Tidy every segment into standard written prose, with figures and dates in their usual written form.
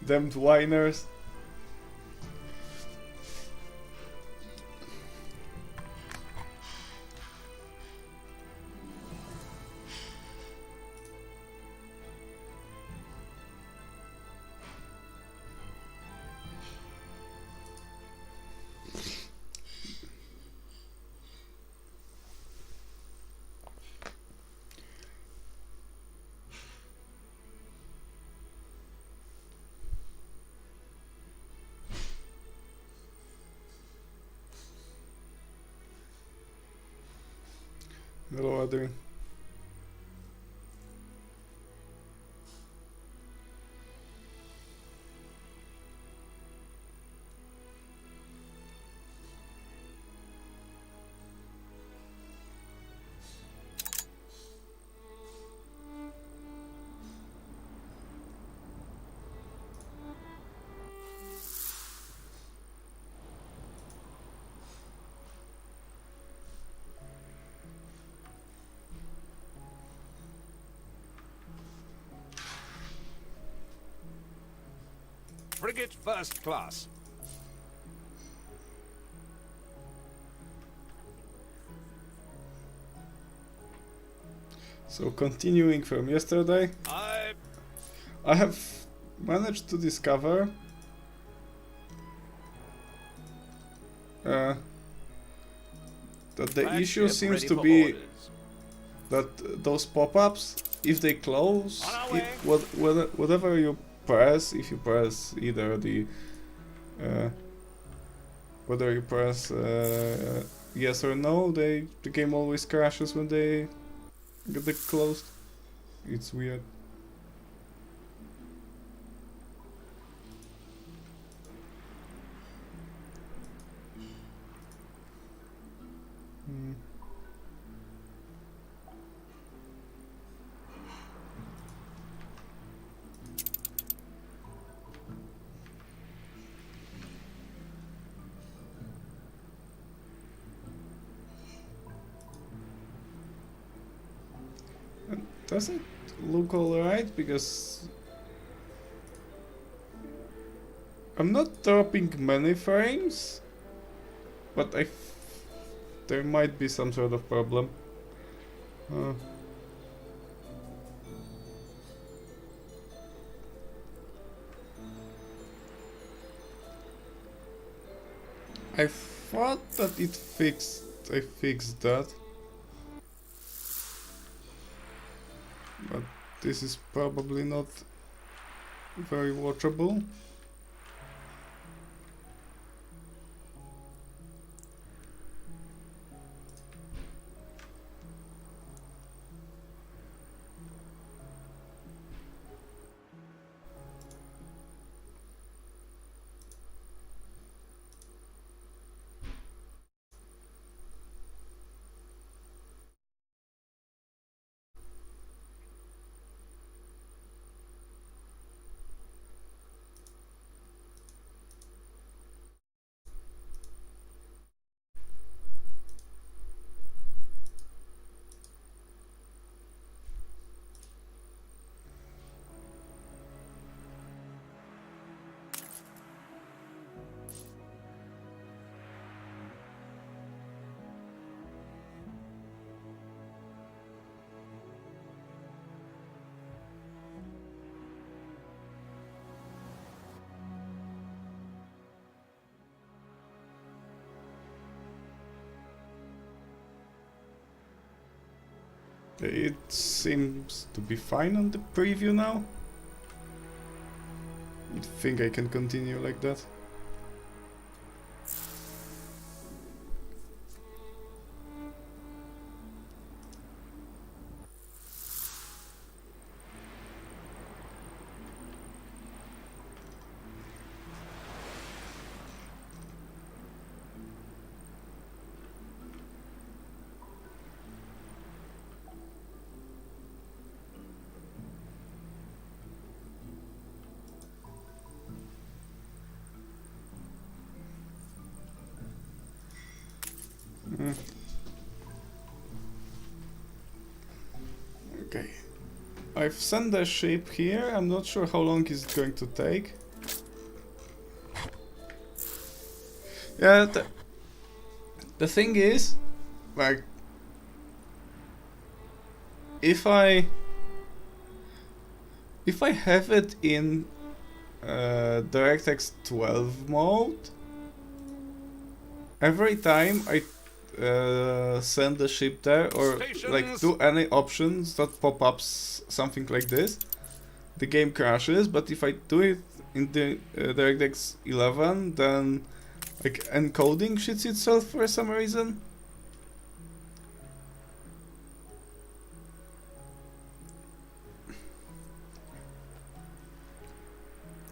Damned whiners. Hello, Adrian. Frigate first class. So continuing from yesterday, I have managed to discover that the issue seems to be that those pop-ups, if they close, whatever you press, if you press either the whether you press yes or no, the game always crashes when they get closed. It's weird. Does it look alright? Because I'm not dropping many frames, but there might be some sort of problem. I thought that I fixed that. But this is probably not very watchable. It seems to be fine on the preview now. I think I can continue like that. Okay. I've sent the ship here. I'm not sure how long is it going to take. Yeah, the thing is, like, if I have it in DirectX 12 mode, every time I send the ship there or like do any options that pop up something like this, the game crashes. But if I do it in the DirectX 11, then like encoding shits itself for some reason.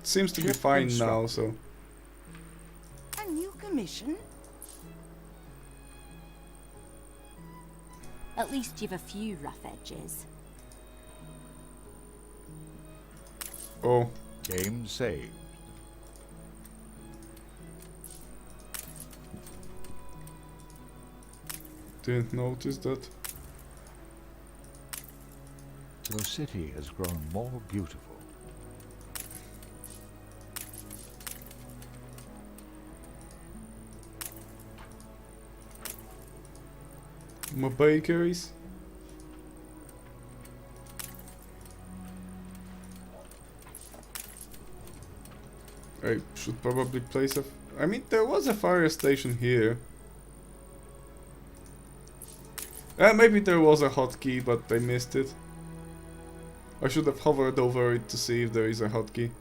Seems to be fine now, so. A new commission? At least you've a few rough edges. Oh. Game saved. Didn't notice that. The city has grown more beautiful. My bakeries. I should probably place a... I mean, there was a fire station here. Maybe there was a hotkey, but I missed it. I should have hovered over it to see if there is a hotkey.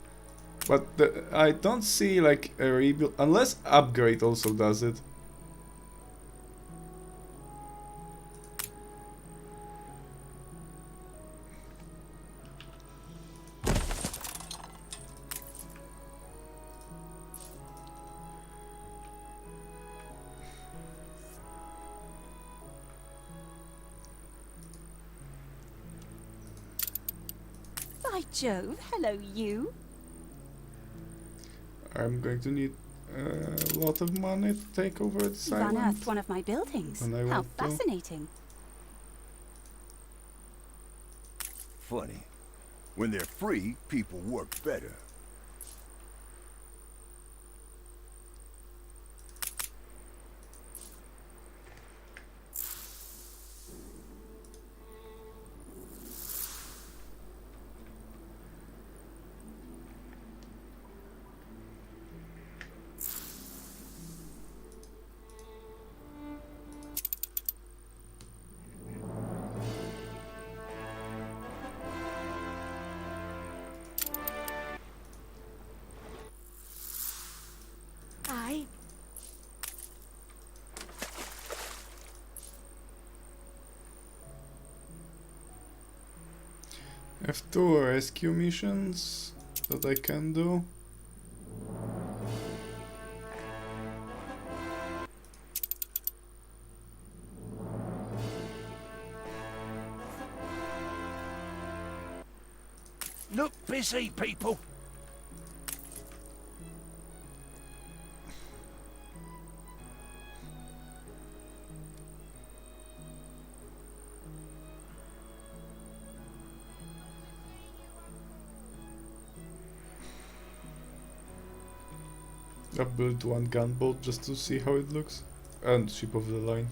But I don't see like a rebuild, unless upgrade also does it. By Jove, hello you. I'm going to need a lot of money to take over this You've island. unearthed one of my buildings. And I How want to. fascinating. Funny. When they're free, people work better. I... F2 rescue missions that I can do. Look busy, people. I built one gunboat just to see how it looks. And ship of the line.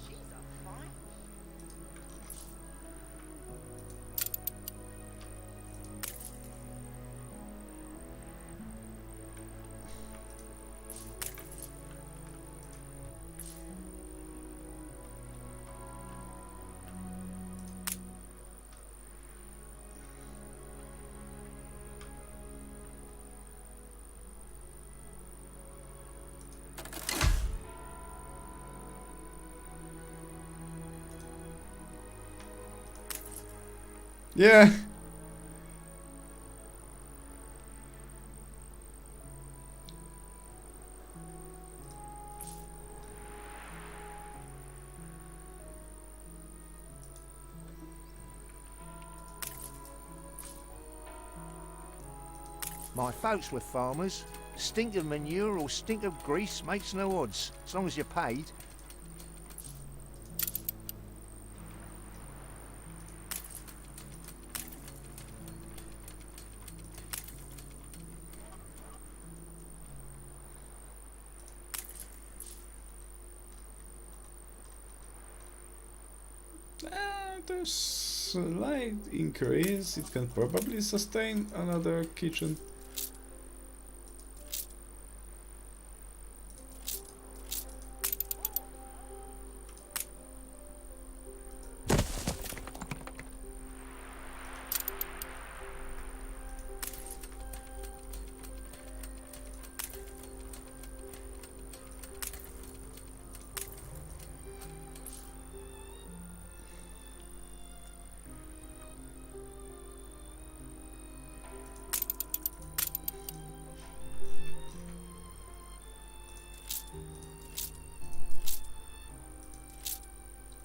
Yeah. My folks were farmers. Stink of manure or stink of grease makes no odds, as long as you're paid. slight increase. It can probably sustain another kitchen.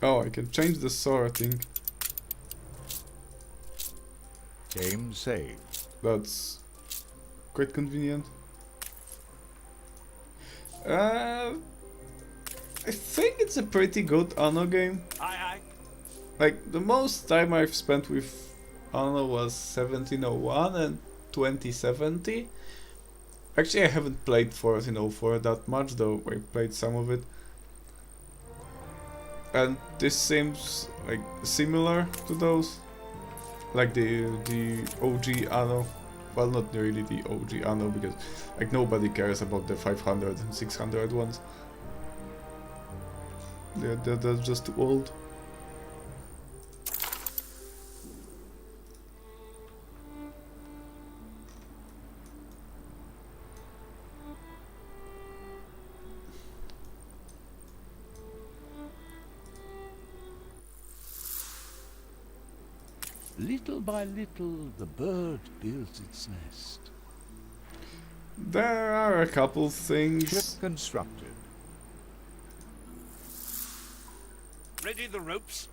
Oh, I can change the sorting. Game saved. That's quite convenient. I think it's a pretty good Anno game. Like, the most time I've spent with Anno was 1701 and 2070. Actually, I haven't played 1404 that much, though I played some of it. And this seems like similar to those, like the OG Anno. Well, not really the OG Anno, because like nobody cares about the 500 and 600 ones. They're just too old. Little by little, the bird builds its nest. There are a couple Ship things. constructed. Ready the ropes?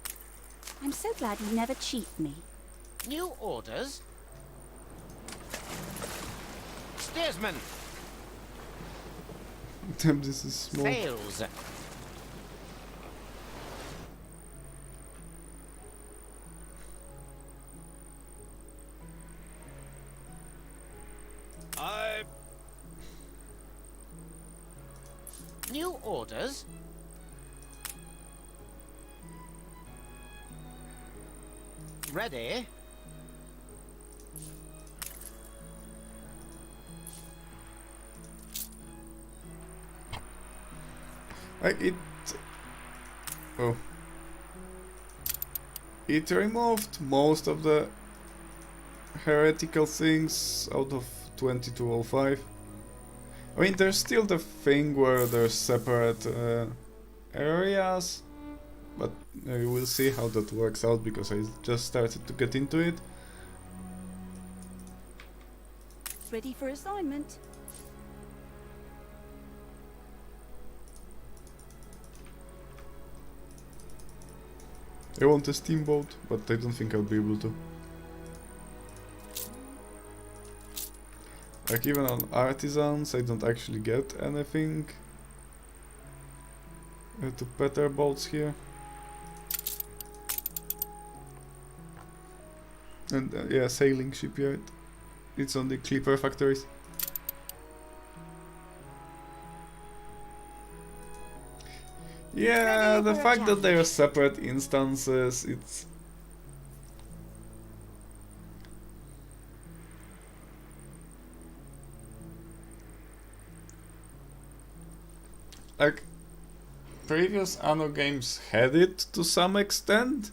I'm so glad you never cheat me. New orders? Steersman, Damn, this is small. sails. I... New orders? Ready? Like it. Oh. It removed most of the heretical things out of 2205. I mean, there's still the thing where there's separate areas, but we'll see how that works out because I just started to get into it. Ready for assignment. I want a steamboat, but I don't think I'll be able to. Like even on artisans, I don't actually get anything to better boats here. And yeah, sailing shipyard. It's on the clipper factories. Yeah, Ready the for a fact that challenge. they are separate instances, it's... Like, previous Anno games had it to some extent.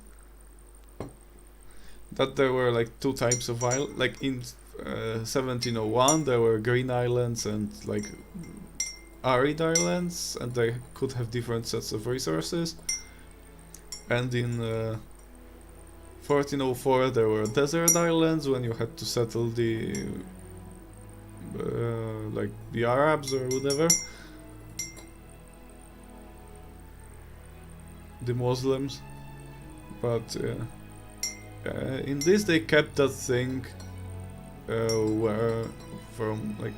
That there were like two types of islands. Like in 1701 there were green islands and like arid islands, and they could have different sets of resources. And in 1404 there were desert islands when you had to settle the like the Arabs or whatever, the Muslims. But in this they kept that thing where from like...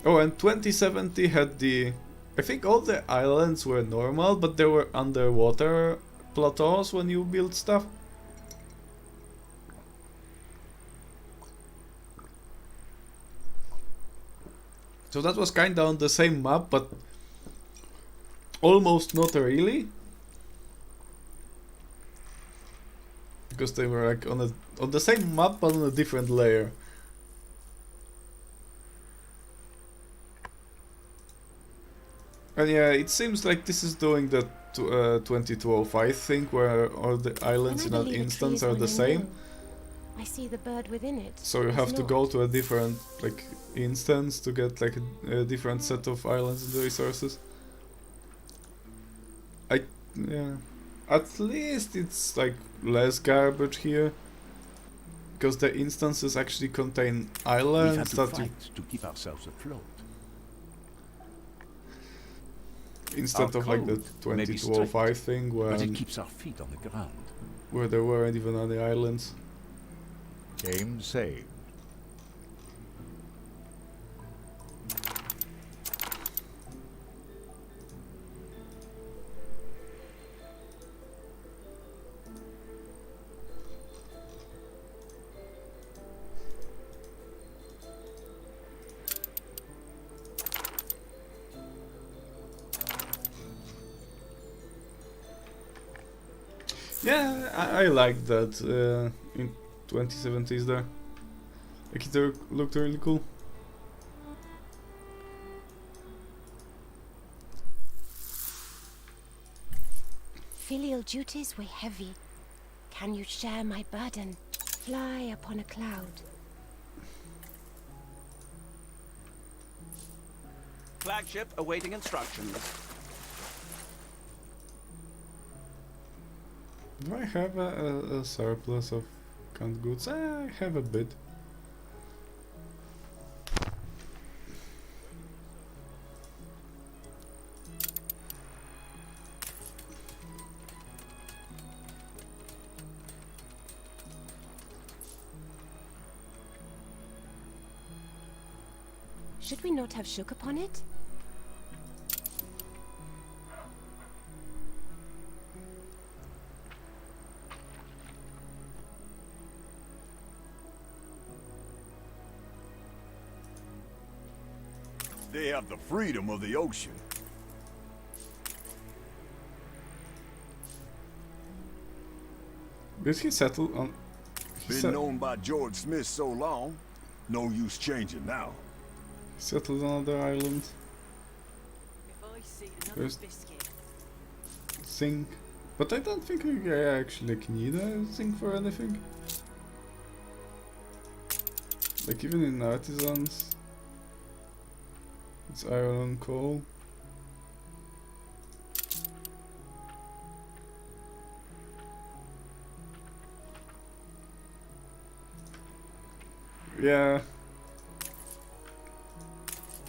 Oh, and 2070 had the... I think all the islands were normal, but there were underwater plateaus when you build stuff. So that was kinda on the same map, but almost not really. because they were like on the same map but on a different layer. And yeah, it seems like this is doing the 2205 thing where all the islands in an instance are the same. I see the bird within it. So you have to go to a different like instance to get like a different set of islands and resources. Yeah, at least it's like less garbage here, because the instances actually contain We've had islands to that you, fight to keep ourselves afloat. instead Our of like the code may be 2205 thing But it when keeps our feet on the ground. where there weren't even any islands. Game saved. Yeah, I like that in 2070s there. Like it looked really cool. Filial duties weigh heavy. Can you share my burden? Fly upon a cloud. Flagship awaiting instructions. Do I have a surplus of canned goods? I have a bit. Should we not have shook upon it? They have the freedom of the ocean. Did he settle on? Been known by George Smith so long, no use changing now. Settled on other island. There's zinc, but I don't think I actually need a zinc for anything. Like even in artisans, it's iron and coal. Yeah.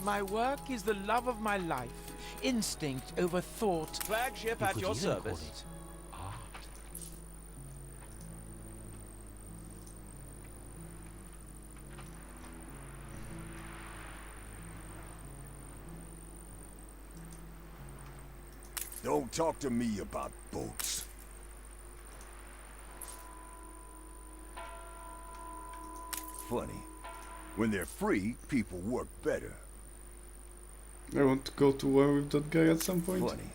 My work is the love of my life. Instinct over thought. Flagship You at could your even service. call it art. Don't talk to me about boats. Funny. When they're free, people work better. I want to go to war with that guy at some point. Funny.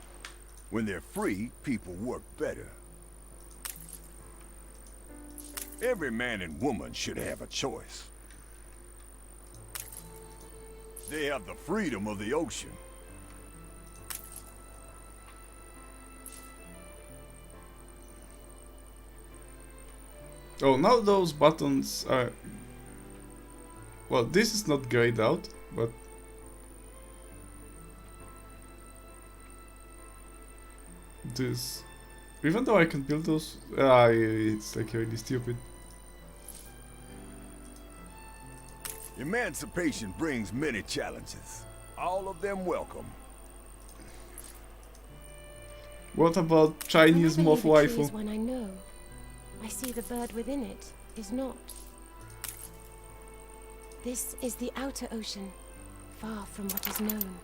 When they're free, people work better. Every man and woman should have a choice. They have the freedom of the ocean. Oh, now those buttons are... Well, this is not grayed out, but... This... Even though I can build those... it's like really stupid. Emancipation brings many challenges. All of them welcome. What about Chinese Whenever moth the tree is waifu? one I know. I see the bird within it is not. This is the outer ocean, far from what is known.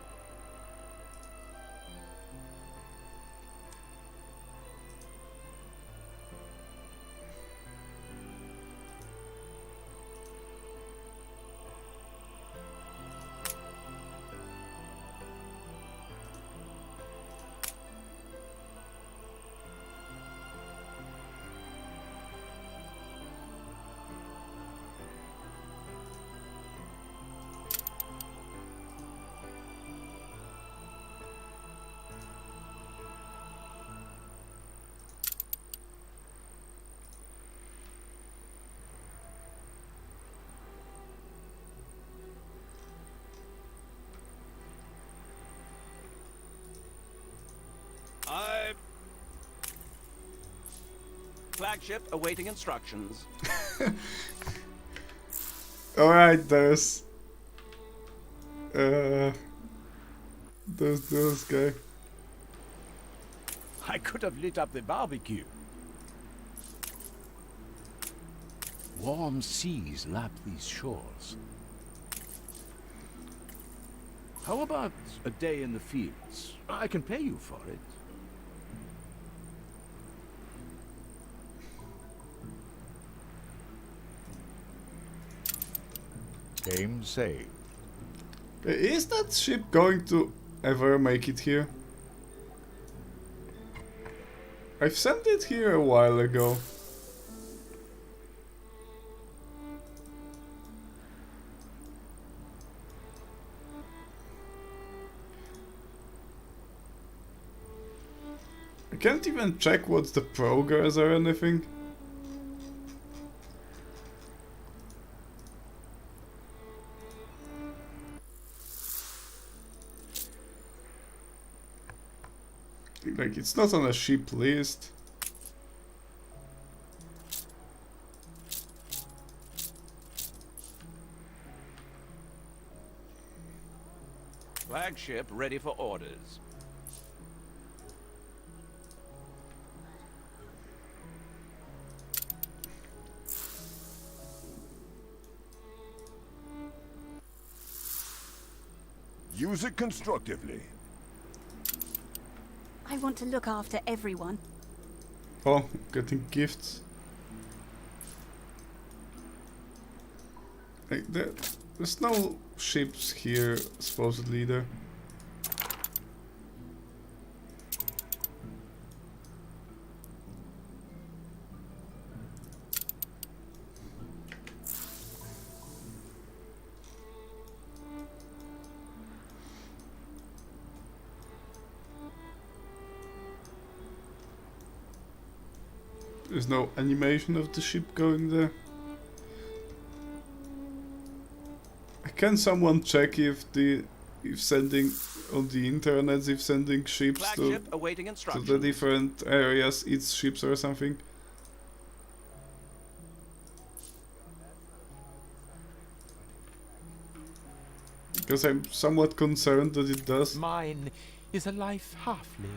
Flagship awaiting instructions. Alright, there's this guy. I could have lit up the barbecue. Warm seas lap these shores. How about a day in the fields? I can pay you for it. Game saved. Is that ship going to ever make it here? I've sent it here a while ago. I can't even check what's the progress or anything. Like, it's not on a ship list. Flagship ready for orders. Use it constructively. I want to look after everyone. Oh, getting gifts. Like, there's no ships here, supposedly, either. There's no animation of the ship going there. Can someone check if sending on the internet, if sending ships Flagship awaiting to instructions. the different areas, its ships or something? Because I'm somewhat concerned that it does. Mine is a life half-lived.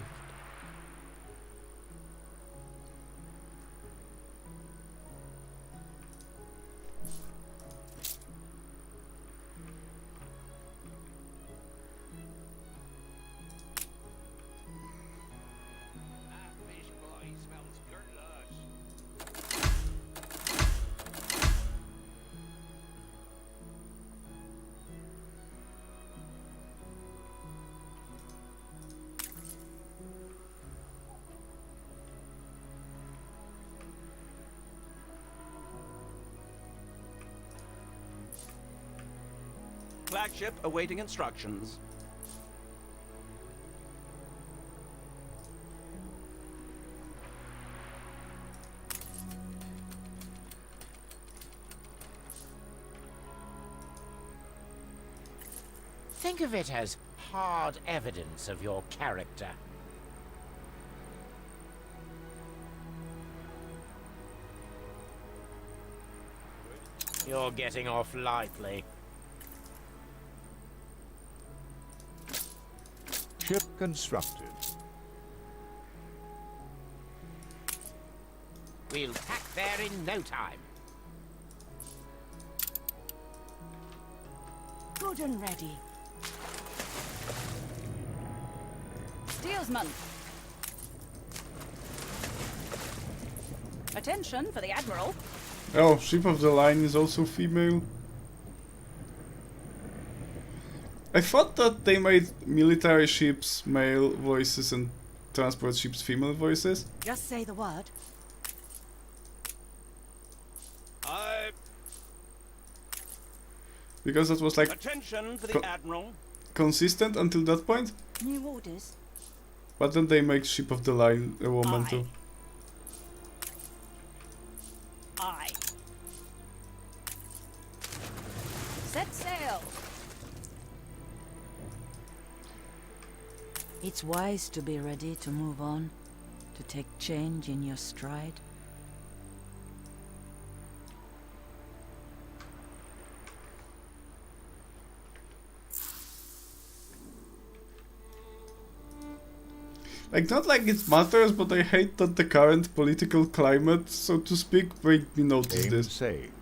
Flagship awaiting instructions. Think of it as hard evidence of your character. You're getting off lightly. Ship constructed. We'll pack there in no time. Good and ready. Steersman. Attention for the Admiral. Oh, ship of the line is also female. I thought that they made military ships male voices and transport ships female voices. Just say the word. Because that was like Attention for the Admiral. consistent until that point. New orders. But then they make ship of the line a woman Aye. too. Aye. Set sail. It's wise to be ready to move on, to take change in your stride. Like, not like it matters, but I hate that the current political climate, so to speak, made me notice Aim this. saved.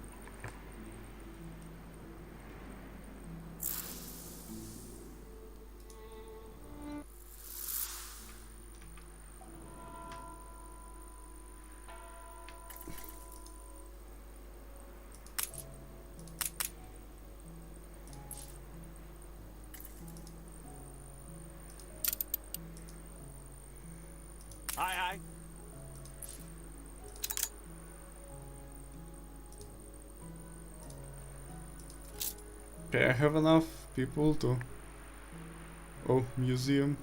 Aye, aye. Okay, I have enough people to... Oh, museum.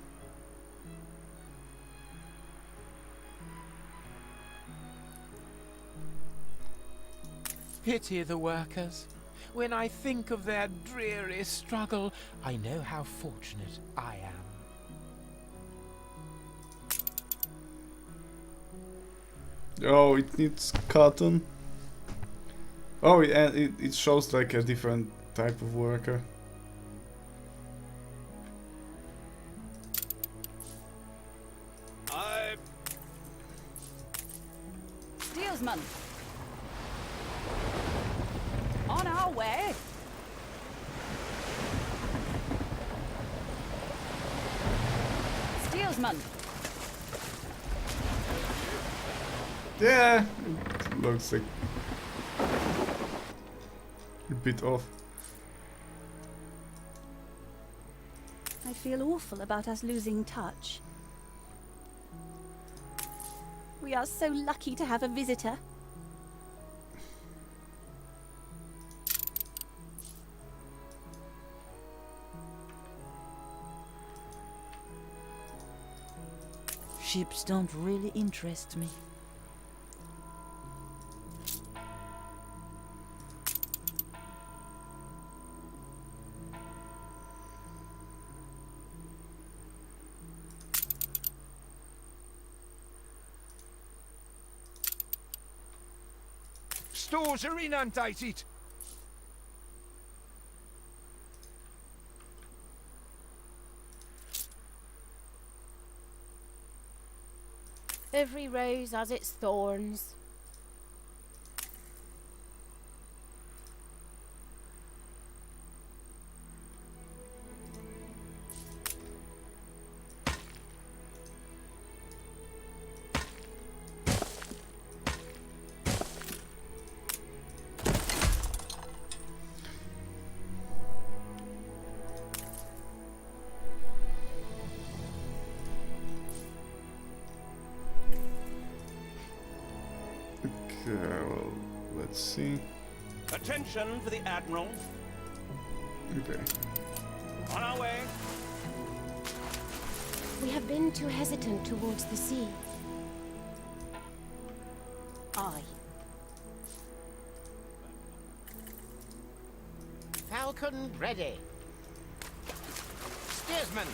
Pity the workers. When I think of their dreary struggle, I know how fortunate I am. Oh, it needs cotton. Oh, and it shows like a different type of worker. Aye. Steelsman. On our way. Steelsman. Yeah, it looks like a bit off. I feel awful about us losing touch. We are so lucky to have a visitor. Ships don't really interest me. Stores are inundated. Every rose has its thorns. Okay, well, let's see. Attention for the Admiral. Okay. On our way. We have been too hesitant towards the sea. Aye. Falcon ready. Steersman.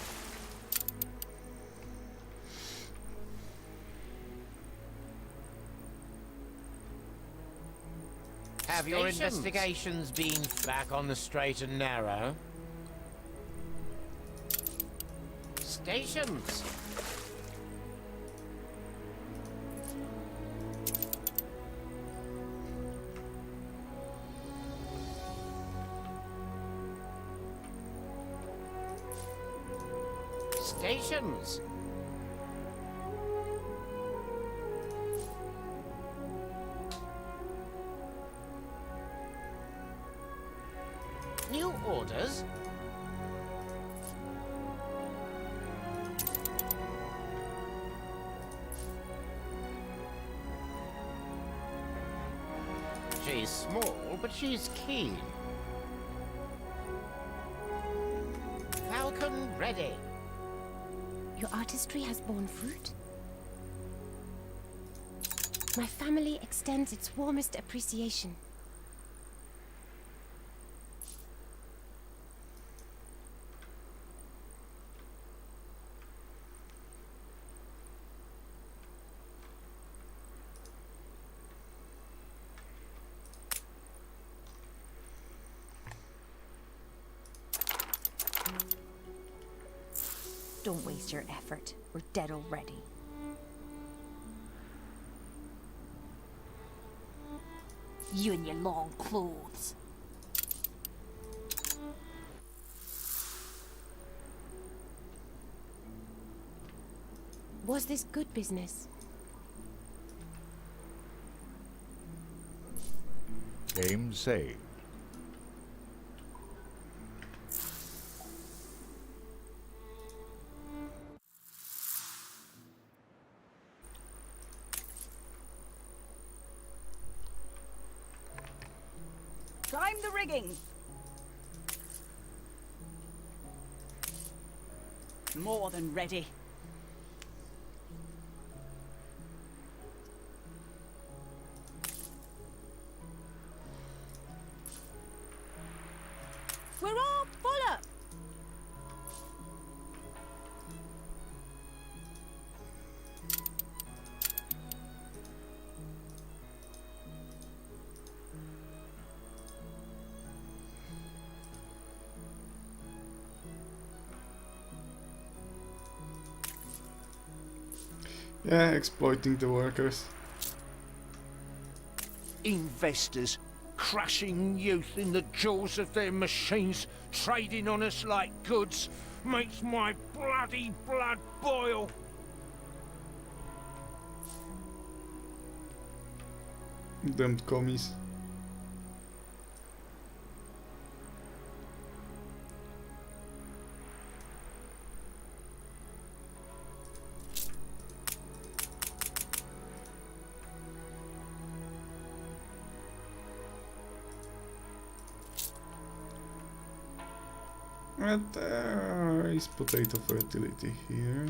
Have your investigations been back on the straight and narrow? Stations. Stations. New orders? She's small, but she's keen. Falcon ready. Your artistry has borne fruit. My family extends its warmest appreciation. Don't waste your effort. We're dead already. You and your long clothes. Was this good business? Game saved. Climb the rigging. More than ready. We're all full up. Yeah, exploiting the workers. Investors crushing youth in the jaws of their machines, trading on us like goods, makes my bloody blood boil. Damned commies. And there is potato fertility here.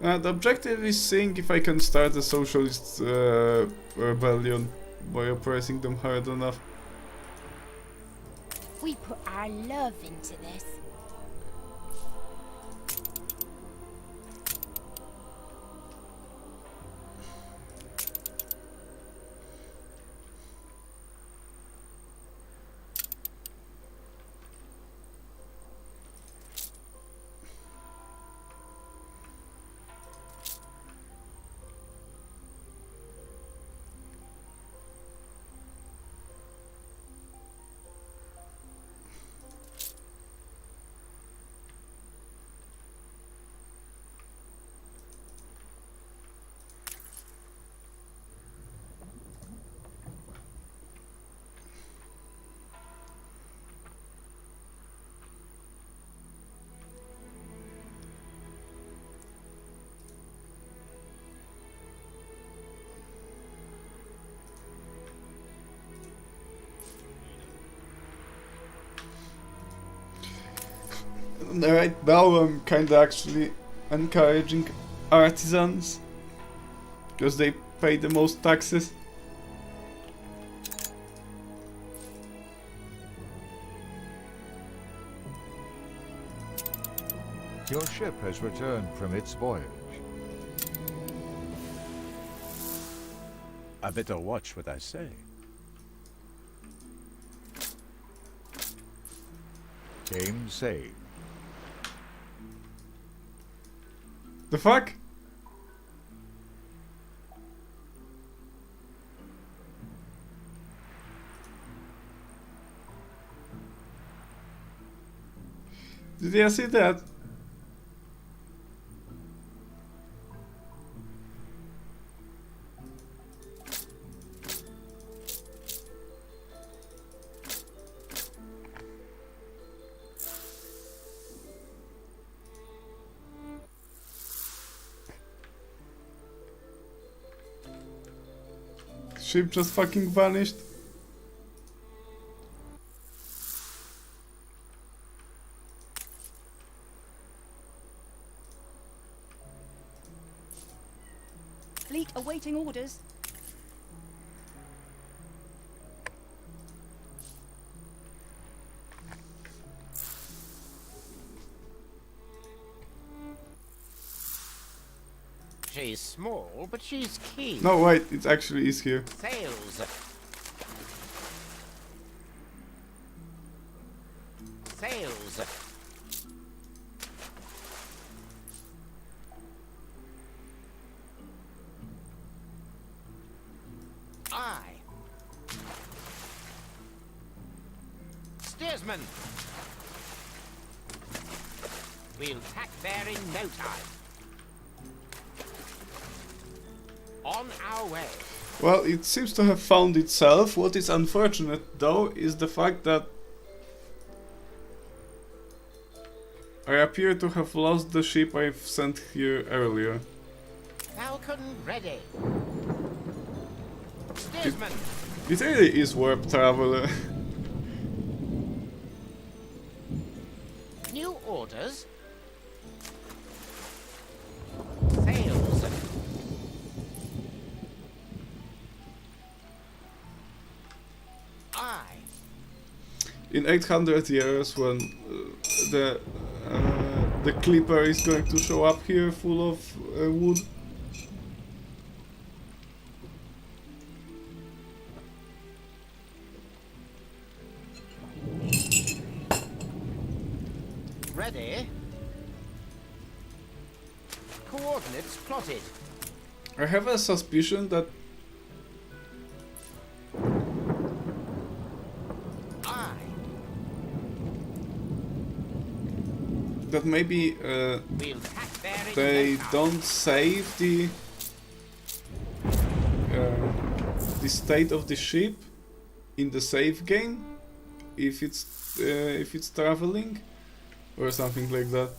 The objective is seeing if I can start a socialist rebellion by oppressing them hard enough. We put our love into this. Right now I'm kinda actually encouraging artisans because they pay the most taxes. Your ship has returned from its voyage. I better watch what I say. Game saved. The fuck? Did you see that? Ship just fucking vanished. Fleet awaiting orders. She's small, but she's keen. No, wait, it actually is here. Sails. Sails. Aye. Steersman. We'll tack there in no time. On our way. Well, it seems to have found itself. What is unfortunate, though, is the fact that I appear to have lost the ship I've sent here earlier. Falcon ready. Steersman. It really is warp travel. New orders. Sails. Aye. In 800 years, when the clipper is going to show up here full of wood. Ready. Coordinates plotted. I have a suspicion that maybe they don't save the state of the ship in the save game if it's traveling or something like that.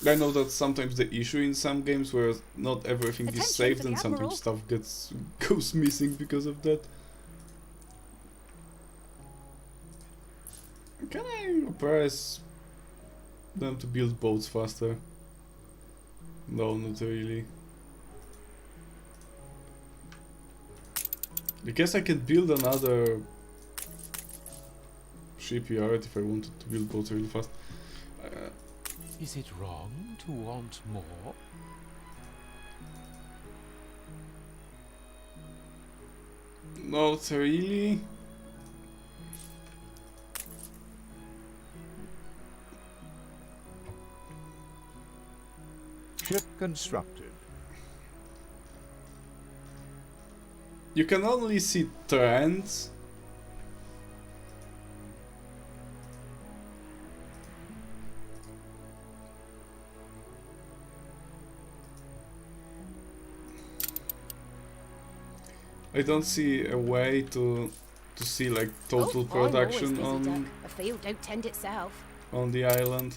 I know that's sometimes the issue in some games where not everything is saved and sometimes stuff goes missing because of that. Can I press them to build boats faster? No, not really. I guess I can build another shipyard if I wanted to build boats really fast. Is it wrong to want more? Not really. Ship constructed. You can only see trends. I don't see a way to see like total production on a field don't tend itself. On the island.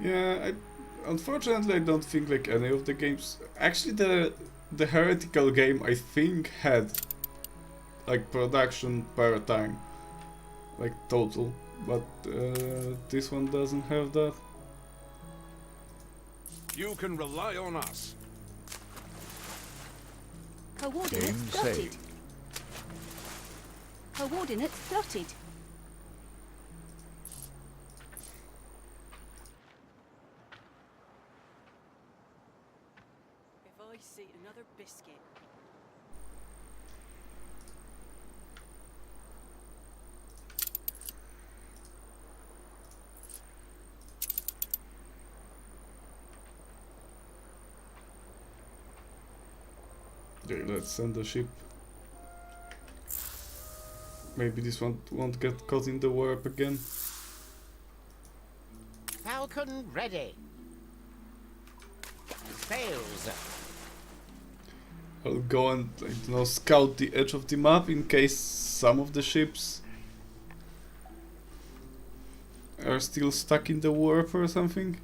Yeah, unfortunately I don't think like any of the games. Actually, the heretical game I think had like production per time, like total, but this one doesn't have that. You can rely on us. Coordinates Game plotted. saved. Coordinates plotted. If I see another biscuit. Okay, let's send the ship. Maybe this one won't get caught in the warp again. Falcon ready. Sails. I'll go and, like, you know, scout the edge of the map in case some of the ships are still stuck in the warp or something,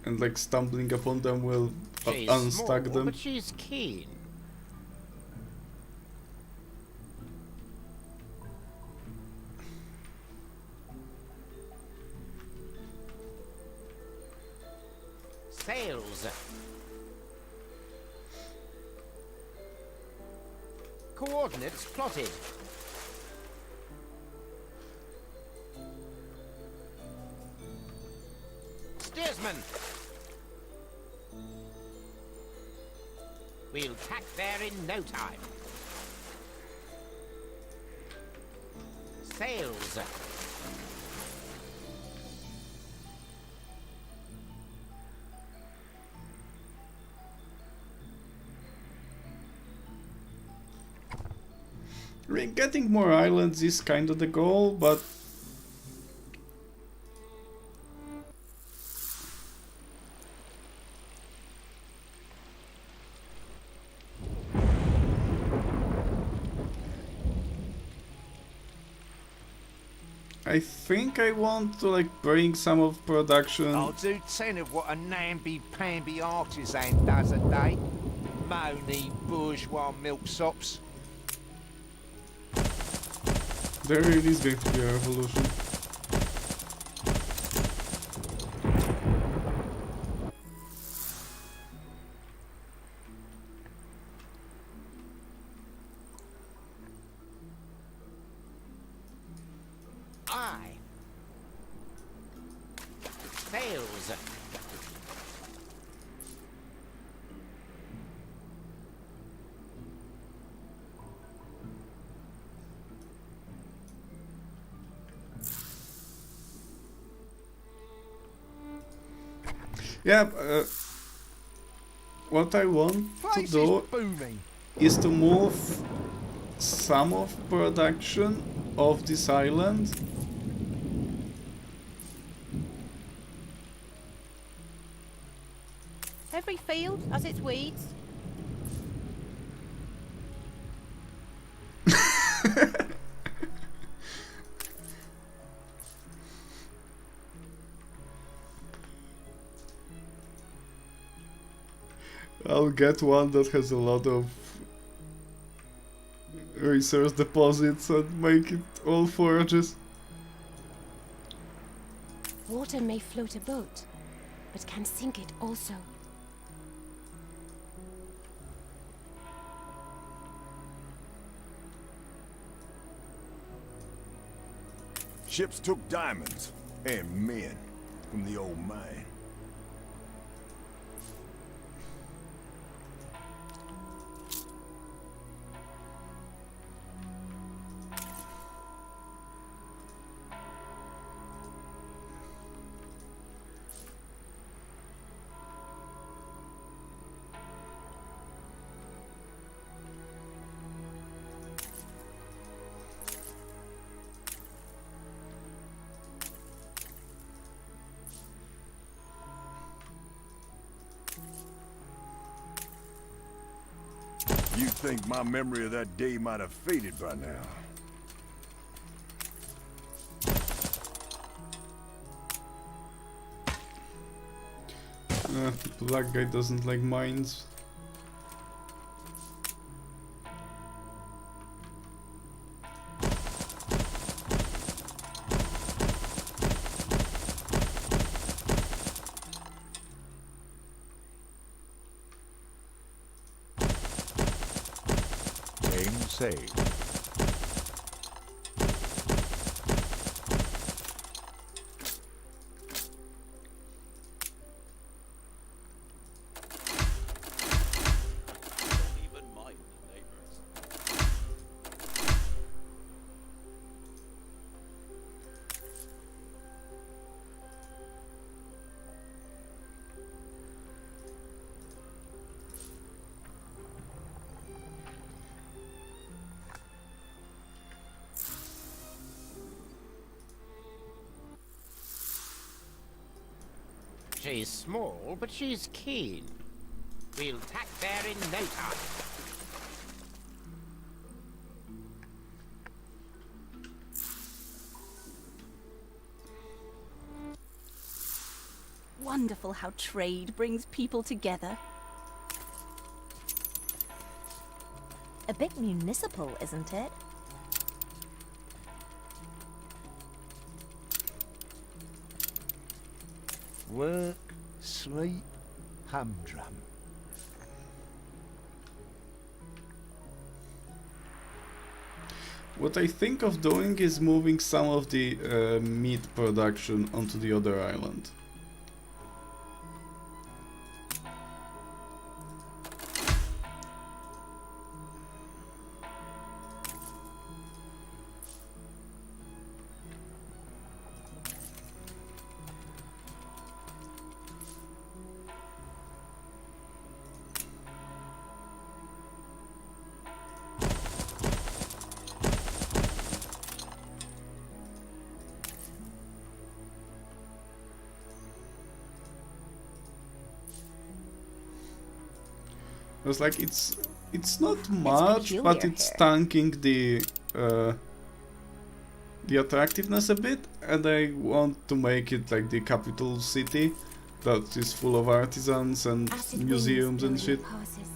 and like stumbling upon them will She's unstuck small, them. but she's keen. Sails. Coordinates plotted. Steersman. We'll tack there in no time. Sails. I mean, getting more islands is kind of the goal, but I think I want to like bring some of production. I'll do 10 of what a namby-pamby artisan does a day. Moany bourgeois milksops. There really is going to be a revolution. Aye. Sails. Yeah, what I want to Place do is booming. is to move some of production of this island Every field has its weeds. I'll get one that has a lot of resource deposits and make it all forages. Water may float a boat, but can sink it also. Ships took diamonds and men from the old mine. You think my memory of that day might have faded by now? Black guy doesn't like mines. saved. Don't even mind the neighbors. She's small, but she's keen. We'll tack there in no time. Wonderful how trade brings people together. A bit municipal, isn't it? Work, sleep, humdrum. What I think of doing is moving some of the meat production onto the other island. It's like it's not much, but peculiar it's here. tanking the attractiveness a bit, and I want to make it like the capital city that is full of artisans and Acid museums and winds blow shit. in passes.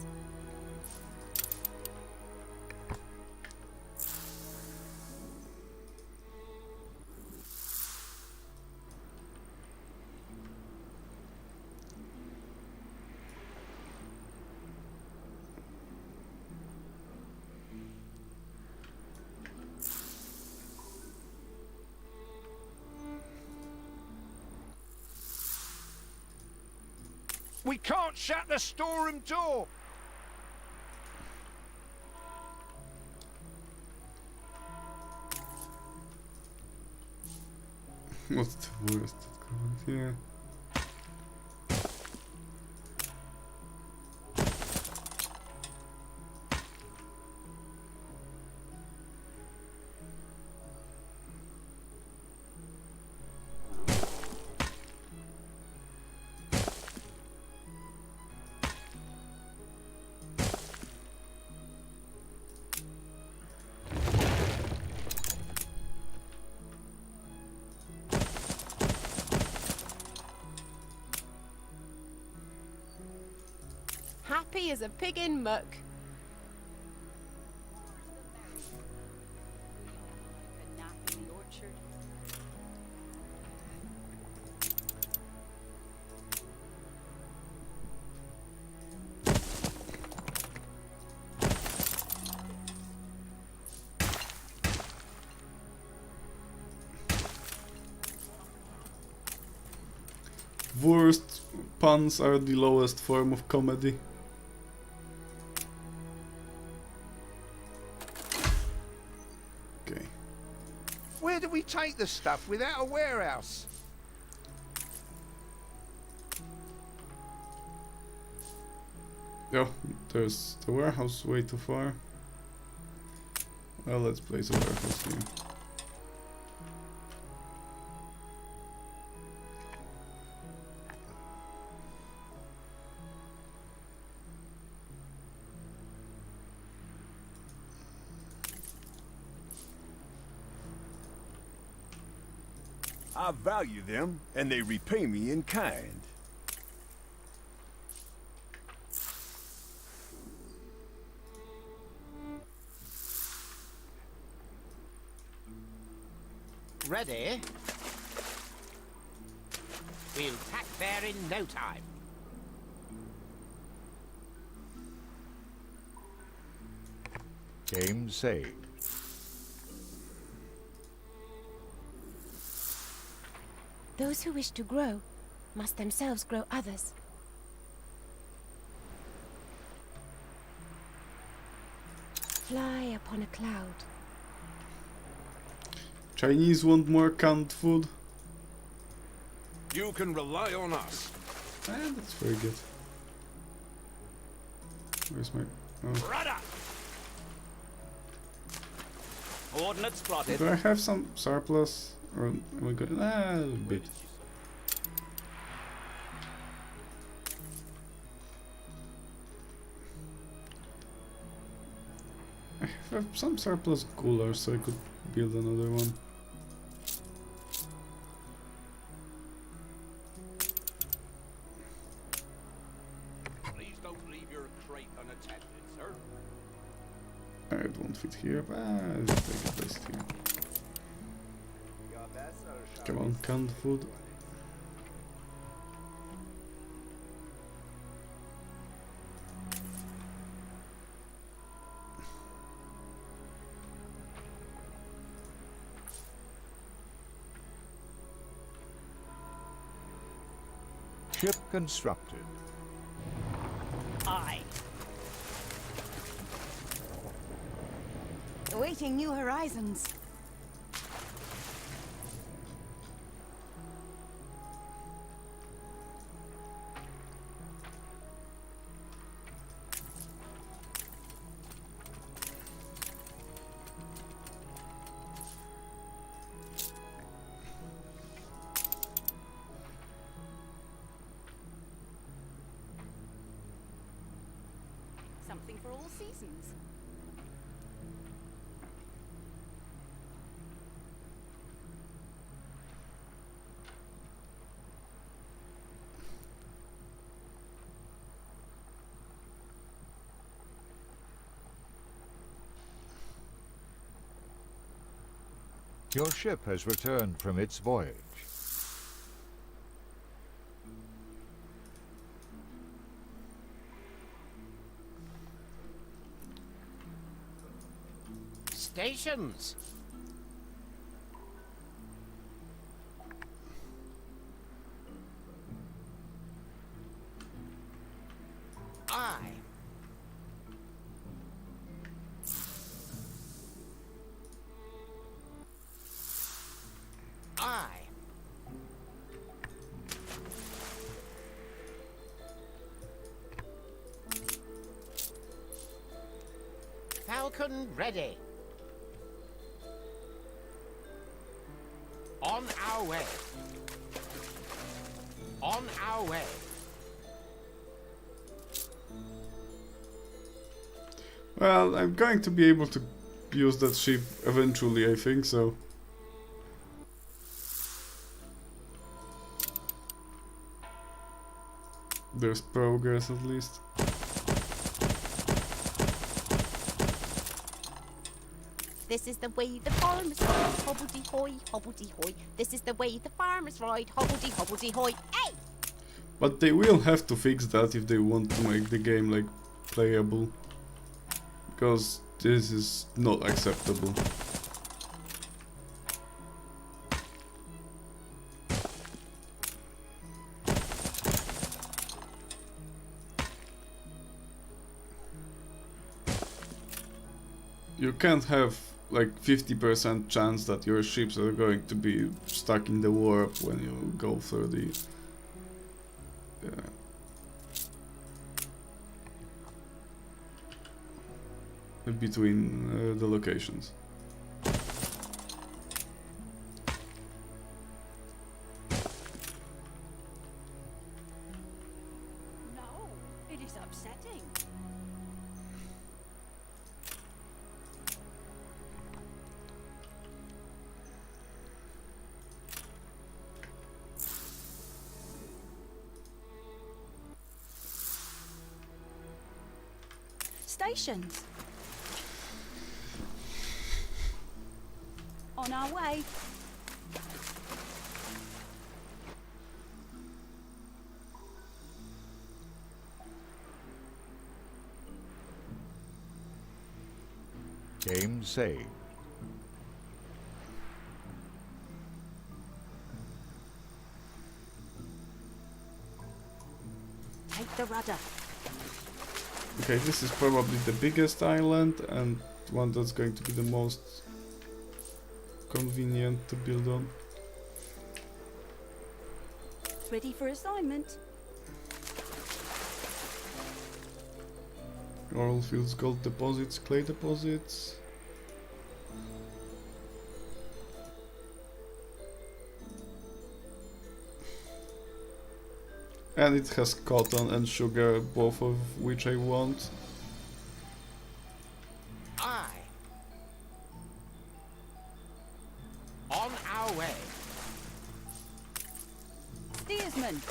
We can't shut the storeroom door. What's the worst that could here? Happy as a pig in muck. Worst puns are the lowest form of comedy. Okay. Where do we take the stuff without a warehouse? Oh, there's the warehouse way too far. Well, let's place a warehouse here. I value them, and they repay me in kind. Ready? We'll tack there in no time. Game saved. Those who wish to grow must themselves grow others. Fly upon a cloud. Chinese want more canned food. You can rely on us. That's very good. Where's my... Oh. Rudder! Coordinates plotted. Do I have some surplus? Or am I good? A bit. I have some surplus coolers, so I could build another one. Please don't leave your crate unattended, sir. It won't fit here, but I'll take it placed here. Come on, canned food. Ship constructed. Aye. Awaiting new horizons. Something for all seasons. Your ship has returned from its voyage. Stations. Aye. Aye. Falcon ready. On our way. On our way. Well, I'm going to be able to use that ship eventually, I think, so... There's progress at least. This is the way the farmers ride, hobbledy-hoy, hobbledy-hoy. This is the way the farmers ride, hobbledy-hobbledy-hoy. Hey! But they will have to fix that if they want to make the game, like, playable. Because this is not acceptable. You can't have like 50% chance that your ships are going to be stuck in the warp when you go through the between the locations. No, it is upsetting. Stations. On our way. saved. Take the rudder. Okay, this is probably the biggest island and one that's going to be the most convenient to build on. Ready for assignment. Oil fields, gold deposits, clay deposits. And it has cotton and sugar, both of which I want. Aye. On our way. Steersman.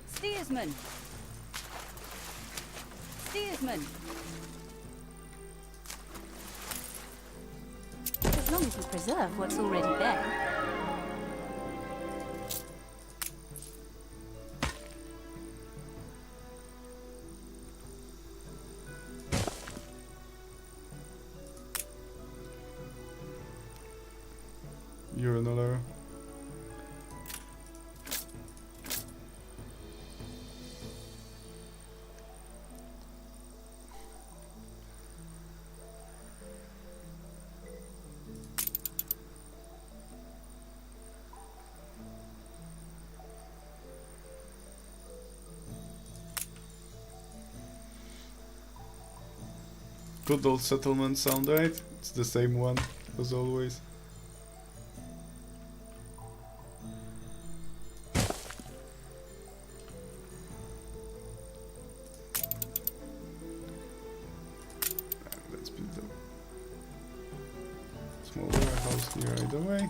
Steersman. Steersman. As long as you preserve what's already there. Urinal error. Good old settlement sound, right? It's the same one as always. Let's build a small warehouse here either way.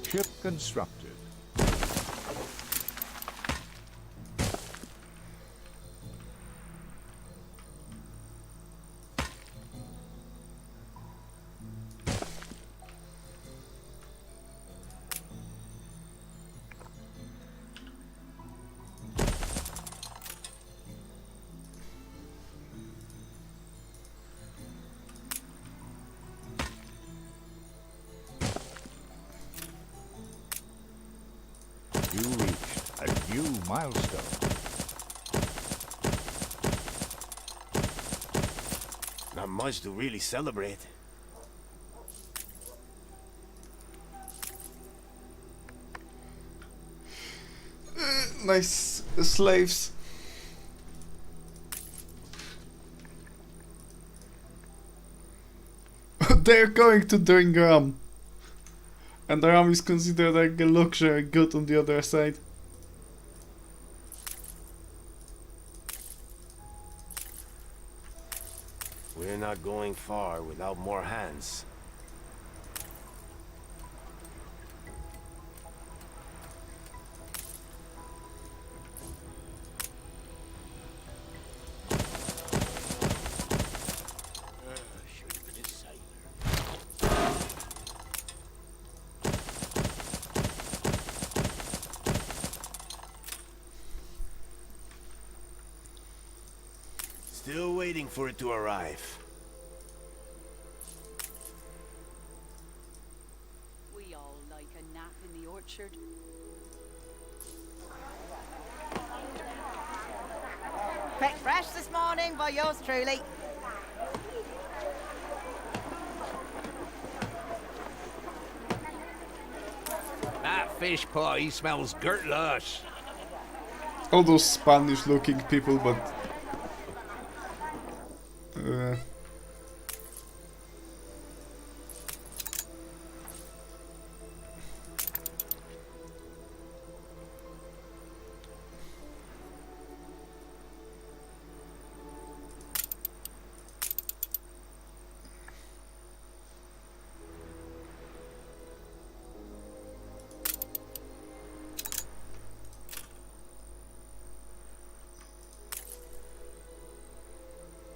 Ship constructed. You reached a new milestone. Not much to really celebrate. Nice slaves. They're going to drink rum. And the rum is considered like a luxury good on the other side. We're not going far without more hands. Still waiting for it to arrive. We all like a nap in the orchard. Picked fresh this morning by yours truly. That fish pie smells gurtlush. All those Spanish looking people, but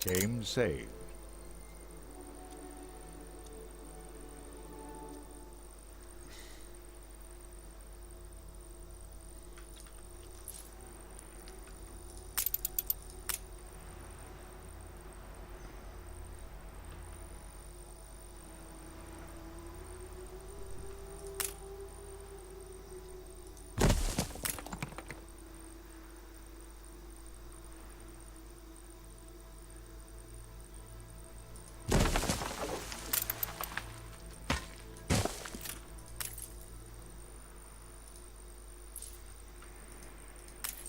Game saved.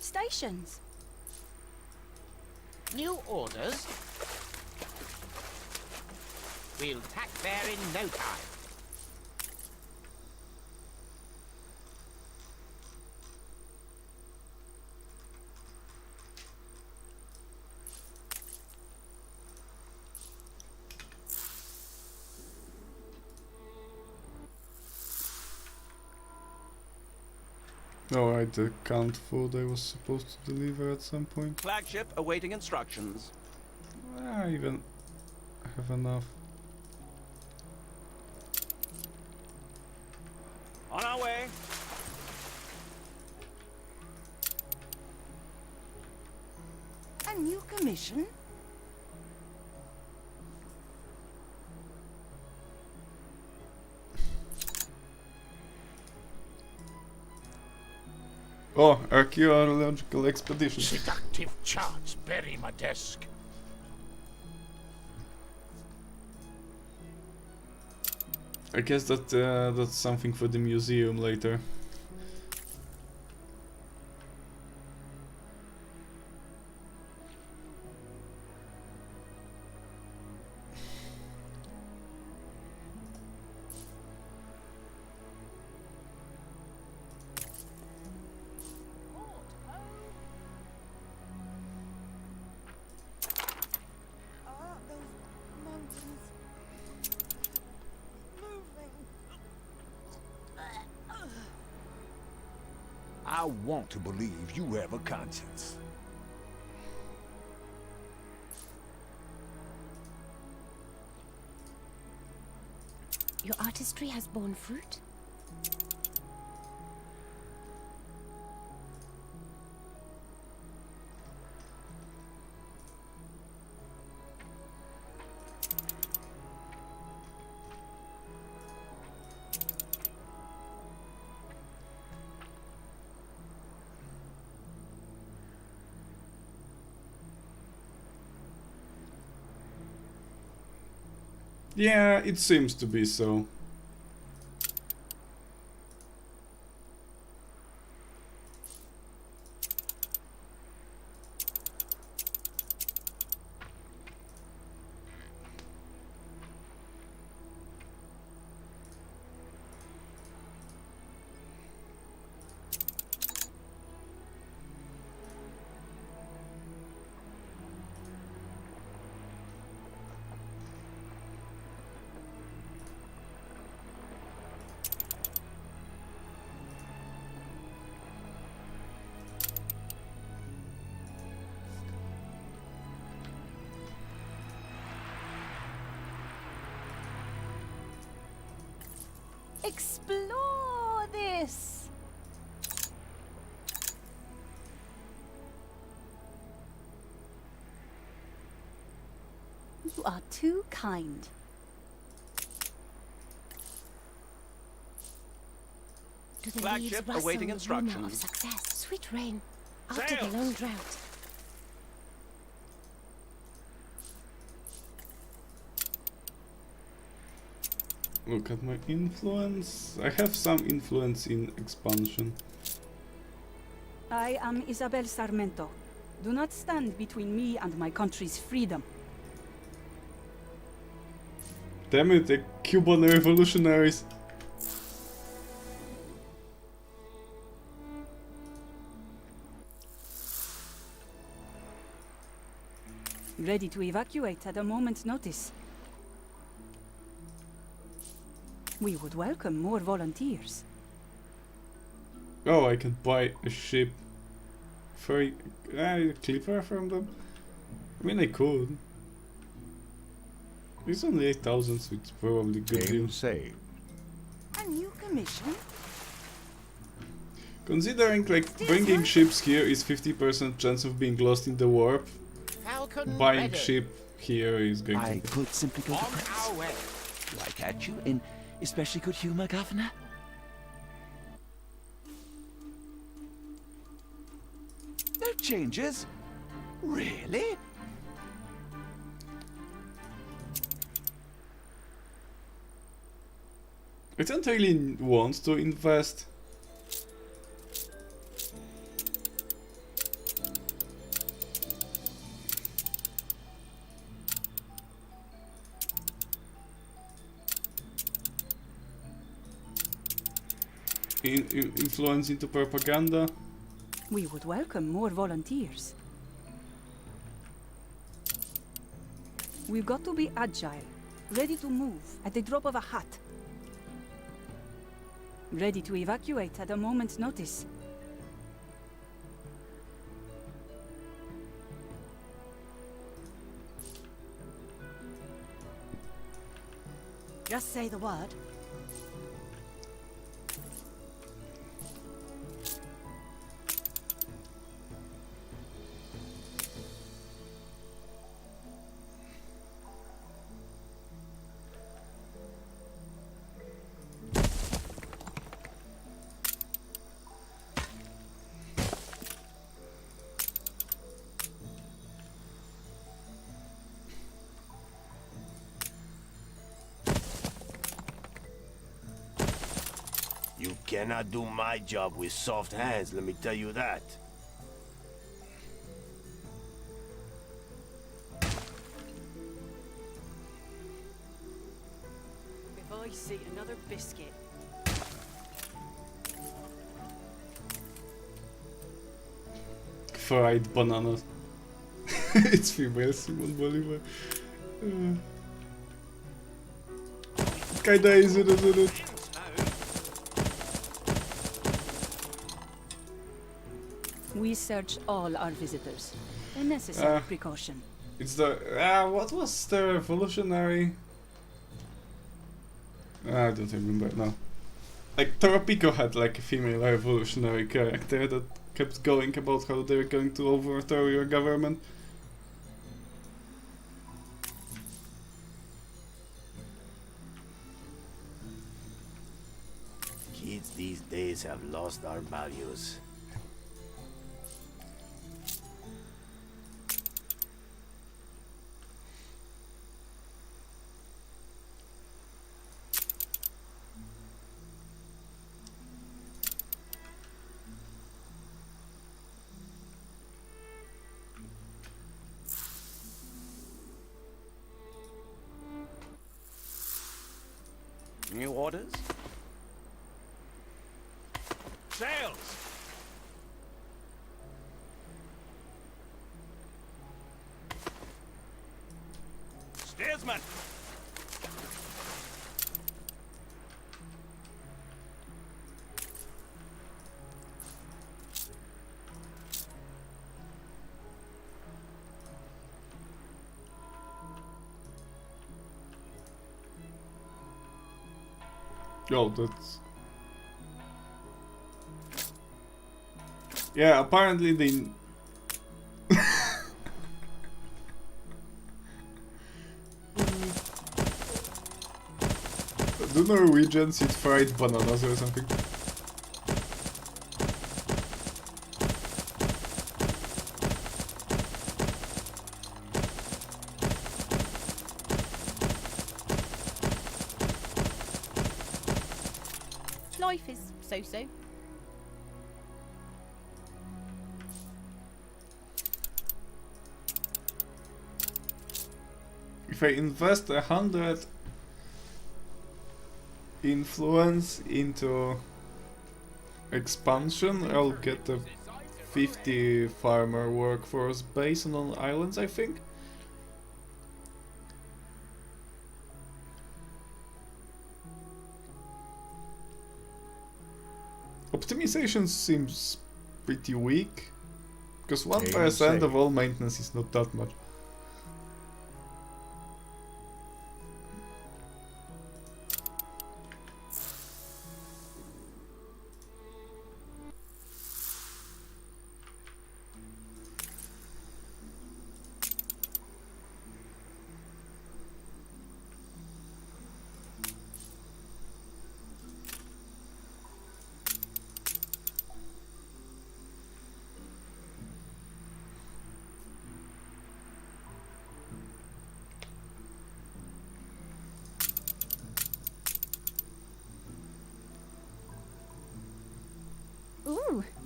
Stations. New orders? We'll tack there in no time. Alright, the canned food I was supposed to deliver at some point. Flagship awaiting instructions. I even have enough. On our way. A new commission? Oh, archaeological expedition. Seductive charts bury my desk. I guess that that's something for the museum later. I want to believe you have a conscience. Your artistry has borne fruit? Yeah, it seems to be so. Explore this! You are too kind. Do the Flagship leaves rustle awaiting with rumor of instructions. success? Sweet rain after Sail! the long drought. Look at my influence. I have some influence in expansion. I am Isabel Sarmento. Do not stand between me and my country's freedom. Damn it, the Cuban revolutionaries. Ready to evacuate at a moment's notice. We would welcome more volunteers. Oh, I can buy a ship for a clipper from them. I mean, I could. It's only 8,000, so it's probably good deal. Game saved. A new commission? Considering like bringing ships here is 50% chance of being lost in the warp, Falcon buying ready. ship here is going I to... could simply go to On press. our way. Do I catch you in especially good humor, Governor? No changes? Really? I don't really want to invest. Influence into propaganda. We would welcome more volunteers. We've got to be agile, ready to move at the drop of a hat. Ready to evacuate at a moment's notice. Just say the word. You cannot do my job with soft hands, let me tell you that. If I see another biscuit. Fried bananas. It's female Simon Bolivar. Kinda easy, isn't it? We search all our visitors. A necessary precaution. It's the... what was the revolutionary... I don't remember now. Like, Toropico had like a female revolutionary character that kept going about how they're going to overthrow your government. Kids these days have lost our values. New orders? Sails! Steersman! Yo, that's... Yeah, apparently they... Do Norwegians eat fried bananas or something? Life is so-so. If I invest 100 influence into expansion, I'll get a 50 farmer workforce base on islands, I think. Optimization seems pretty weak, because 1% of all maintenance is not that much.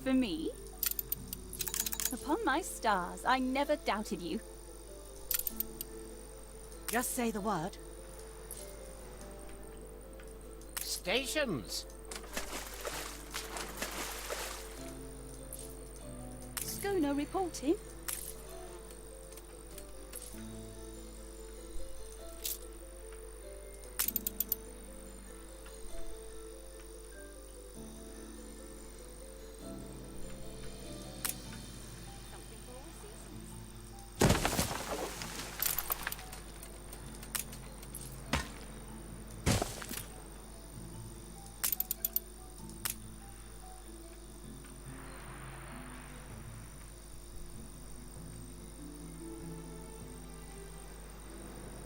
For me? Upon my stars, I never doubted you. Just say the word. Stations! Schooner reporting.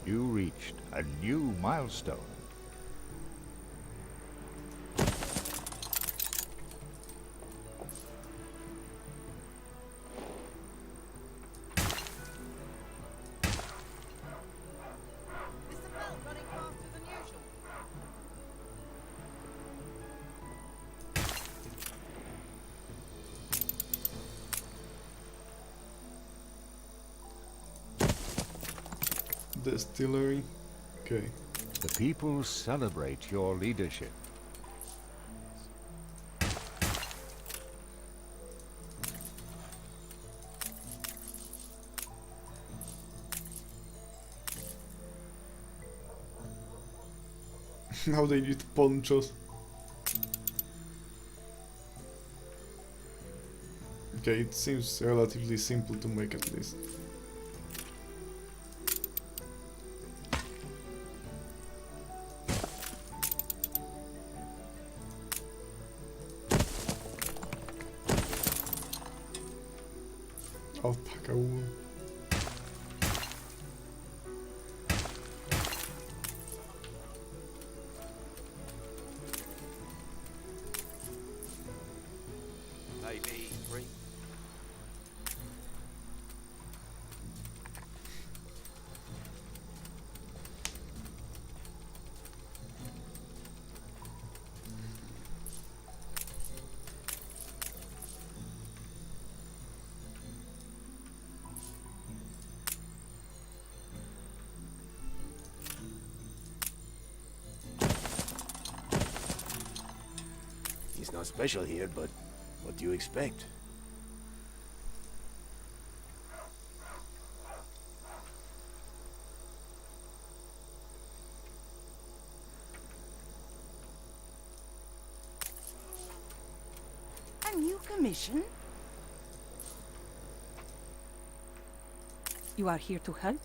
You reached a new milestone. Is the bell running faster than usual? Distillery. Okay. The people celebrate your leadership. Now they need ponchos. Okay, it seems relatively simple to make at least. Alpaca wool. Maybe 3. It's not special here, but what do you expect? A new commission? You are here to help?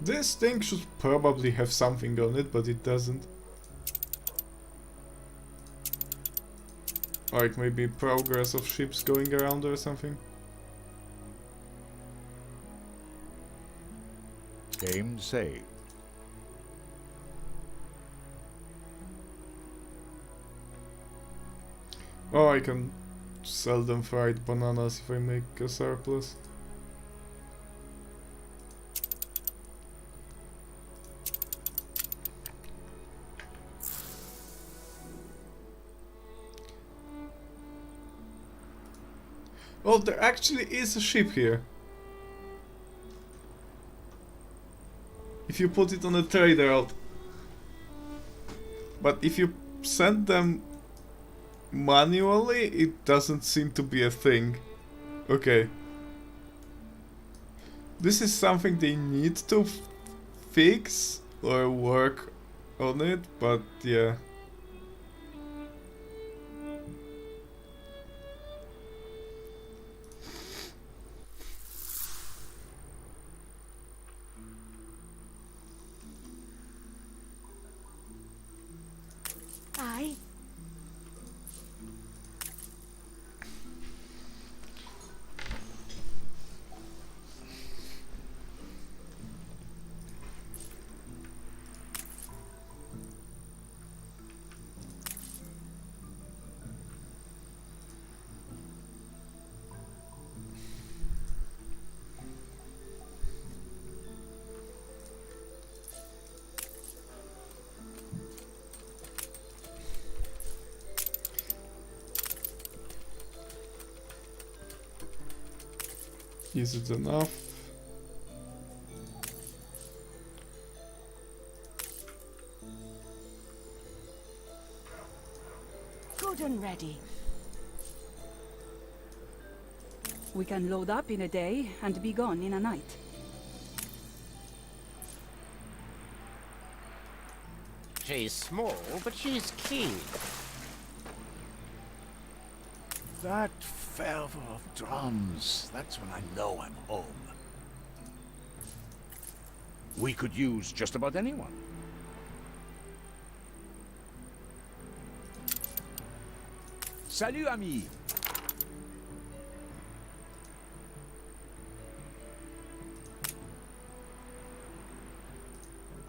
This thing should probably have something on it, but it doesn't. Like maybe progress of ships going around or something. Game saved. Oh, I can sell them fried bananas if I make a surplus. Well, there actually is a ship here. If you put it on a trader route. But if you send them manually, it doesn't seem to be a thing. Okay. This is something they need to fix or work on it, but yeah. Aye. Is it enough? Good and ready. We can load up in a day and be gone in a night. She's small, but she's keen. That fervor of drums, that's when I know I'm home. We could use just about anyone. Salut, ami!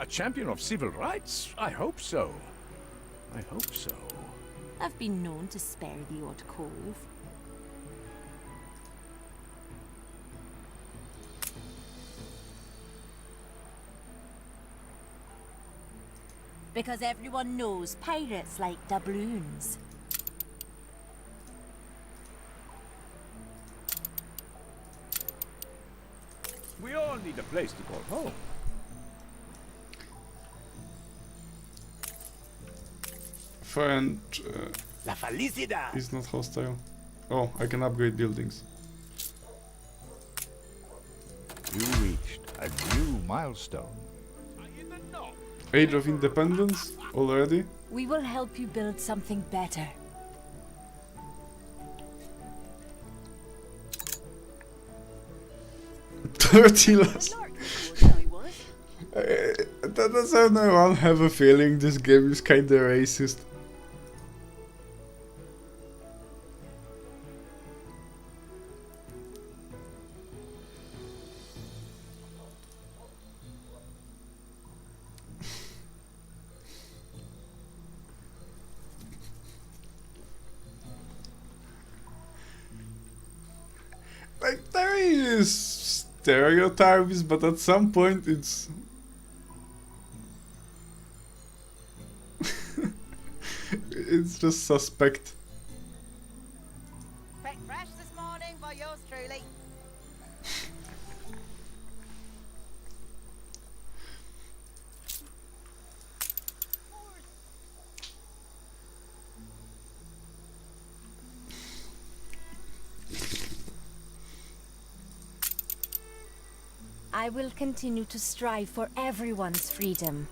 A champion of civil rights? I hope so. I hope so. I've been known to spare the odd cove. Because everyone knows pirates like doubloons. We all need a place to call home. Friend La felicidad. is not hostile. Oh, I can upgrade buildings. You reached a new milestone. Age of Independence already? We will help you build something better. Tortillas. That's how I have a feeling this game is kinda racist. Like, there is stereotypes, but at some point it's... it's just suspect. Picked fresh this morning by yours truly. I will continue to strive for everyone's freedom.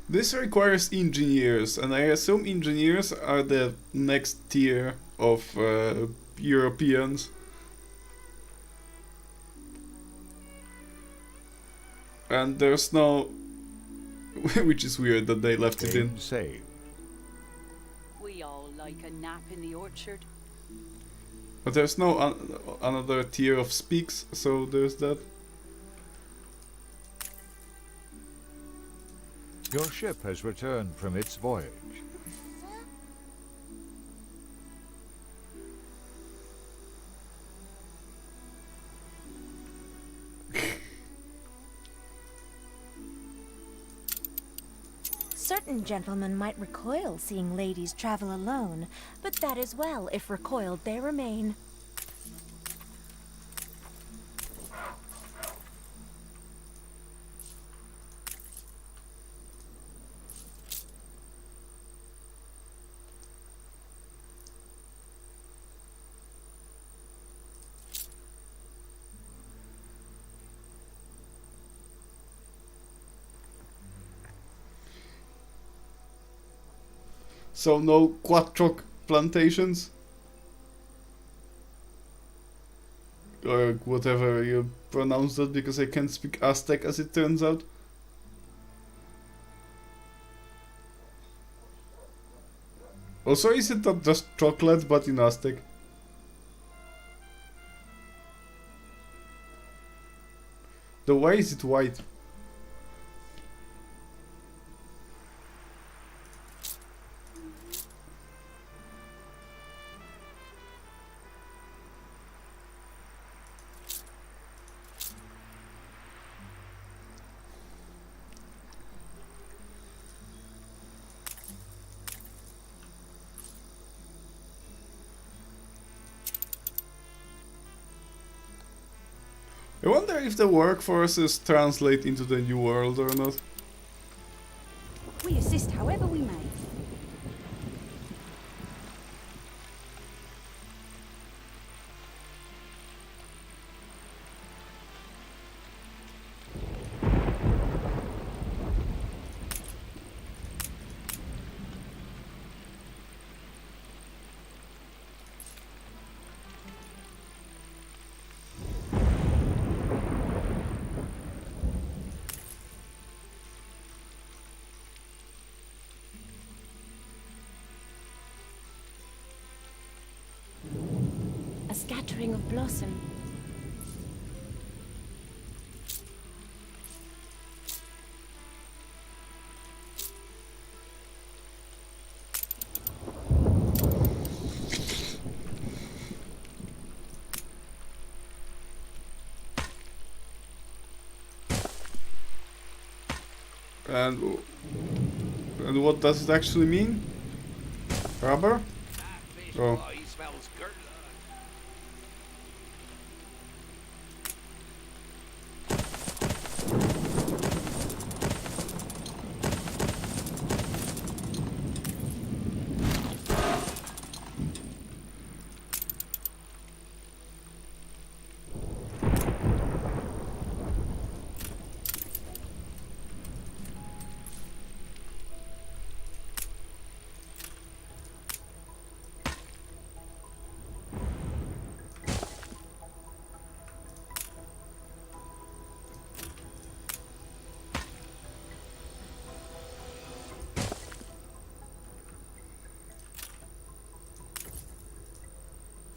This requires engineers, and I assume engineers are the next tier of Europeans. And there's no... which is weird that they left it in. Save. We all like a nap in the orchard. But there's no another tier of speaks, so there's that. Your ship has returned from its voyage. Certain gentlemen might recoil seeing ladies travel alone, but that is well if recoiled they remain. So no quattroc plantations? Or whatever you pronounce that, because I can't speak Aztec as it turns out. Also, is it not just chocolate but in Aztec? Though why is it white? I wonder if the workforces translate into the new world or not. We assist however we may. A scattering of blossom. And what does it actually mean? Rubber? Oh.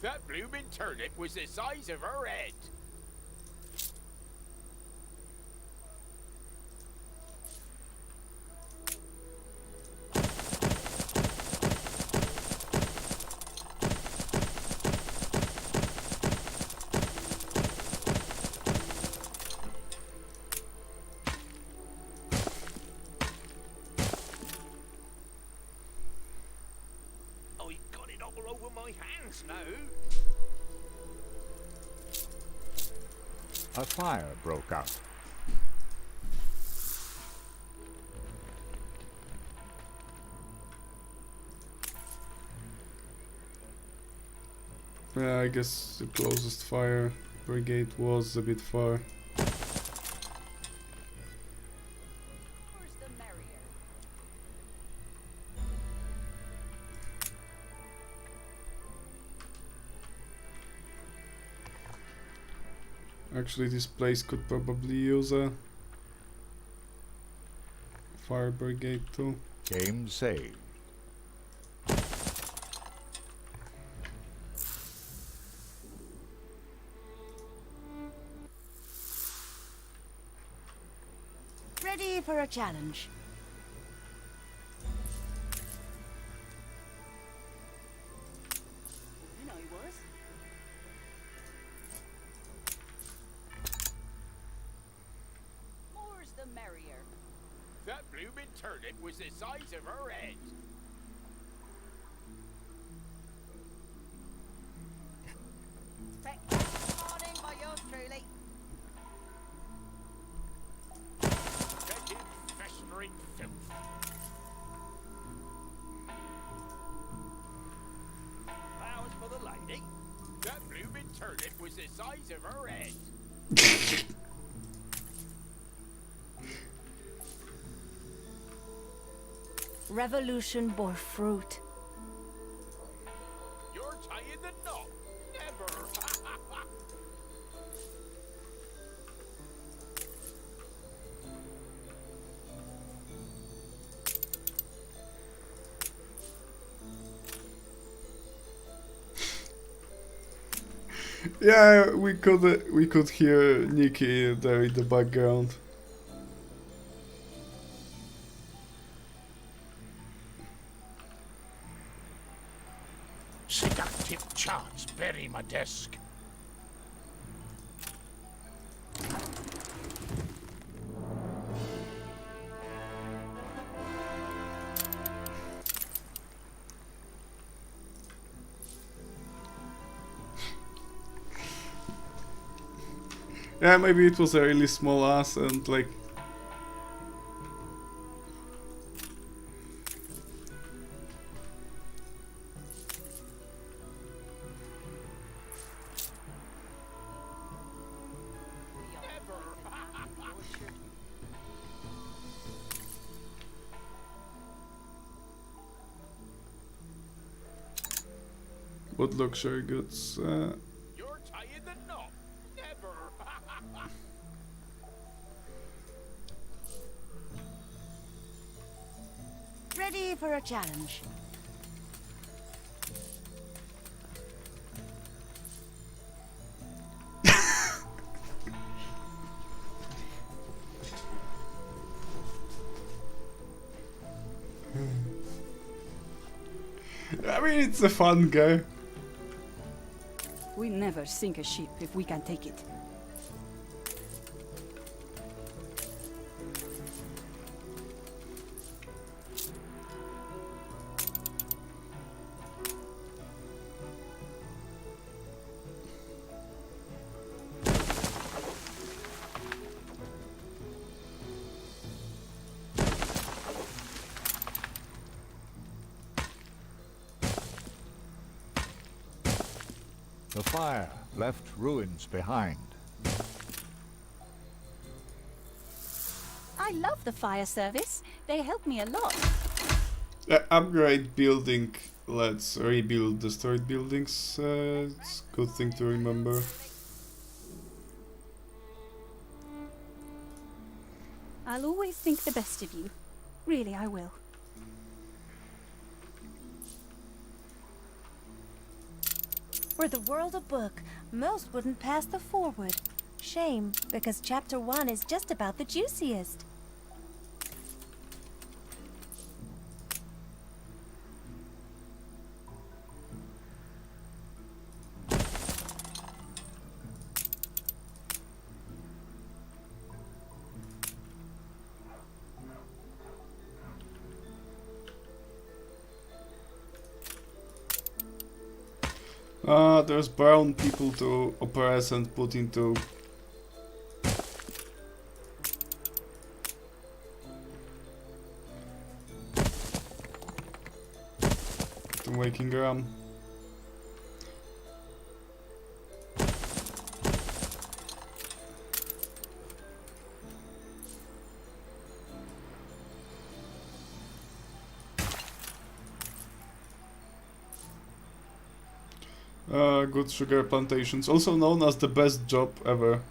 That bloomin' turnip was the size of her head. I got it all over my hands now. A fire broke out. Yeah, I guess the closest fire brigade was a bit far. Actually, this place could probably use a fire brigade too. Game saved. Ready for a challenge. You know he was. More's the merrier. That bloomin' turnip was the size of her head. Morning by yours truly. Fetid, festering filth. Flowers for the lady. That bloomin' turnip was the size of her head. revolution bore fruit. You're tying the knot. Never. Yeah, we could hear Nikki there in the background. Seductive charts bury my desk. Yeah, maybe it was a really small ass and like... What luxury goods? You're tying the knot. Never. Ready for a challenge. I mean, it's a fun guy. We never sink a ship if we can take it. The fire left ruins behind. I love the fire service. They help me a lot. Upgrade building. Let's rebuild destroyed buildings. It's a good thing to remember. I'll always think the best of you. Really, I will. Were the world a book, most wouldn't pass the foreword. Shame, because chapter 1 is just about the juiciest. There's brown people to oppress and put into... to making rum. Good sugar plantations, also known as the best job ever.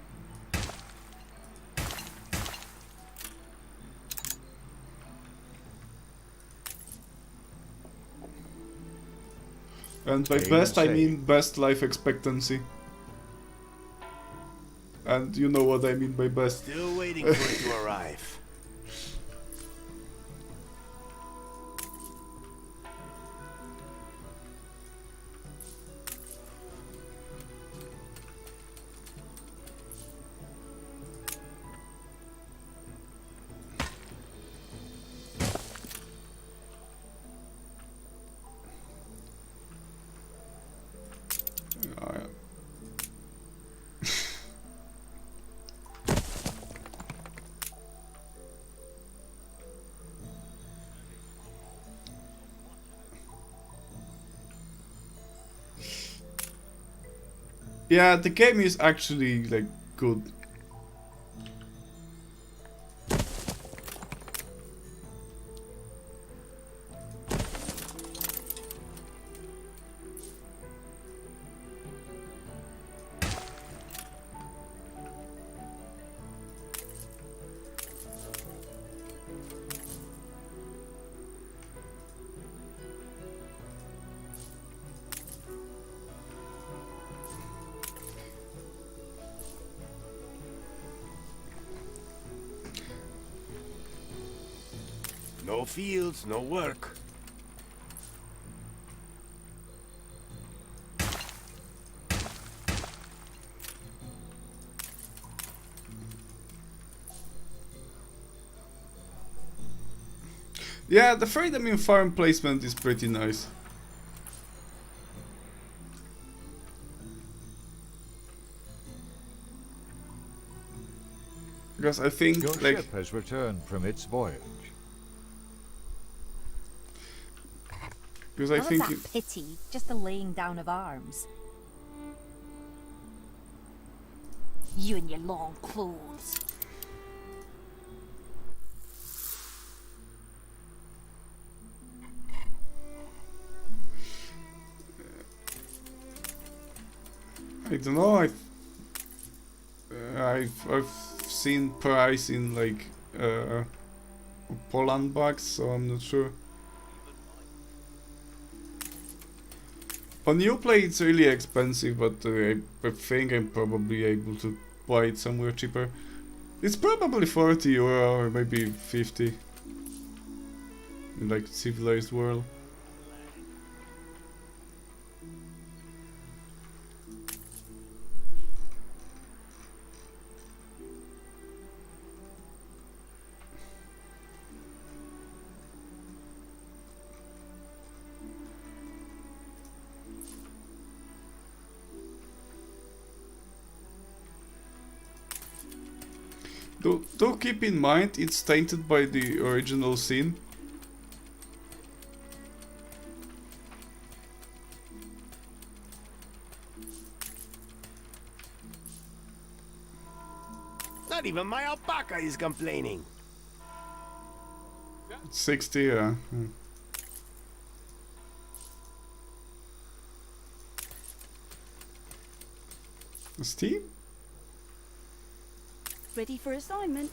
And by best I mean best life expectancy. And you know what I mean by best. Still waiting for it to arrive. Yeah, the game is actually like good. No fields, no work. Yeah, the freedom in farm placement is pretty nice. Because I think Your like ship has returned from its voyage. because I How is think that pity? Just a laying down of arms. You and your long clothes. I don't know. I've seen price in like Poland bucks, so I'm not sure. On Uplay it's really expensive, but I think I'm probably able to buy it somewhere cheaper. It's probably 40 euro or maybe 50 in like civilized world. Do keep in mind it's tainted by the original sin. Not even my alpaca is complaining. 60, yeah. Steam? Ready for assignment.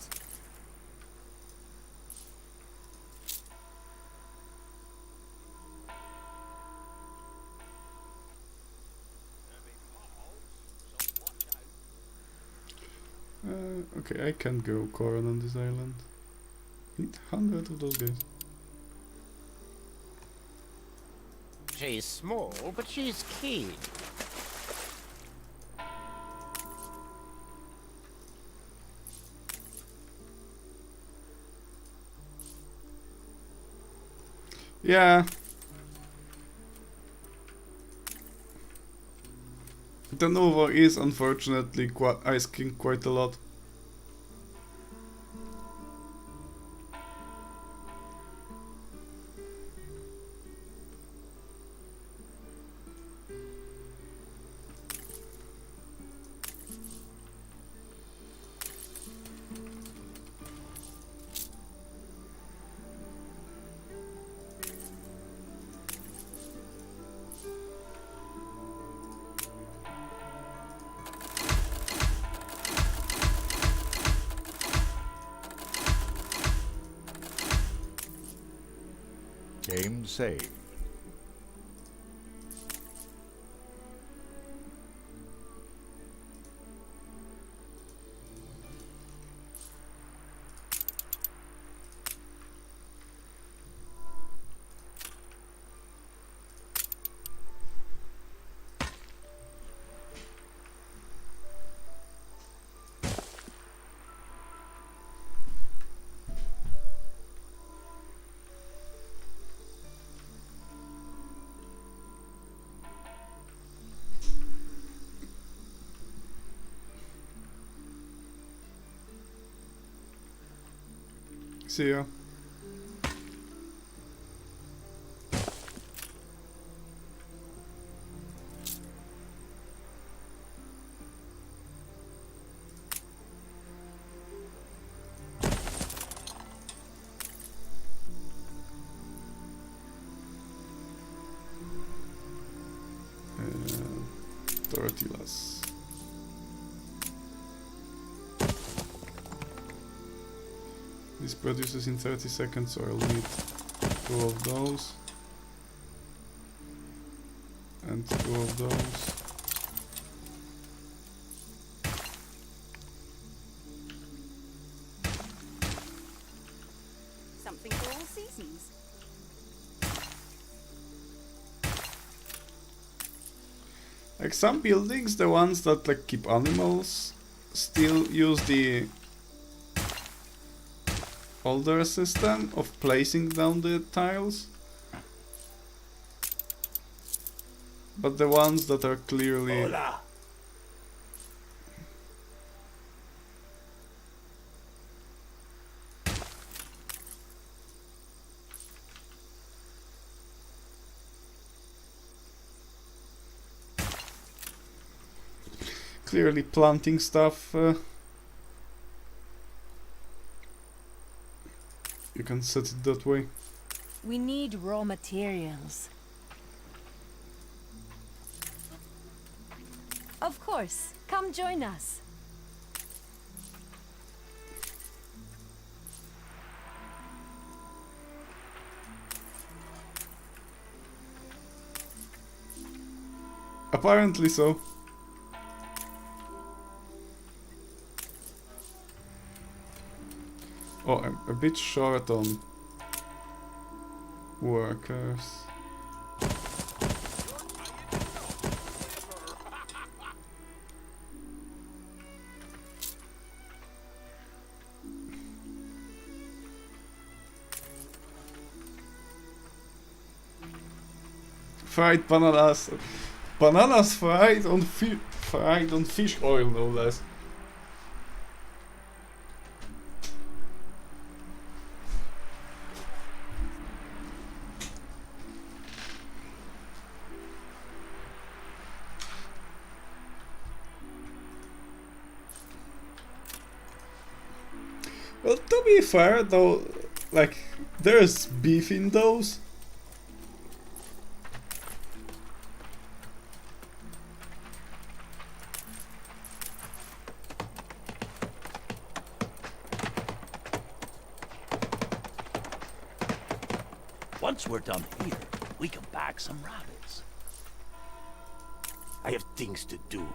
Okay, I can grow corn on this island. Need 100 of those guys. She's small, but she's keen. Yeah. The Novo is unfortunately asking quite a lot. Game saved. See ya. Tortillas. This produces in 30 seconds, so I'll need 2 of those. And 2 of those. Something for all seasons. Like some buildings, the ones that like keep animals, still use the older system of placing down the tiles. But the ones that are clearly Hola. clearly planting stuff, you can set it that way. We need raw materials. Of course. Come join us. Apparently so. Oh, I'm a bit short on workers. Fried bananas. Bananas fried on fish oil, no less. Well, to be fair, though, like, there's beef in those. Once we're done here, we can bag some rabbits. I have things to do.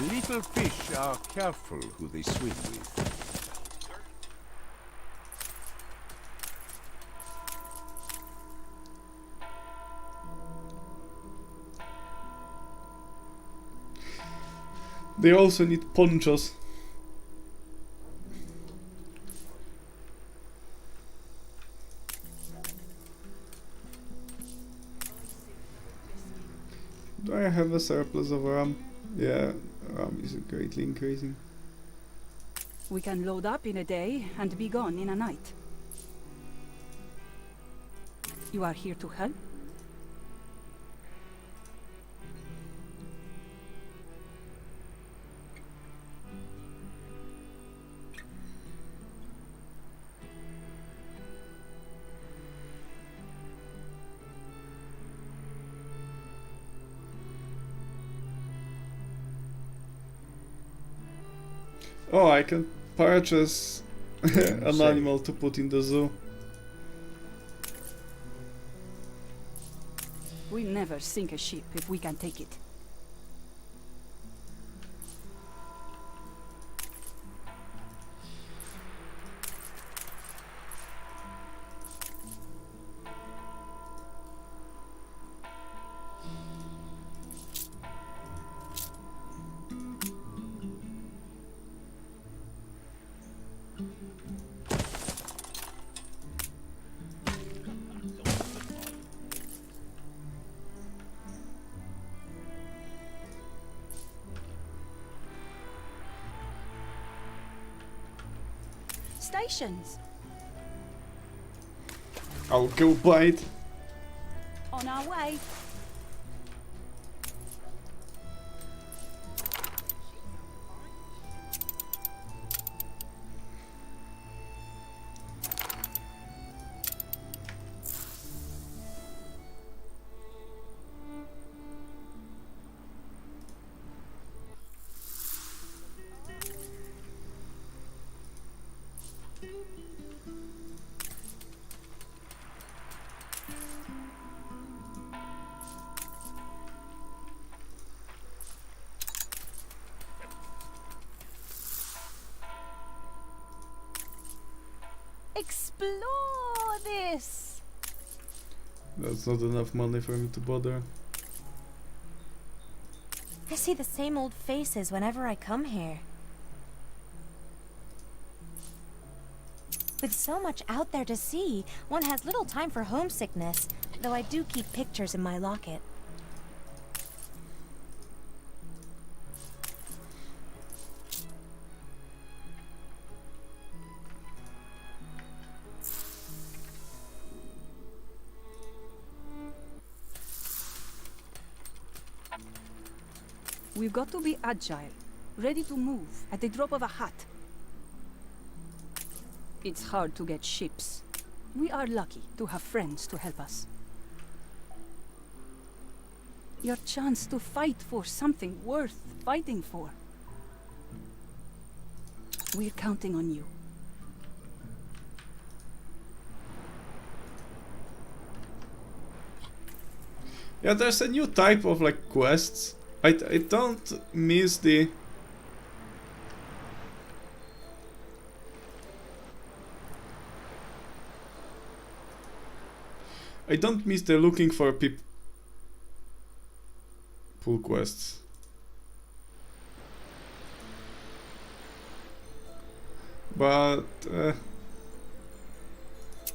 Little fish are careful who they swim with. They also need ponchos. Do I have a surplus of RAM? Yeah, RAM is greatly increasing. We can load up in a day and be gone in a night. You are here to help? Oh, I can purchase an animal to put in the zoo. We never sink a ship if we can take it. Stations. I'll go bite. On our way. Explore this. That's not enough money for me to bother. I see the same old faces whenever I come here. With so much out there to see, one has little time for homesickness, though I do keep pictures in my locket. We've got to be agile, ready to move at the drop of a hat. It's hard to get ships. We are lucky to have friends to help us. Your chance to fight for something worth fighting for. We're counting on you. Yeah, there's a new type of like quests. I don't miss the... I don't miss the looking for people pull quests. But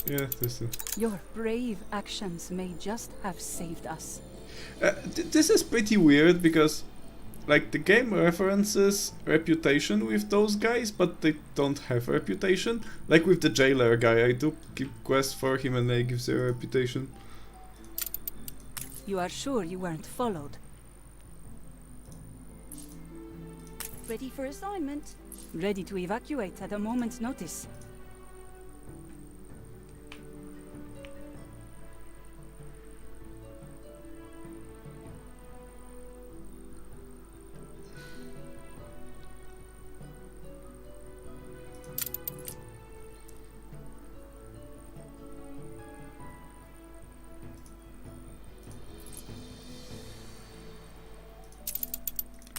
yeah, this is... Your brave actions may just have saved us. This is pretty weird because like the game references reputation with those guys, but they don't have reputation. Like with the jailer guy, I do keep quests for him and they give zero reputation. You are sure you weren't followed? Ready for assignment? Ready to evacuate at a moment's notice.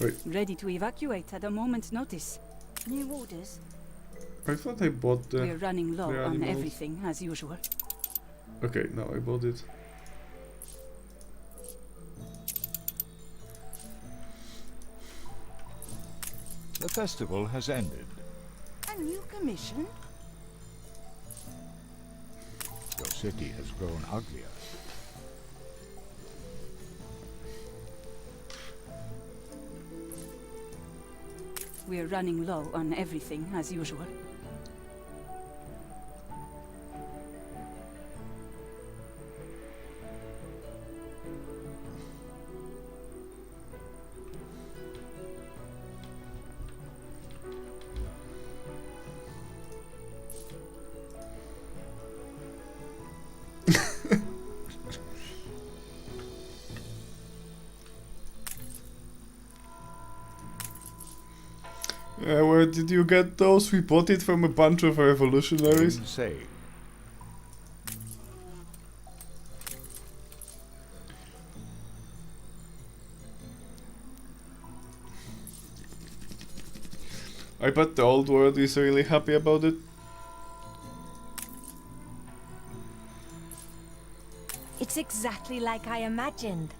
Wait. Ready to evacuate at a moment's notice. New orders. I thought I bought the... We're running low the on animals. everything as usual. Okay, now I bought it. The festival has ended. A new commission? Your city has grown uglier. We're running low on everything as usual. Where did you get those? We bought it from a bunch of revolutionaries. Insane. I bet the old world is really happy about it. It's exactly like I imagined.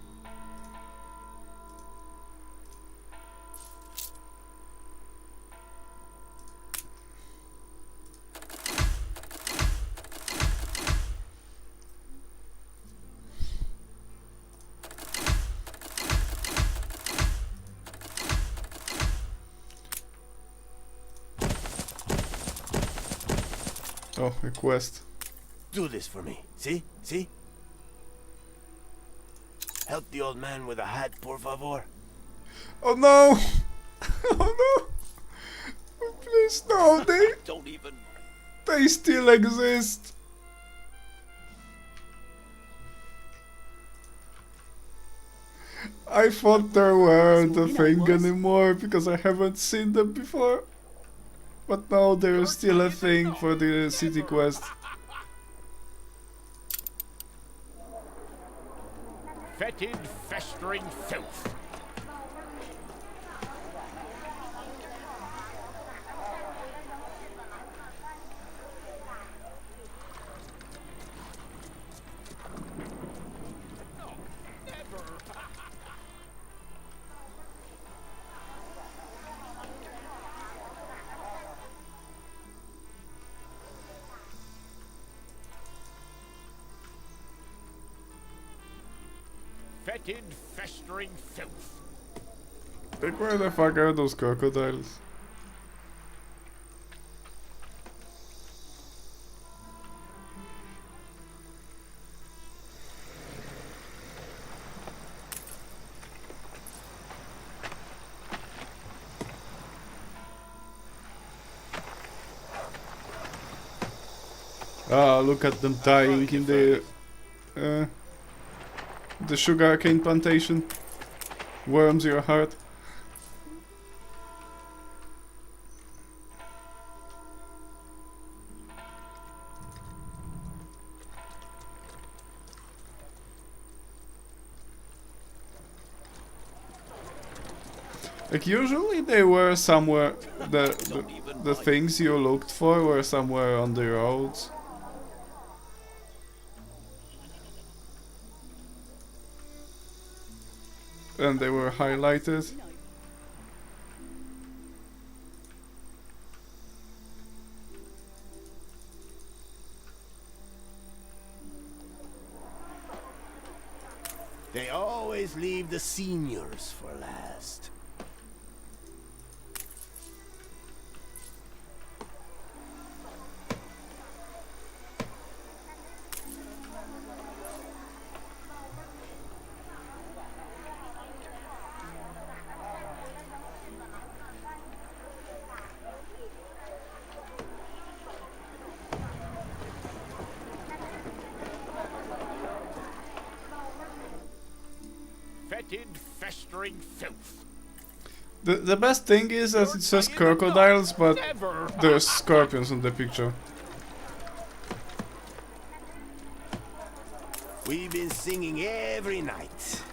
Oh, a quest. Do this for me. See? See? Help the old man with a hat, por favor. Oh no! Oh no! Please no, Don't even... they still exist! I thought there weren't a thing anymore because I haven't seen them before. But now there is still a thing for the city quest. Fetid, festering filth. Fetid, festering filth. Like, where the fuck are those crocodiles? Ah, look at them dying in the sugarcane plantation. Warms your heart. Like, usually they were somewhere, the things you looked for were somewhere on the roads. And they were highlighted. They always leave the seniors for last. Fetid, festering filth. The best thing is that it says crocodiles, but there's scorpions in the picture. We've been singing every night.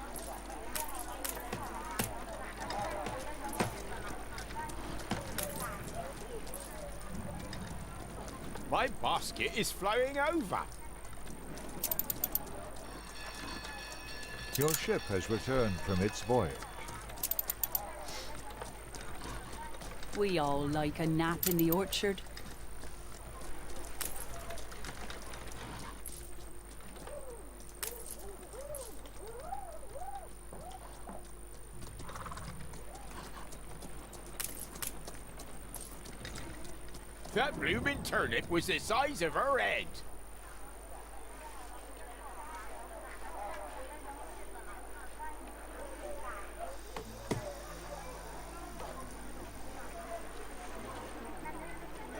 My basket is flowing over. Your ship has returned from its voyage. We all like a nap in the orchard. That blooming turnip was the size of her head.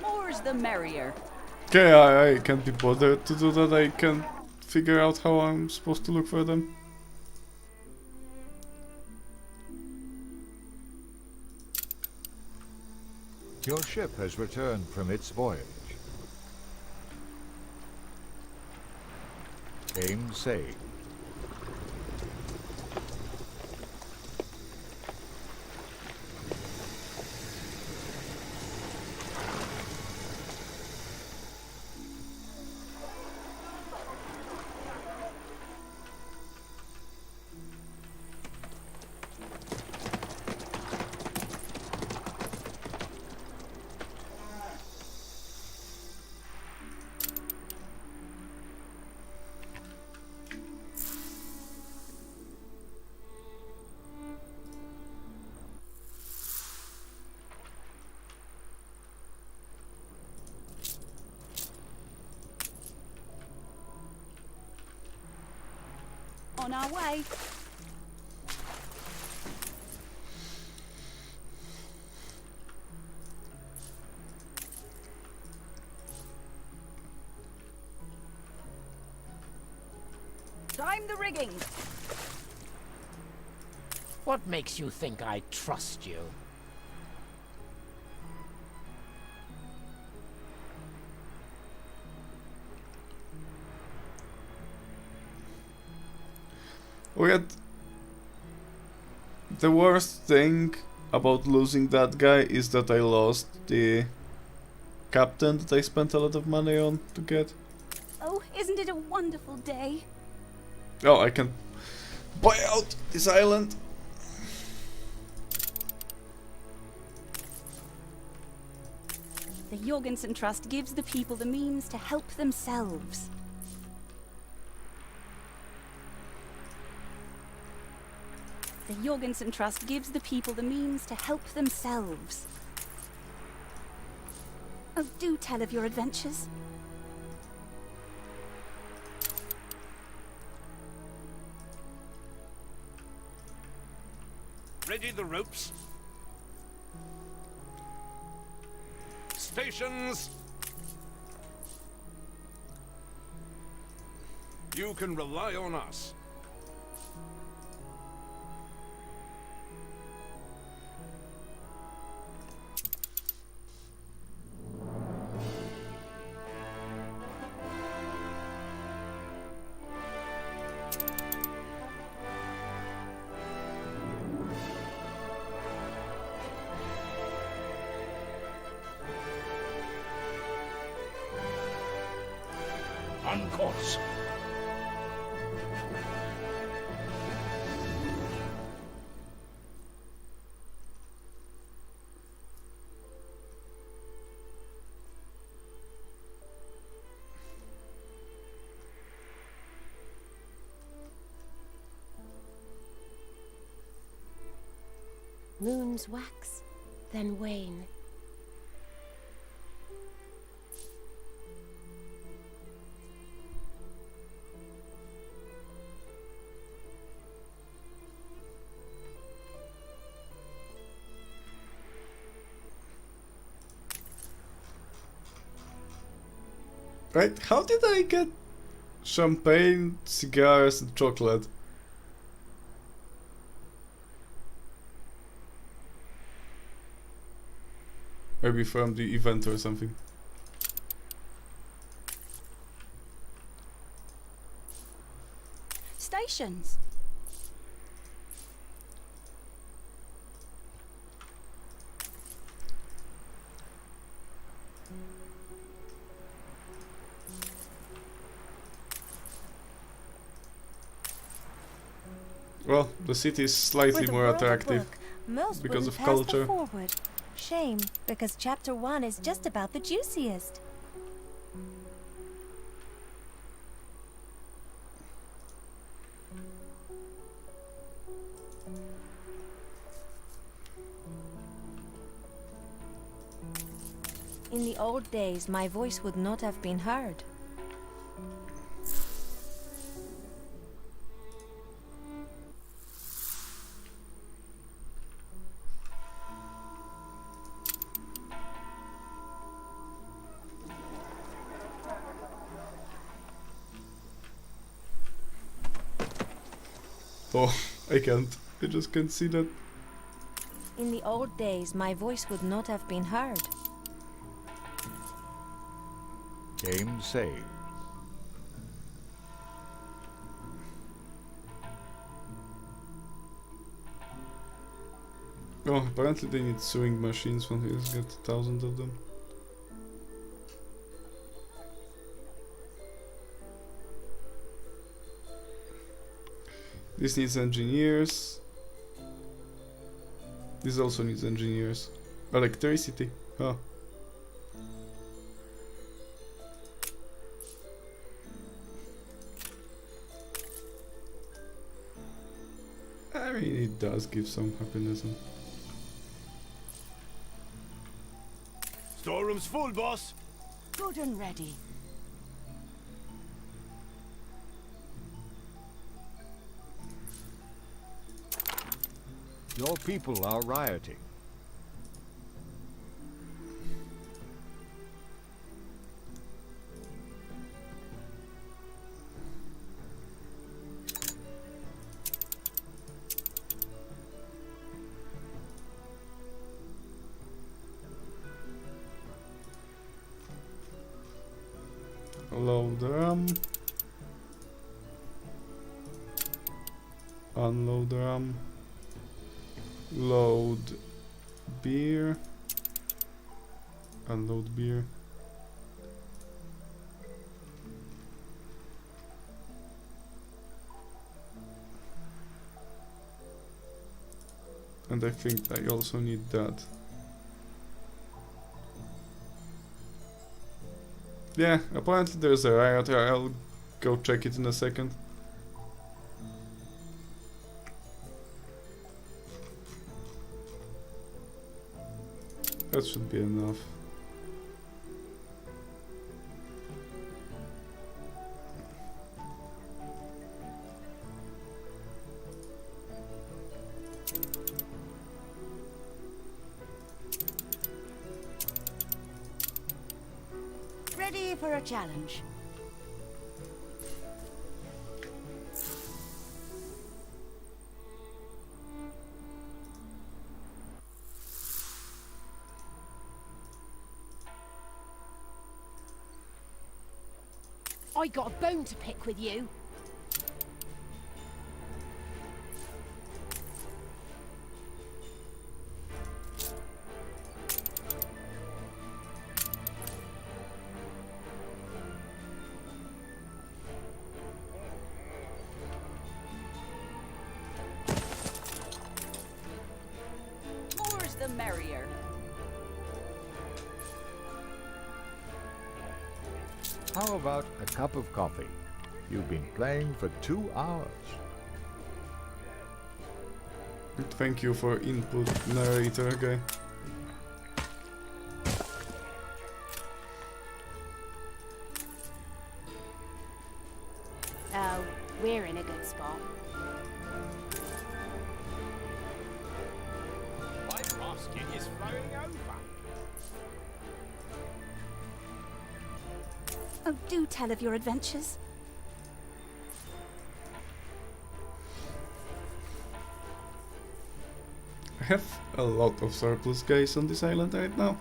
More's the merrier. Okay, I can't be bothered to do that. I can't figure out how I'm supposed to look for them. Your ship has returned from its voyage. Aim saved. On our way. Time the rigging. What makes you think I trust you? Yet, the worst thing about losing that guy is that I lost the captain that I spent a lot of money on to get. Oh, isn't it a wonderful day? Oh, I can buy out this island. The Jorgensen Trust gives the people the means to help themselves. The Jorgensen Trust gives the people the means to help themselves. Oh, do tell of your adventures. Ready the ropes. Stations. You can rely on us. On course. Moons wax, then wane. Right? How did I get champagne, cigars, and chocolate? Maybe from the event or something. Stations. Well, the city is slightly more attractive Most because wouldn't of pass culture. the forward. Shame, because chapter 1 is just about the juiciest. In the old days, my voice would not have been heard. Oh, I can't. I just can't see that. In the old days, my voice would not have been heard. Game saved. Oh, apparently they need sewing machines when he's got 1,000 of them. This needs engineers. This also needs engineers. Electricity. Huh. I mean, it does give some happiness. Storeroom's full, boss. Good and ready. Your people are rioting. Load RAM. Unload RAM. Load beer. Unload beer. And I think I also need that. Yeah, apparently there's a riot here. I'll go check it in a second. That should be enough. Ready for a challenge. I got a bone to pick with you. More's the merrier. How about a cup of coffee? You've been playing for 2 hours. Thank you for input, narrator guy. Oh, we're in a good spot. My basket is flowing over. Oh, do tell of your adventures. I have a lot of surplus guys on this island right now.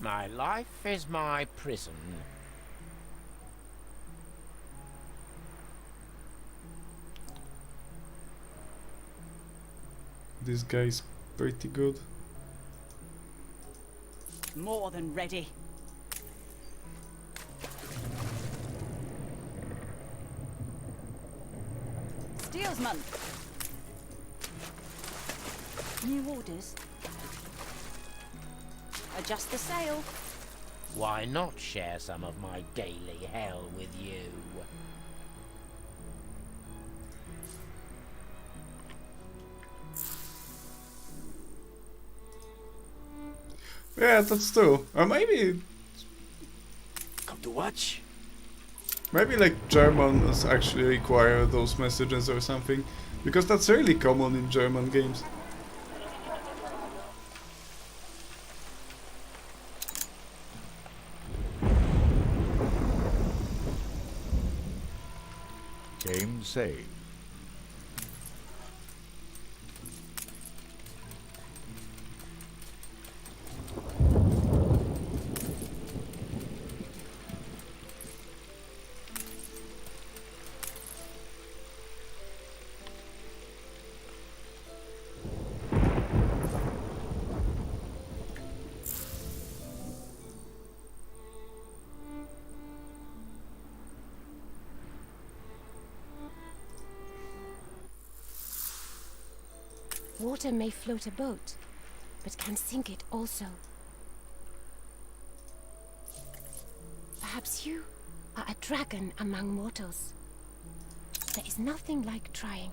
My life is my prison. This guy's pretty good. More than ready. Steelsman. New orders. Adjust the sail. Why not share some of my daily hell with you? Yeah, that's true. Or maybe Come to watch? maybe like Germans actually require those messages or something. Because that's really common in German games. Game saved. Water may float a boat, but can sink it also. Perhaps you are a dragon among mortals. There is nothing like trying.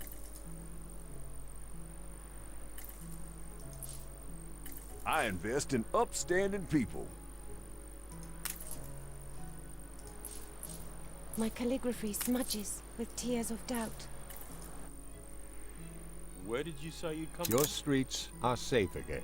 I invest in upstanding people. My calligraphy smudges with tears of doubt. Where did you say you'd come Your streets are safe again.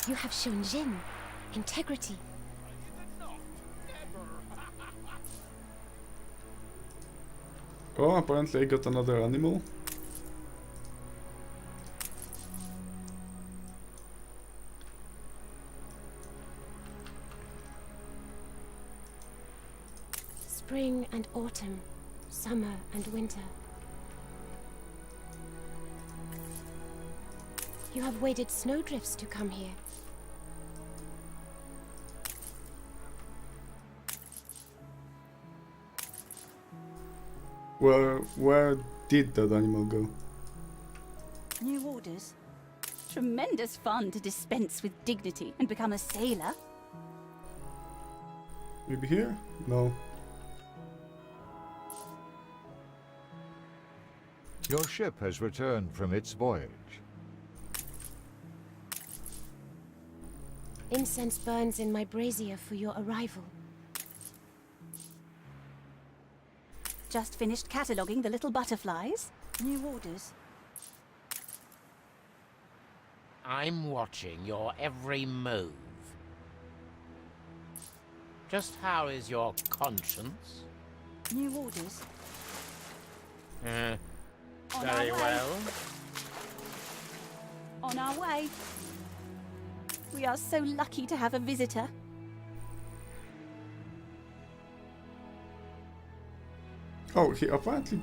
You have shown Jin integrity. Oh, apparently I got another animal. Spring and autumn, summer and winter. You have waded snowdrifts to come here. Where did that animal go? New orders? Tremendous fun to dispense with dignity and become a sailor. Maybe here? No. Your ship has returned from its voyage. Incense burns in my brazier for your arrival. Just finished cataloguing the little butterflies. New orders? I'm watching your every move. Just how is your conscience? New orders? On Very our way. well. On our way. We are so lucky to have a visitor. Oh, he apparently...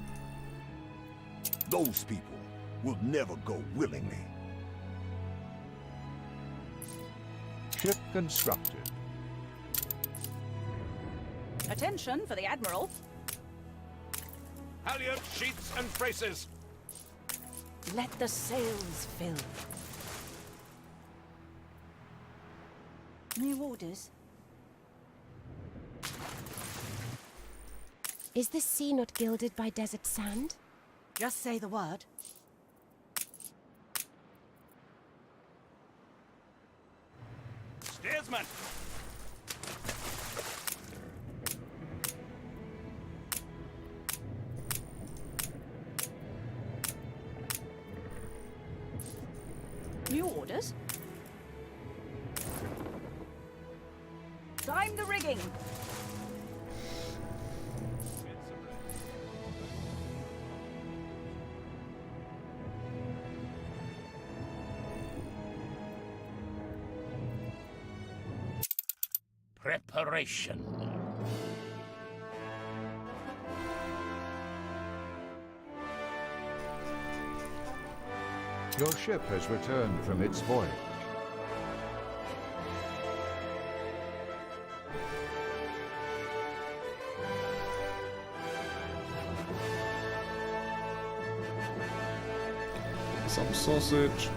Those people will never go willingly. Ship constructed. Attention for the Admiral. Halyard, sheets, and braces. Let the sails fill. New orders? Is the sea not gilded by desert sand? Just say the word. Steersman! New orders? Time the rigging. Preparation. Your ship has returned from its voyage. Some sausage.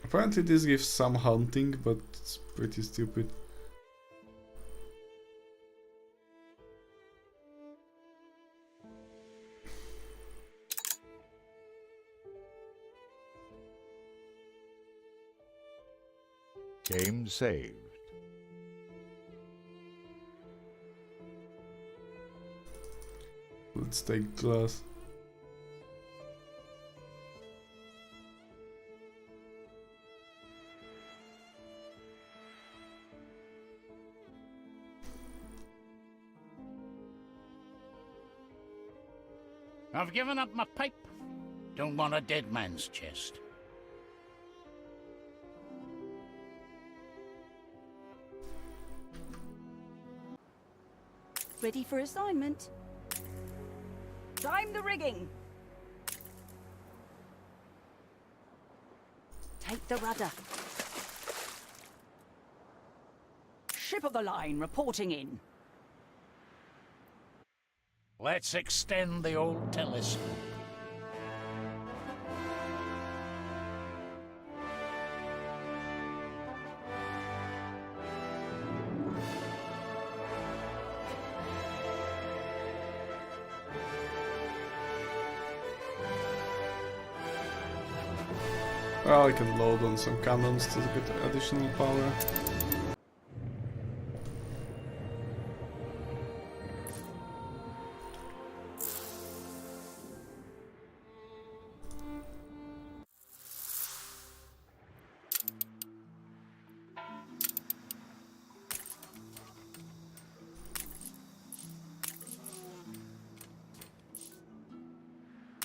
Apparently this gives some hunting, but it's pretty stupid. Game saved. Let's take glass. I've given up my pipe. Don't want a dead man's chest. Ready for assignment. Time the rigging. Take the rudder. Ship of the line reporting in. Let's extend the old telescope. Well, I can load on some cannons to get additional power.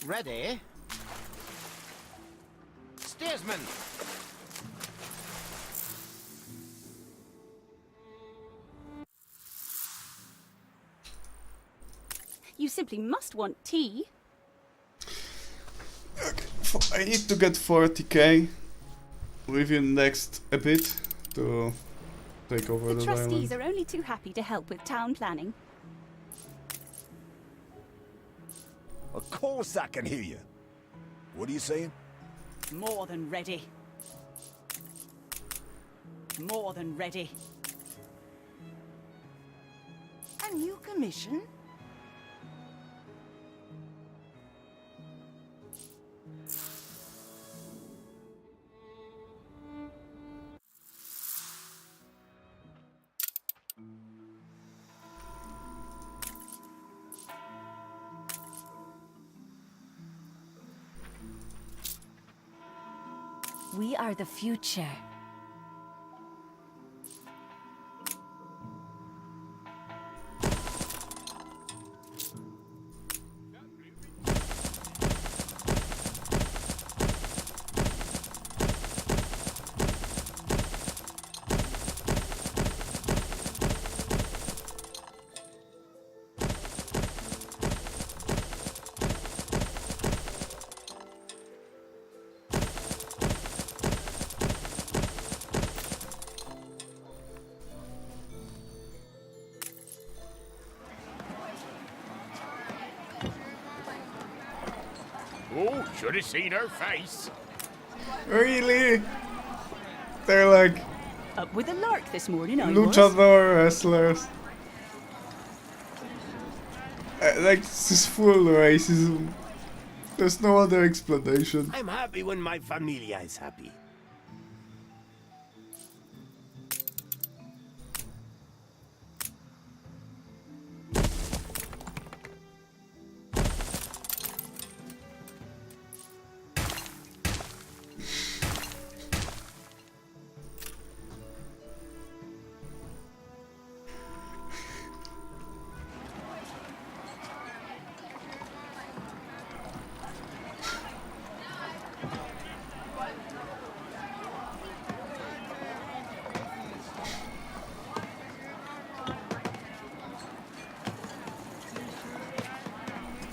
Ready? Steersman! You simply must want tea. I need to get 40k within next a bit to take over The the island. trustees are only too happy to help with town planning. Of course I can hear you. What are you saying? More than ready. More than ready. A new commission? We are the future. Oh, should have seen her face. Really? They're like Up with a lark this morning, I was. luchador wrestlers. Like, this is full racism. There's no other explanation. I'm happy when my familia is happy.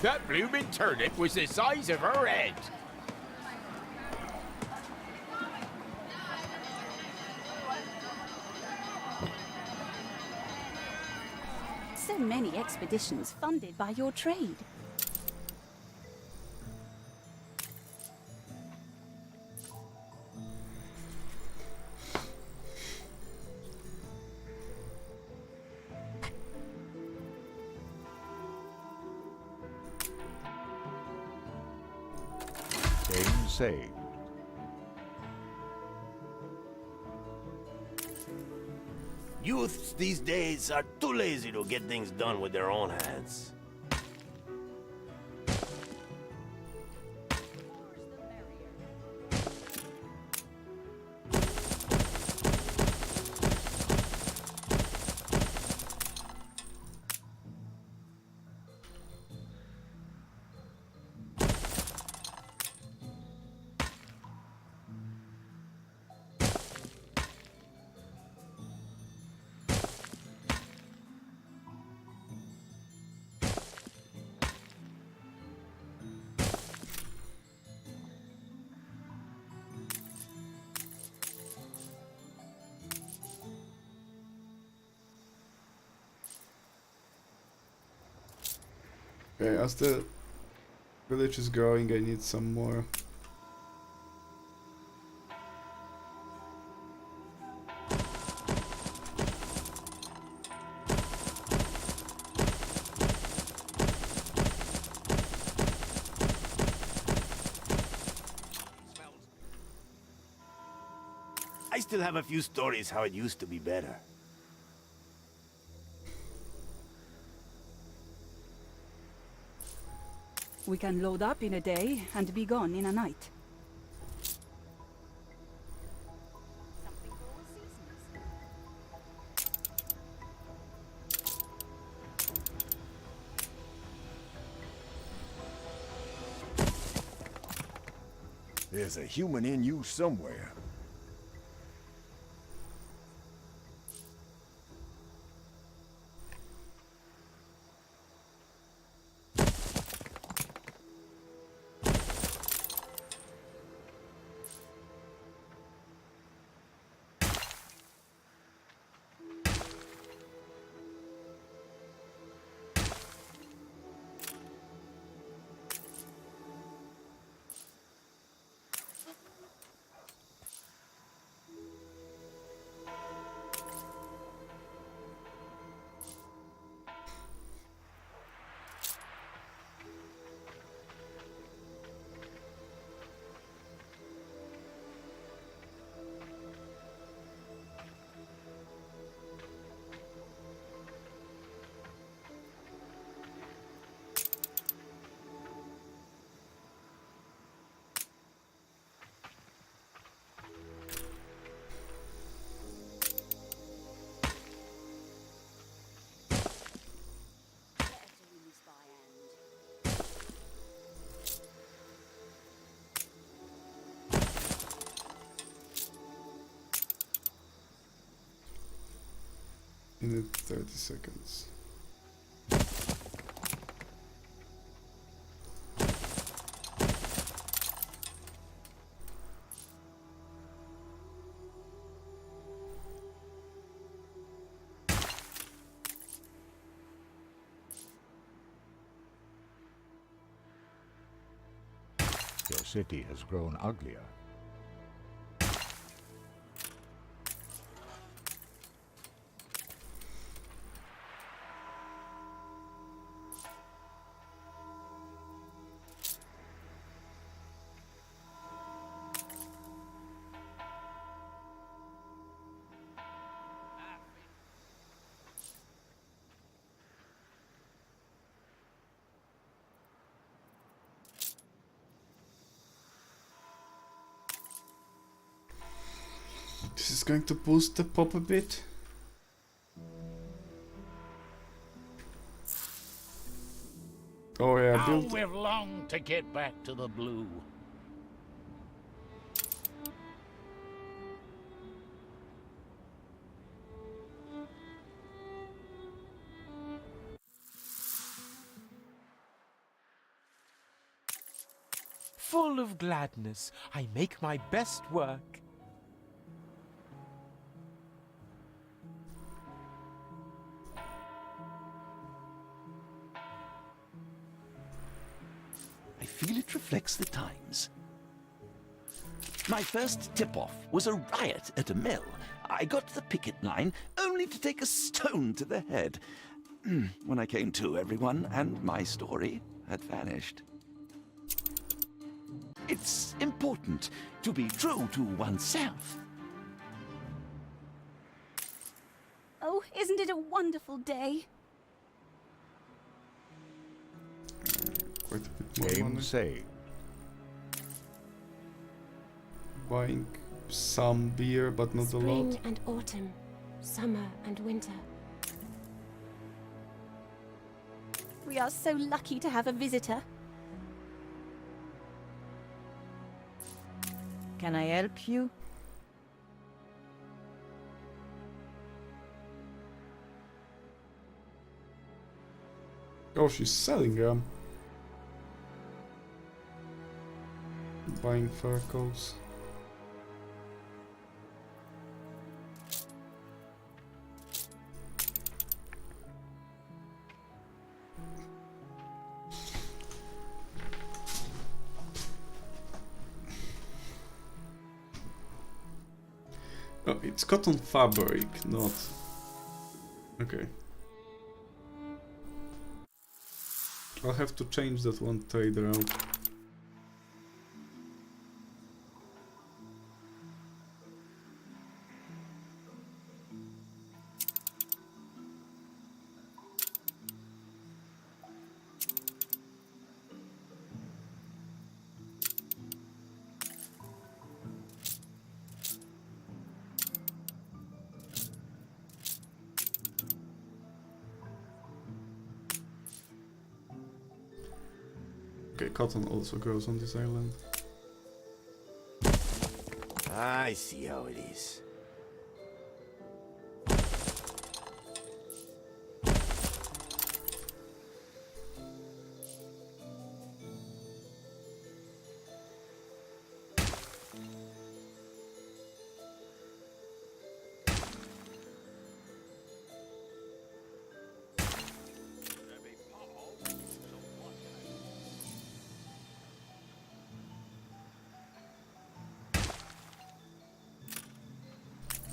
That blooming turnip was the size of her head. So many expeditions funded by your trade. Game saved. Youths these days are too lazy to get things done with their own hands. Okay, as the village is growing, I need some more. I still have a few stories how it used to be better. We can load up in a day and be gone in a night. There's a human in you somewhere. In 30 seconds. Your city has grown uglier. This is going to boost the pop a bit. Oh yeah, How build. we've longed to get back to the blue. Full of gladness, I make my best work. I feel it reflects the times. My first tip-off was a riot at a mill. I got to the picket line only to take a stone to the head. When I came to, everyone and my story had vanished. It's important to be true to oneself. Oh, isn't it a wonderful day? Quite a bit more Game money. saved. Buying some beer, but not a Spring lot. and autumn, summer and winter. We are so lucky to have a visitor. Can I help you? Oh, she's selling them. Buying fur coats. Oh, it's cotton fabric, not... Okay. I'll have to change that one trader out. Okay, cotton also grows on this island. I see how it is.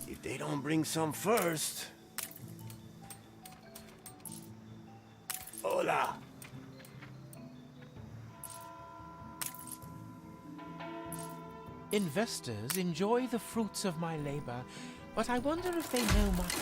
If they don't bring some first. Hola. Investors enjoy the fruits of my labor, but I wonder if they know much.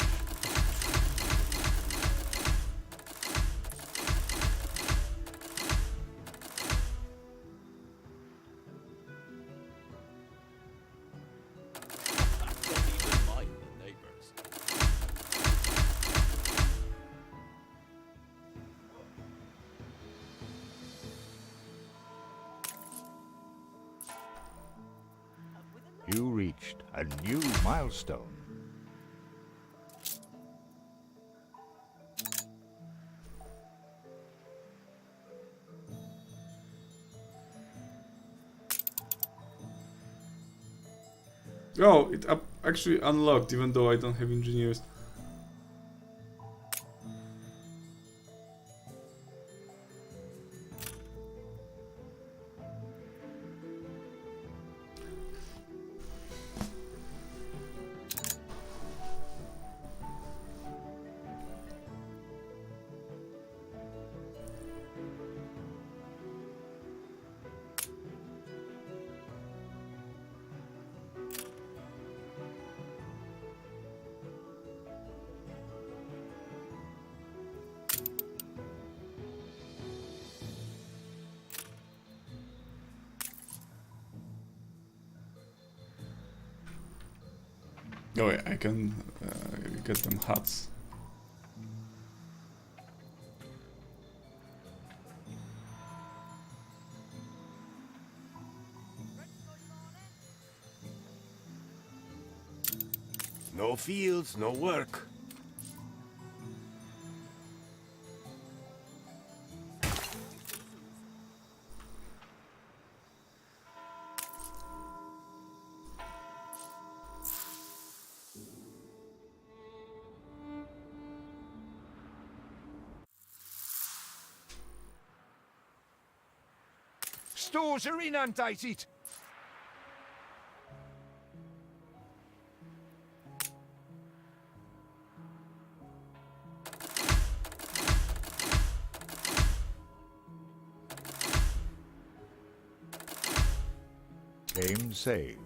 You reached a new milestone. Oh, it actually unlocked even though I don't have engineers. Oh yeah, I can get them huts. No fields, no work. Stores are inundated. Game saved.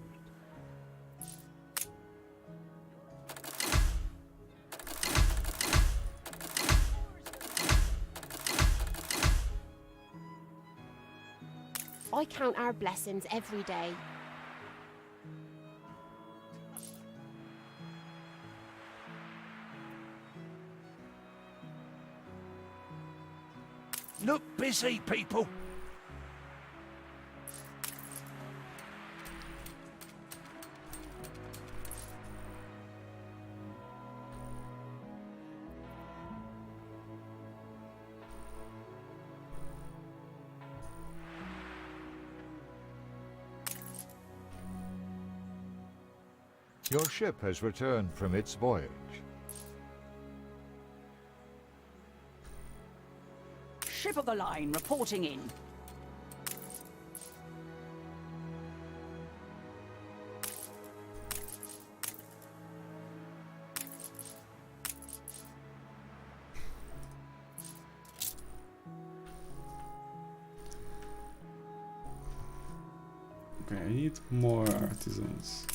I count our blessings every day. Look busy, people. Your ship has returned from its voyage. Ship of the line reporting in. Okay, I need more artisans.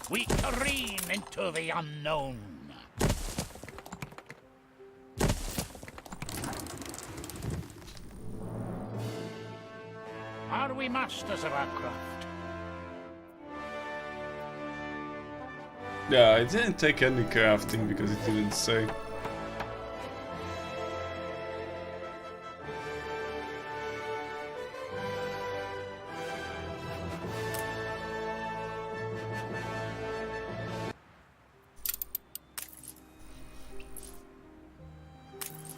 We careen into the unknown. Are we masters of our craft? Yeah, I didn't take any crafting because it didn't say.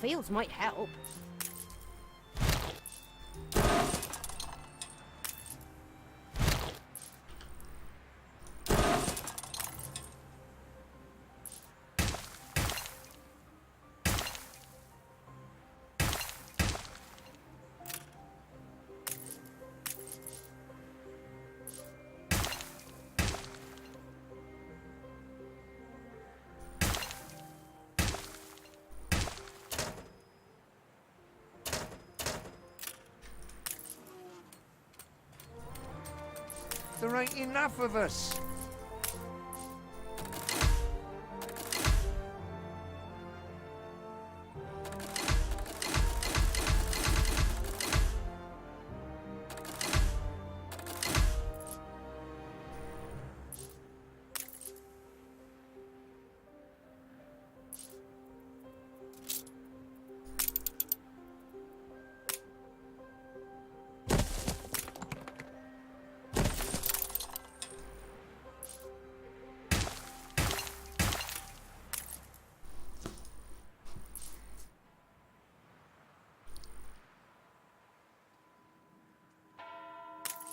Fields might help. There ain't enough of us.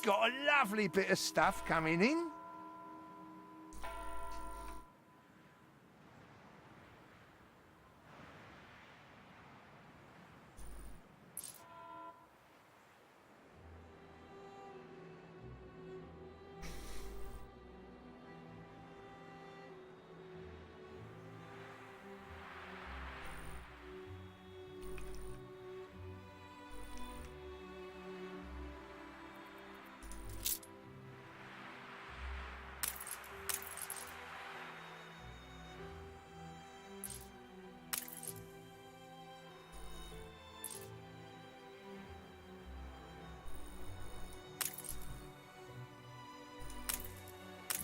got a lovely bit of stuff coming in.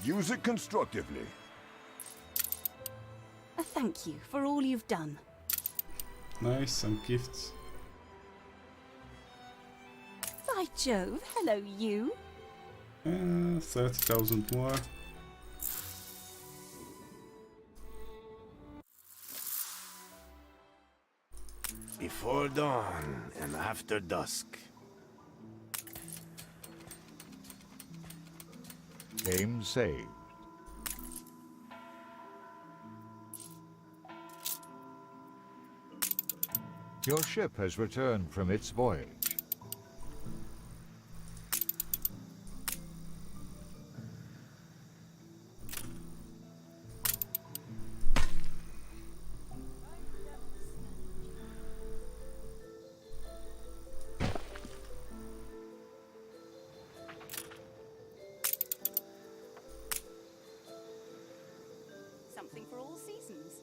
Use it constructively. A thank you for all you've done. Nice, some gifts. By Jove, hello you. 30,000 more. Before dawn and after dusk. Game saved. Your ship has returned from its voyage. Something for all seasons.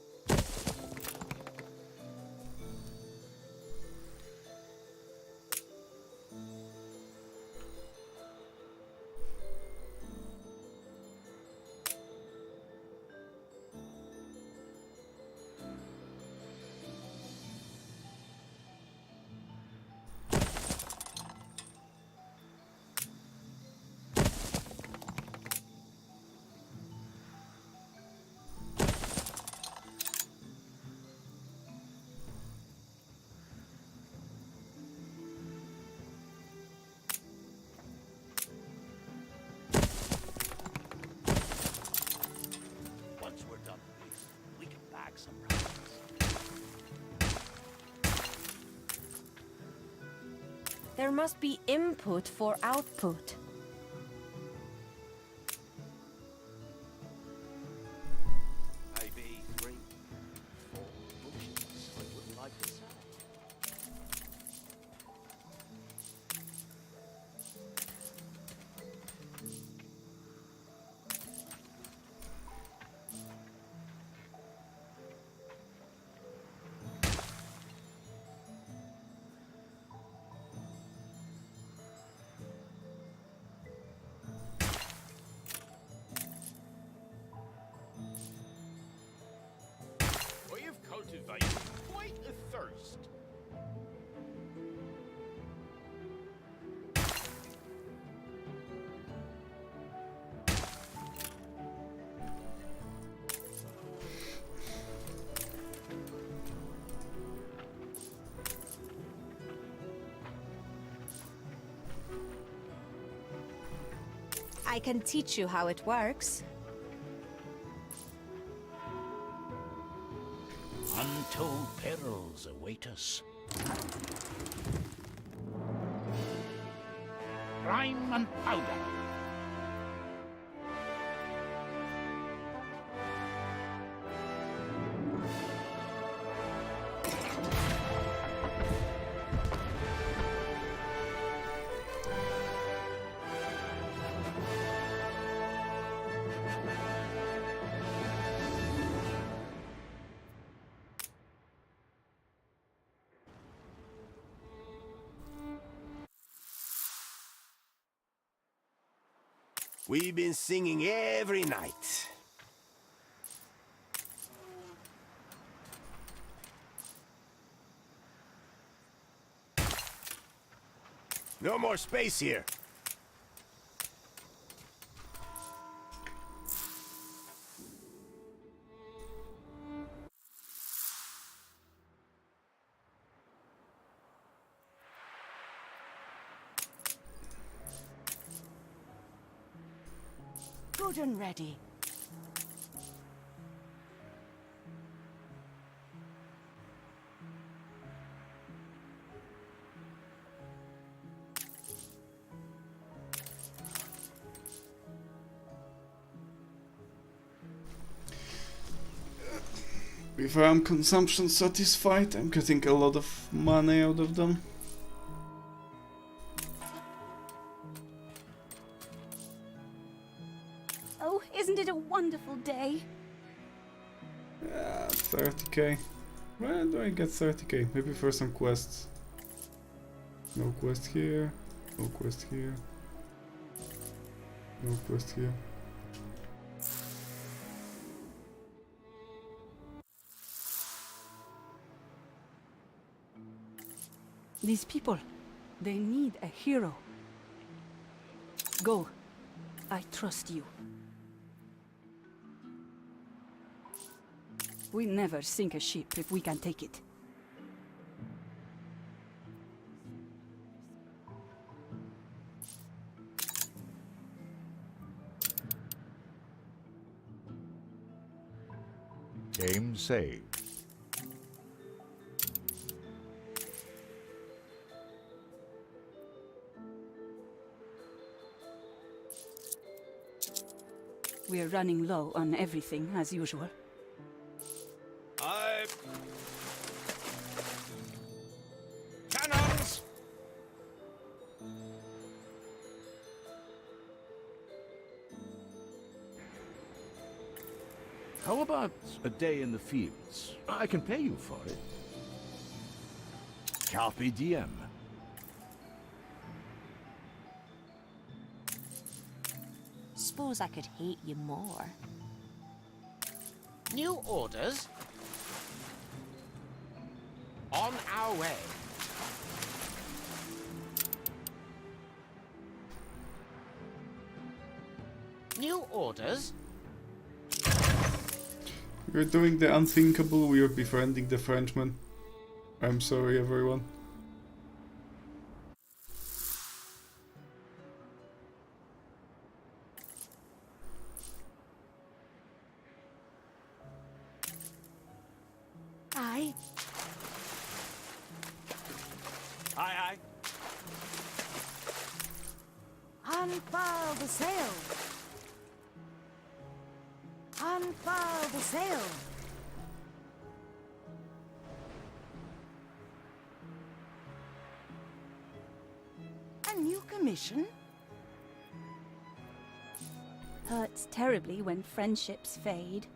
Once we're done with this, we can bag some rounds. There must be input for output. Maybe 3, 4 bushels I wouldn't like to sell. I have cultivated quite a thirst. I can teach you how it works. Untold perils await us. Grime and powder. We've been singing every night. No more space here. Loud and ready. If I'm consumption satisfied, I'm getting a lot of money out of them. Oh, isn't it a wonderful day? 30k. Where do I get 30k? Maybe for some quests. No quest here. No quest here. No quest here. These people, they need a hero. Go. I trust you. We never sink a ship if we can take it. Game saved. We're running low on everything, as usual. Cannons! How about a day in the fields? I can pay you for it. Carpe diem. Suppose I could hate you more. New orders? On our way. New orders? We're doing the unthinkable, we are befriending the Frenchman. I'm sorry, everyone. Aye. Aye, aye. Unfurl the sail. Unfurl the sail. A new commission? Hurts terribly when friendships fade.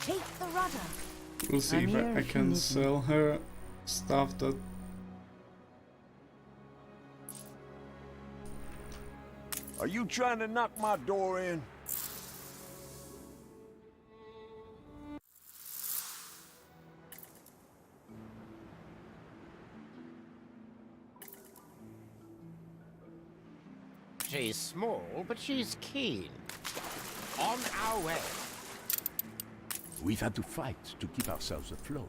Take the rudder. We'll see if I can sell her stuff that... Are you trying to knock my door in? She's small, but she's keen. On our way. We've had to fight to keep ourselves afloat.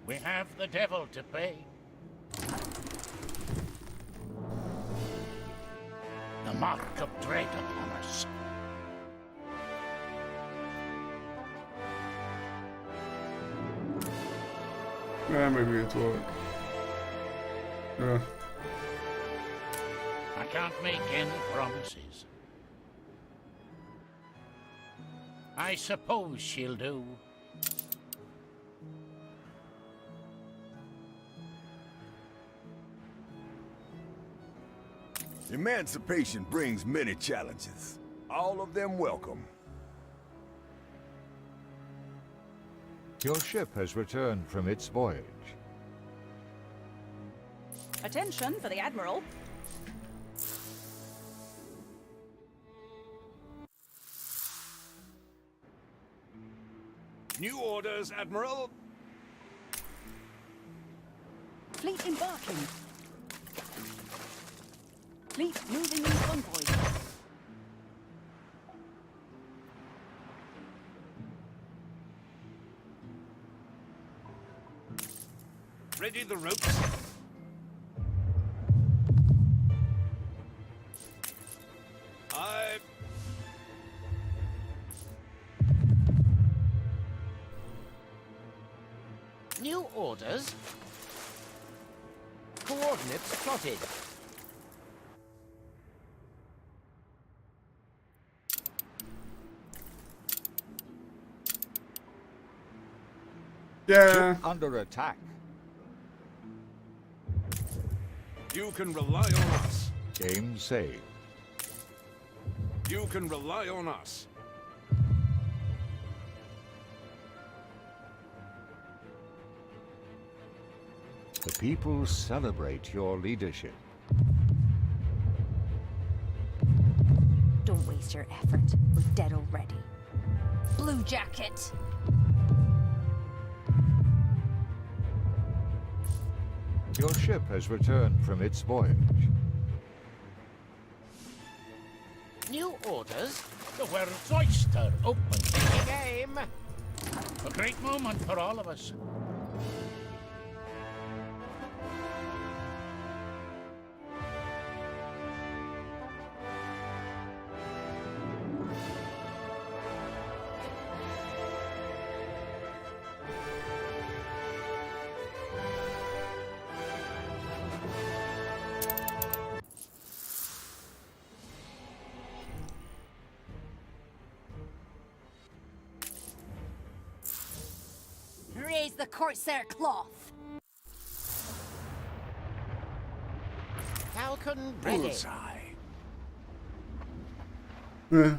We have the devil to pay. The mark of dread upon us. Yeah, maybe it will work. Yeah. I can't make any promises. I suppose she'll do. Emancipation brings many challenges. All of them welcome. Your ship has returned from its voyage. Attention for the Admiral. New orders, Admiral. Fleet embarking. Fleet moving in convoy. Ready the ropes. New orders. Coordinates plotted. Yeah. Ship under attack. You can rely on us. Game saved. You can rely on us. The people celebrate your leadership. Don't waste your effort. We're dead already. Blue Jacket! Your ship has returned from its voyage. New orders. The world's oyster open. Game. A great moment for all of us. Raise the corsair cloth! Falcon ready. Bullseye. Yeah.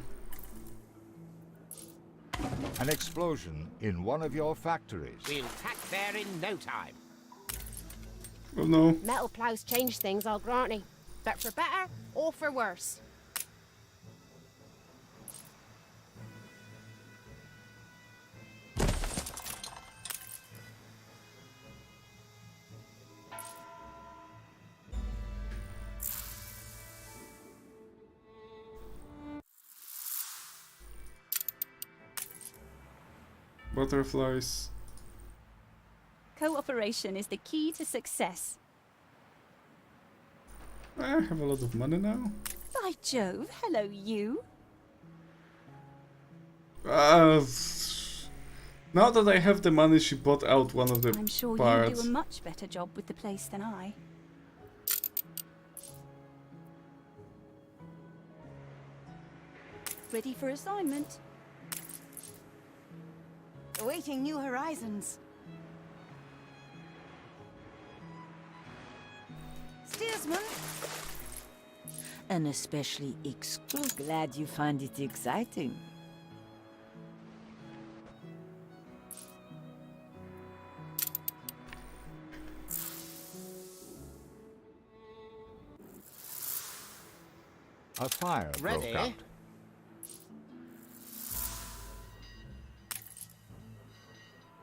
An explosion in one of your factories. We'll tack there in no time. Oh no. Metal plows change things, I'll grant you. But for better or for worse. Butterflies. Cooperation is the key to success. I have a lot of money now. By Jove, hello you. Now that I have the money, she bought out one of the I'm sure parts. you do a much better job with the place than I. Ready for assignment. Awaiting new horizons. Steersman. And especially glad you find it exciting. A fire broke out.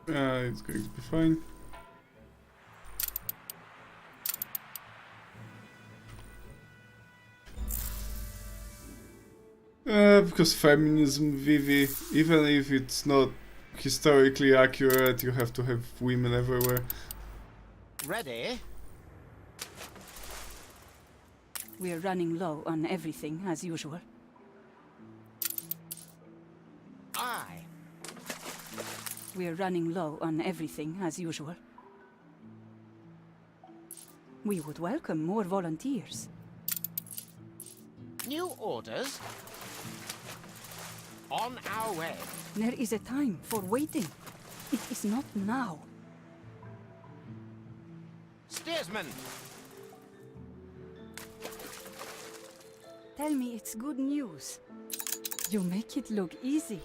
It's going to be fine. Because feminism, Vivi, even if it's not historically accurate, you have to have women everywhere. Ready? We're running low on everything, as usual. Aye. We're running low on everything, as usual. We would welcome more volunteers. New orders. On our way. There is a time for waiting. It is not now. Steersman. Tell me it's good news. You make it look easy.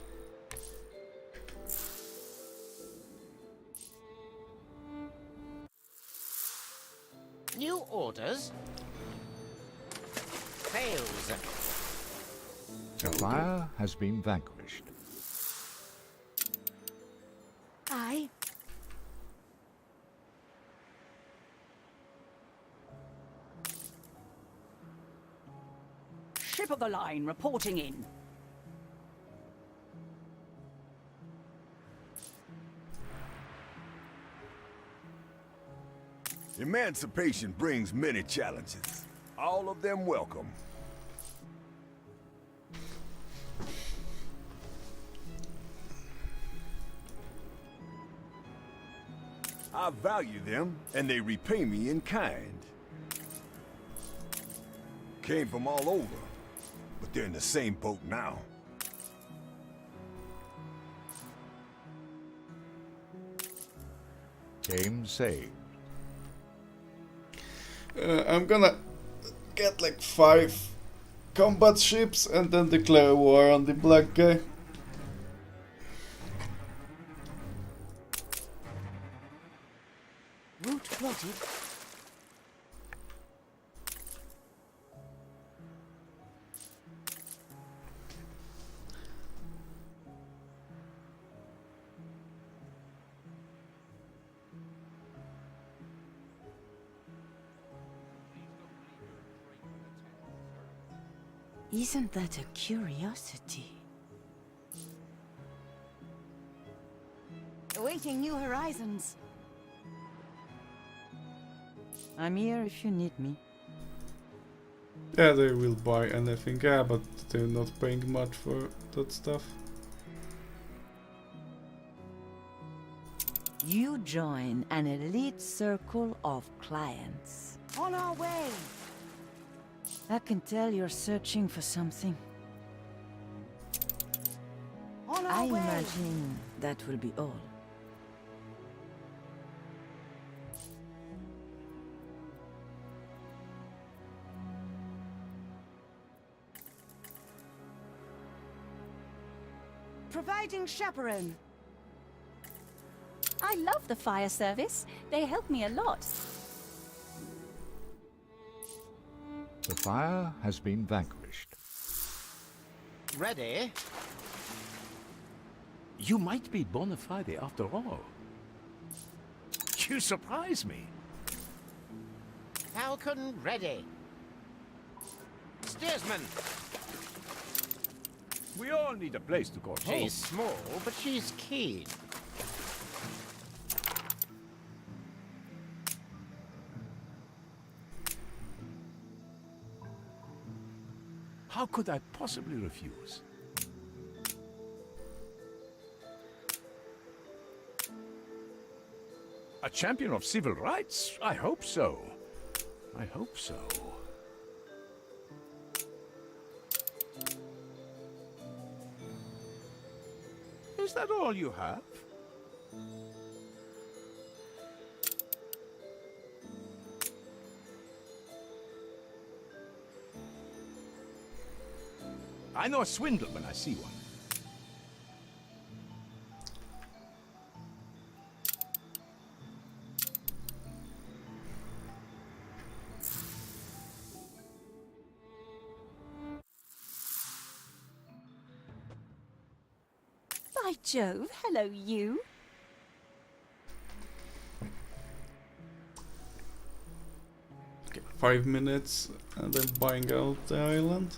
New orders? Fails. The fire has been vanquished. Aye. Ship of the line reporting in. Emancipation brings many challenges. All of them welcome. I value them, and they repay me in kind. Came from all over, but they're in the same boat now. Game saved. I'm gonna get like 5 combat ships and then declare war on the black guy. Route plotted. Isn't that a curiosity? Awaiting new horizons. I'm here if you need me. Yeah, they will buy anything, yeah, but they're not paying much for that stuff. You join an elite circle of clients. On our way. I can tell you're searching for something. On our I way. imagine that will be all. Providing chaperone. I love the fire service. They help me a lot. The fire has been vanquished. Ready? You might be bona fide after all. You surprise me. Falcon ready. Steersman! We all need a place to call home. She's small, but she's keen. How could I possibly refuse? A champion of civil rights? I hope so. I hope so. Is that all you have? I know a swindle when I see one. By Jove, hello you. Okay, 5 minutes and then buying out the island.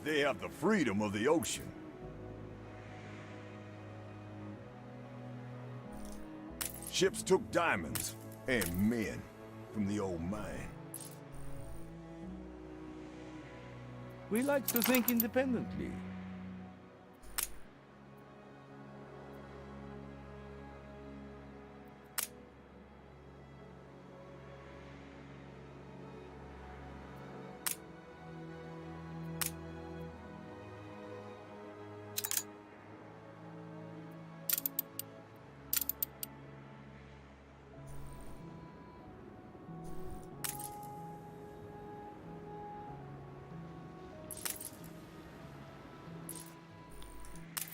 They have the freedom of the ocean. Ships took diamonds and men from the old mine. We like to think independently.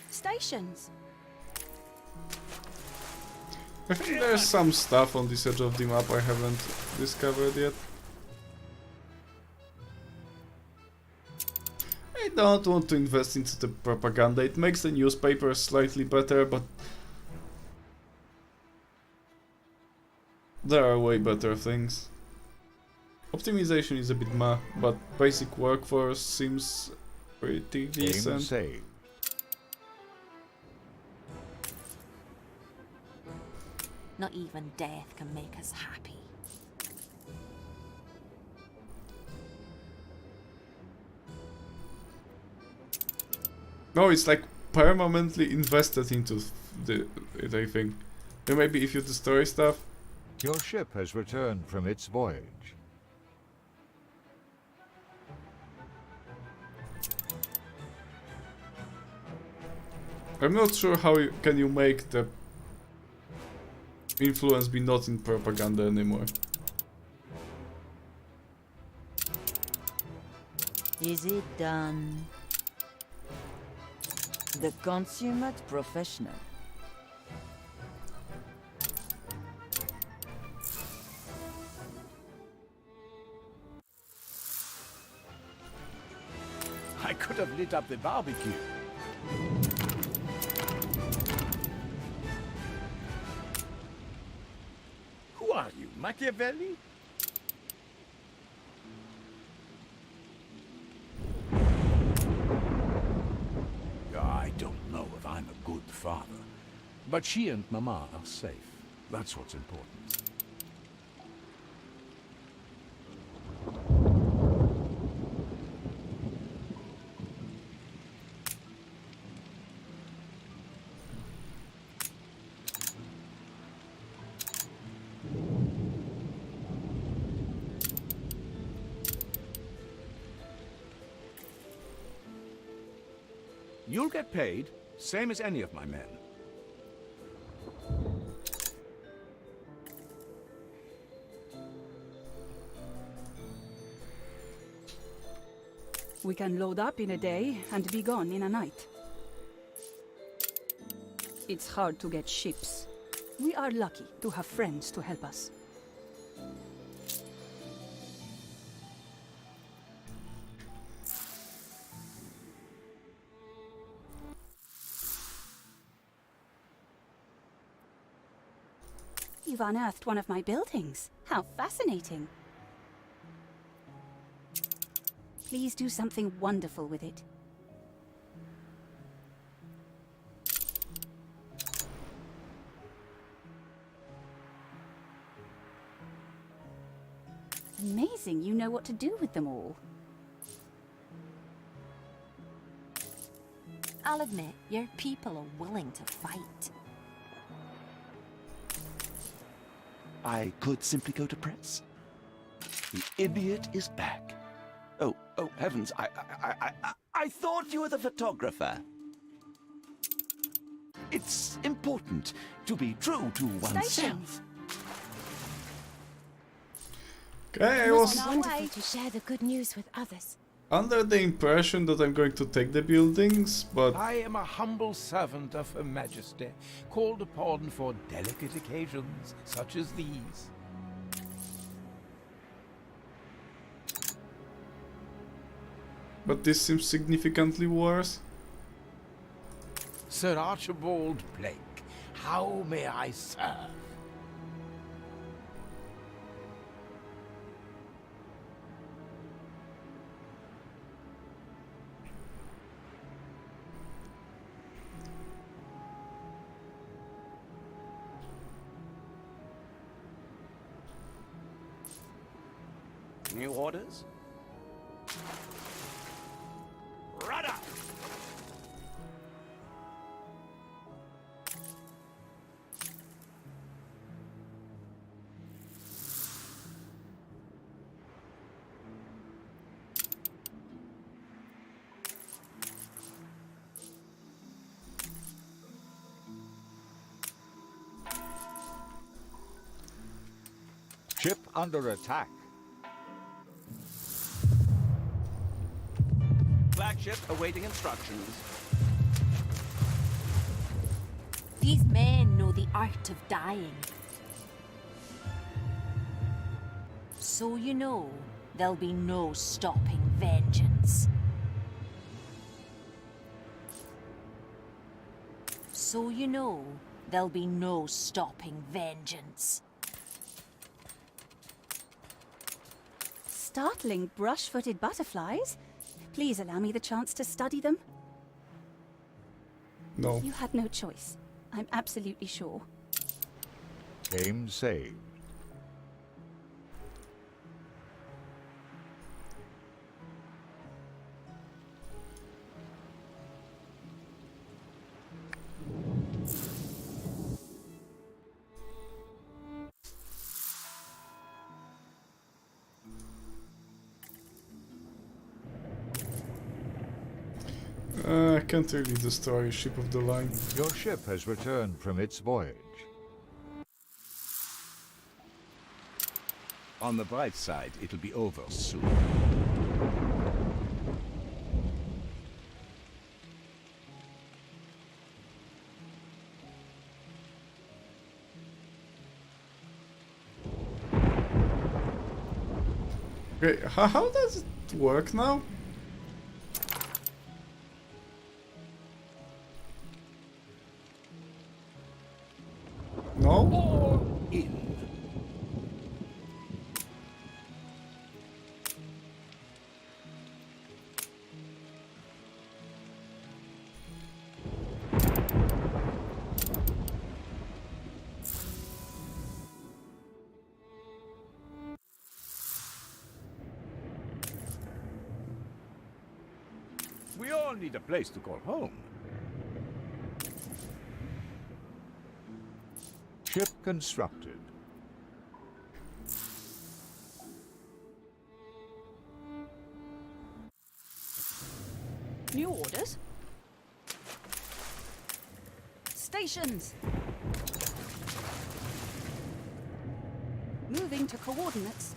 Stations. I think there's some stuff on this edge of the map I haven't discovered yet. I don't want to invest into the propaganda. It makes the newspaper slightly better, but there are way better things. Optimization is a bit meh, but basic workforce seems pretty decent. Saved. Not even death can make us happy. No, it's like permanently invested into it, I think. And maybe if you destroy stuff. Your ship has returned from its voyage. I'm not sure how can you make the influence be not in propaganda anymore. Is it done? The consummate professional. I could have lit up the barbecue. Who are you, Machiavelli? I don't know if I'm a good father, but she and Mama are safe. That's what's important. You'll get paid, same as any of my men. We can load up in a day and be gone in a night. It's hard to get ships. We are lucky to have friends to help us. You've unearthed one of my buildings. How fascinating. Please do something wonderful with it. Amazing, you know what to do with them all. I'll admit, your people are willing to fight. I could simply go to press. The idiot is back. Oh heavens! I thought you were the photographer. It's important to be true to oneself. Okay, I It was must be wonderful to share the good news with others. under the impression that I'm going to take the buildings, but I am a humble servant of Her Majesty, called upon for delicate occasions such as these. this seems significantly worse. Sir Archibald Blake, how may I serve? New orders? Rudder! Ship under attack. Flagship awaiting instructions. These men know the art of dying. So you know, there'll be no stopping vengeance. So you know, there'll be no stopping vengeance. Startling brush-footed butterflies? Please allow me the chance to study them. No. You had no choice. I'm absolutely sure. Game saved. I can't really destroy Ship of the Line. Your ship has returned from its voyage. On the bright side, it'll be over soon. Okay, how does it work now? No? We all need a place to call home. Ship constructed. New orders? Stations! Moving to coordinates.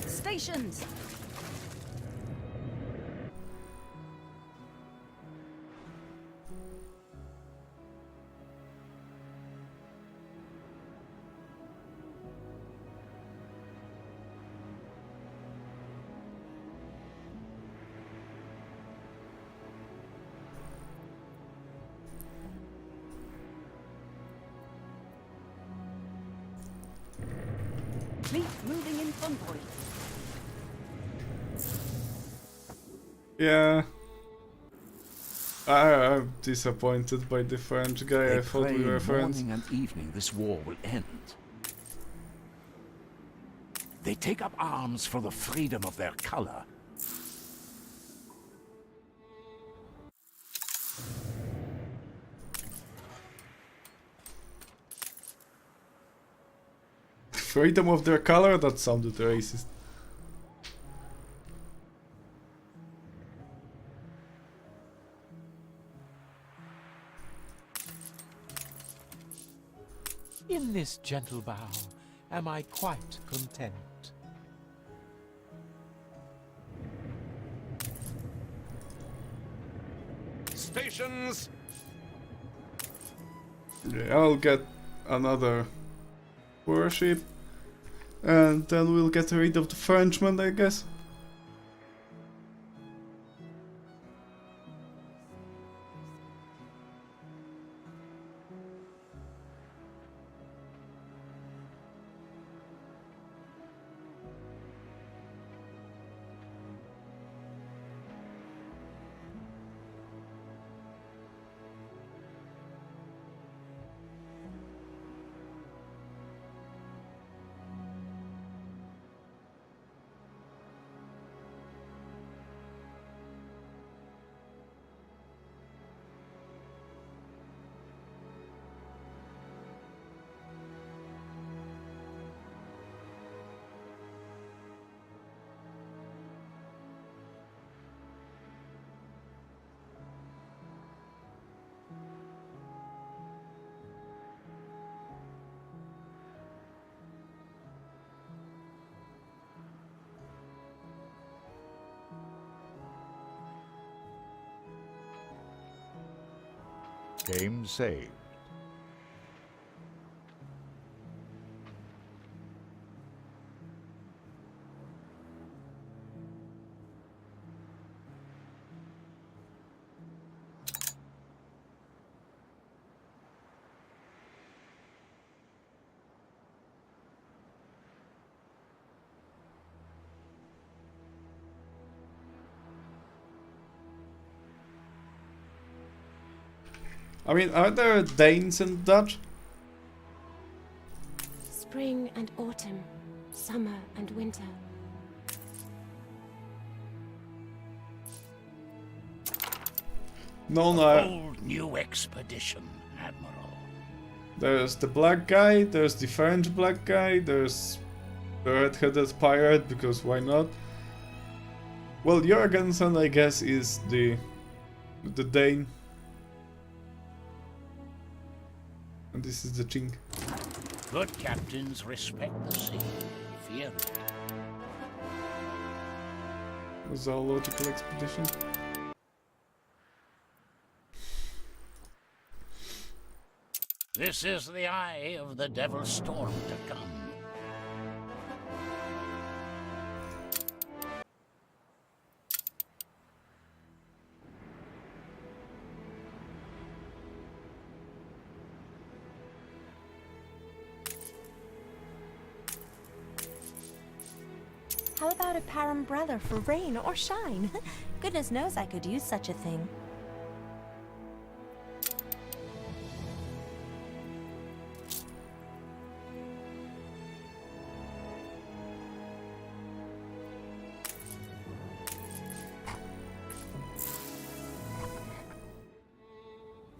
Stations! Fleet moving in convoy. Yeah. I'm disappointed by the French guy. I thought we were friends. Morning and evening this war will end. They take up arms for the freedom of their color. Freedom of their color? That sounded racist. In this gentle bow, am I quite content? Stations! Yeah, I'll get another warship, and then we'll get rid of the Frenchman, I guess. Game saved. I mean, are there Danes in Dutch? Spring and autumn, summer and winter. No, Bold new expedition, Admiral. There's the black guy, there's the French black guy, there's the red-headed pirate, because why not? Well, Jorgensen, I guess, is the Dane. And this is the chink. Good captains respect the sea, fear it. A zoological expedition. This is the eye of the Devil's Storm to come. How about a parumbrella for rain or shine? Goodness knows I could use such a thing.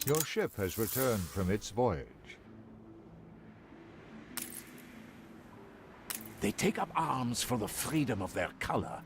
Your ship has returned from its voyage. They take up arms for the freedom of their color.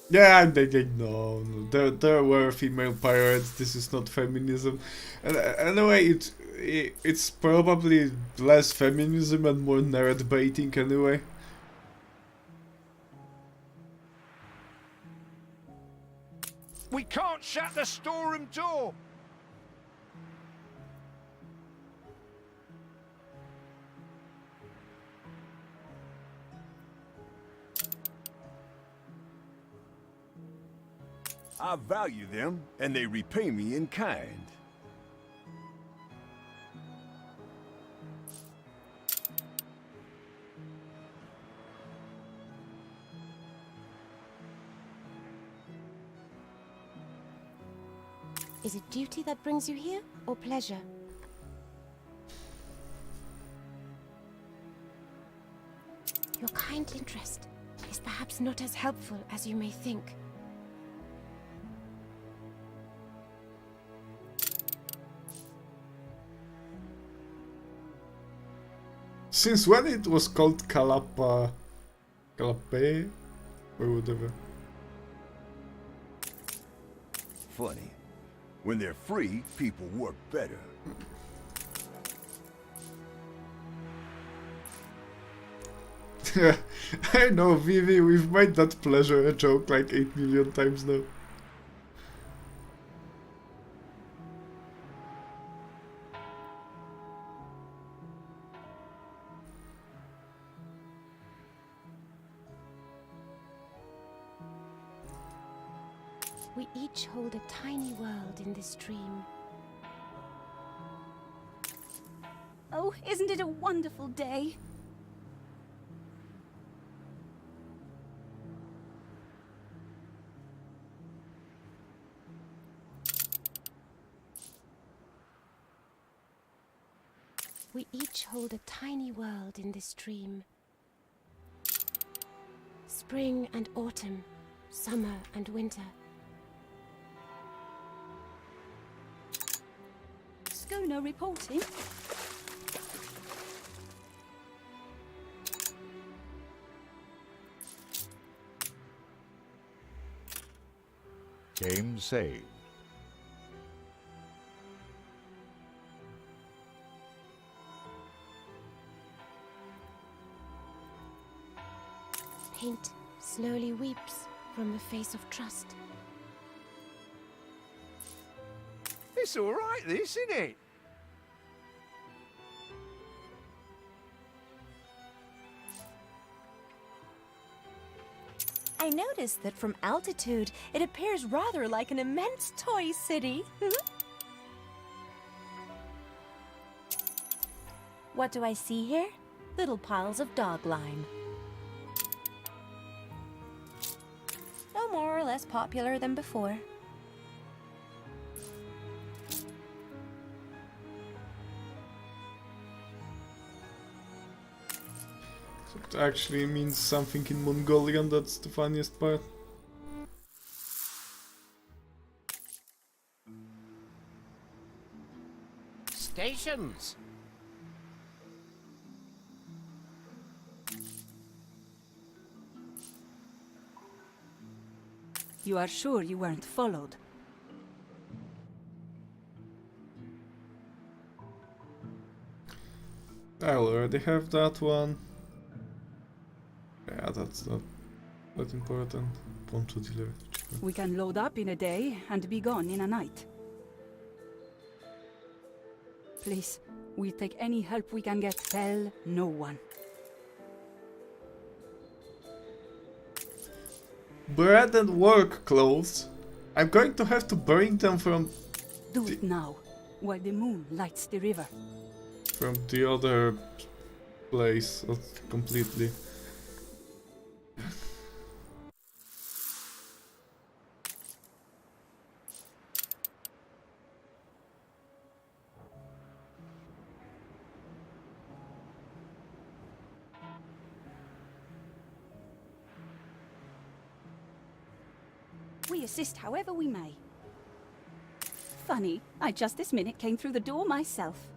Yeah, no, there were female pirates. This is not feminism, and anyway, it's probably less feminism and more nerd baiting anyway. We can't shut the storeroom door. I value them, and they repay me in kind. Is it duty that brings you here, or pleasure? Your kind interest is perhaps not as helpful as you may think. Since when it was called Calape, or whatever. Funny. When they're free, people work better. I know, Vivi, we've made that pleasure a joke like 8 million times now. We each hold a tiny world in this dream. Oh, isn't it a wonderful day? We each hold a tiny world in this dream. Spring and autumn, summer and winter. schooner reporting. Game saved. Paint slowly weeps from the face of trust. It's all right, this, isn't it? I noticed that from altitude, it appears rather like an immense toy city. What do I see here? Little piles of dog lime. No more or less popular than before. It actually means something in Mongolian, that's the funniest part. Stations! You are sure you weren't followed? I already have that one. Yeah, that's not that important. Poncho dealer. We can load up in a day and be gone in a night. Please, we'll take any help we can get. Tell no one. Bread and work clothes. I'm going to have to bring them from Do it now, while the moon lights the river. the other place completely. We assist however we may. Funny, I just this minute came through the door myself.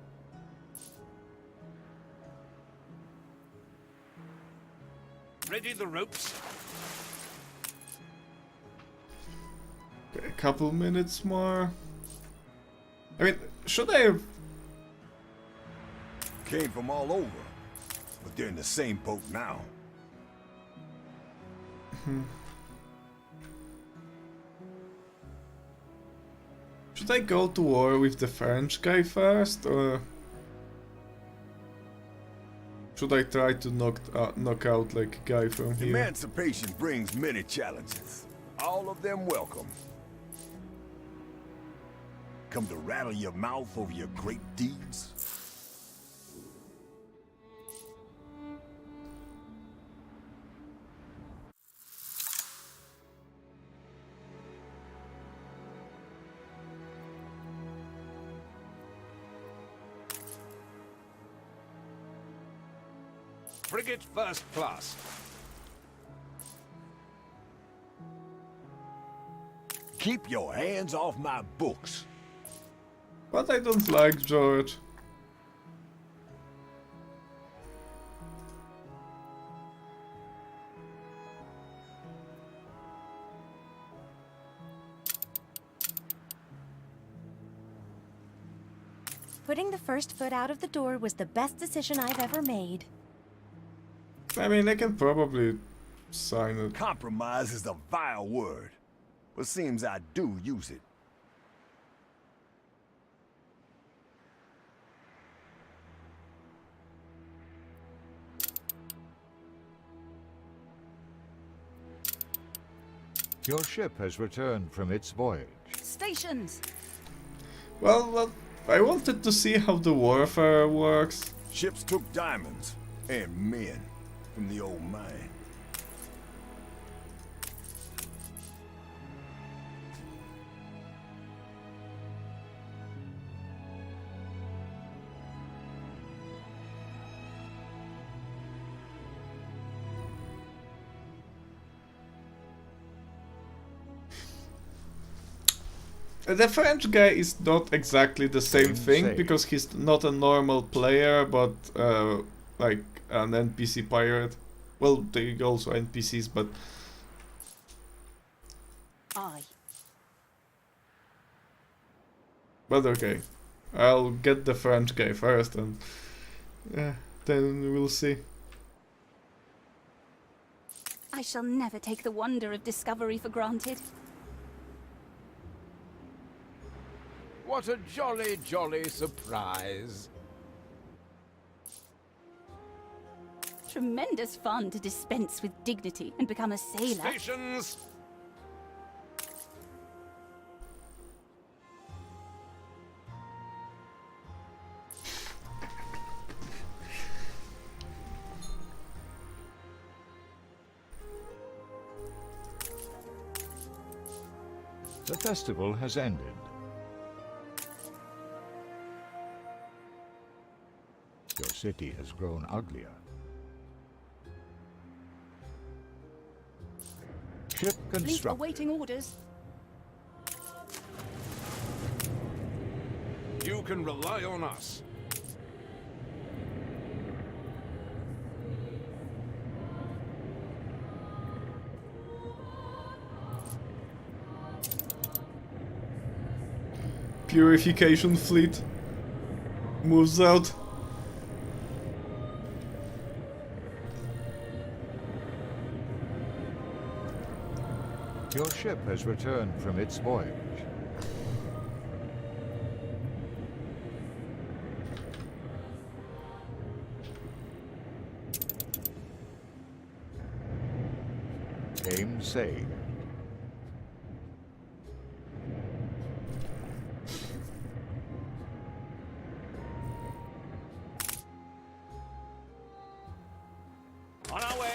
Ready the ropes? Okay, a couple minutes more. I mean, should I have... Came from all over, but they're in the same boat now. Should I go to war with the French guy first, or should I try to knock out like a guy from here? Emancipation brings many challenges, all of them welcome. Come to rattle your mouth over your great deeds? Frigate first class. Keep your hands off my books. But I don't like George. Putting the first foot out of the door was the best decision I've ever made. I mean, I can probably sign it. Compromise is a vile word, but seems I do use it. Your ship has returned from its voyage. Stations! Well, I wanted to see how the warfare works. Ships took diamonds and men from the old mine. The French guy is not exactly the same thing Insane. because he's not a normal player, but like an NPC pirate. Well, they also NPCs, but Aye. but okay. I'll get the French guy first, and then we'll see. I shall never take the wonder of discovery for granted. What a jolly, jolly surprise. Tremendous fun to dispense with dignity and become a sailor. Stations! The festival has ended. Your city has grown uglier. Ship Fleet constructed. awaiting orders. You can rely on us. Purification fleet moves out. Your ship has returned from its voyage. Game saved. On our way.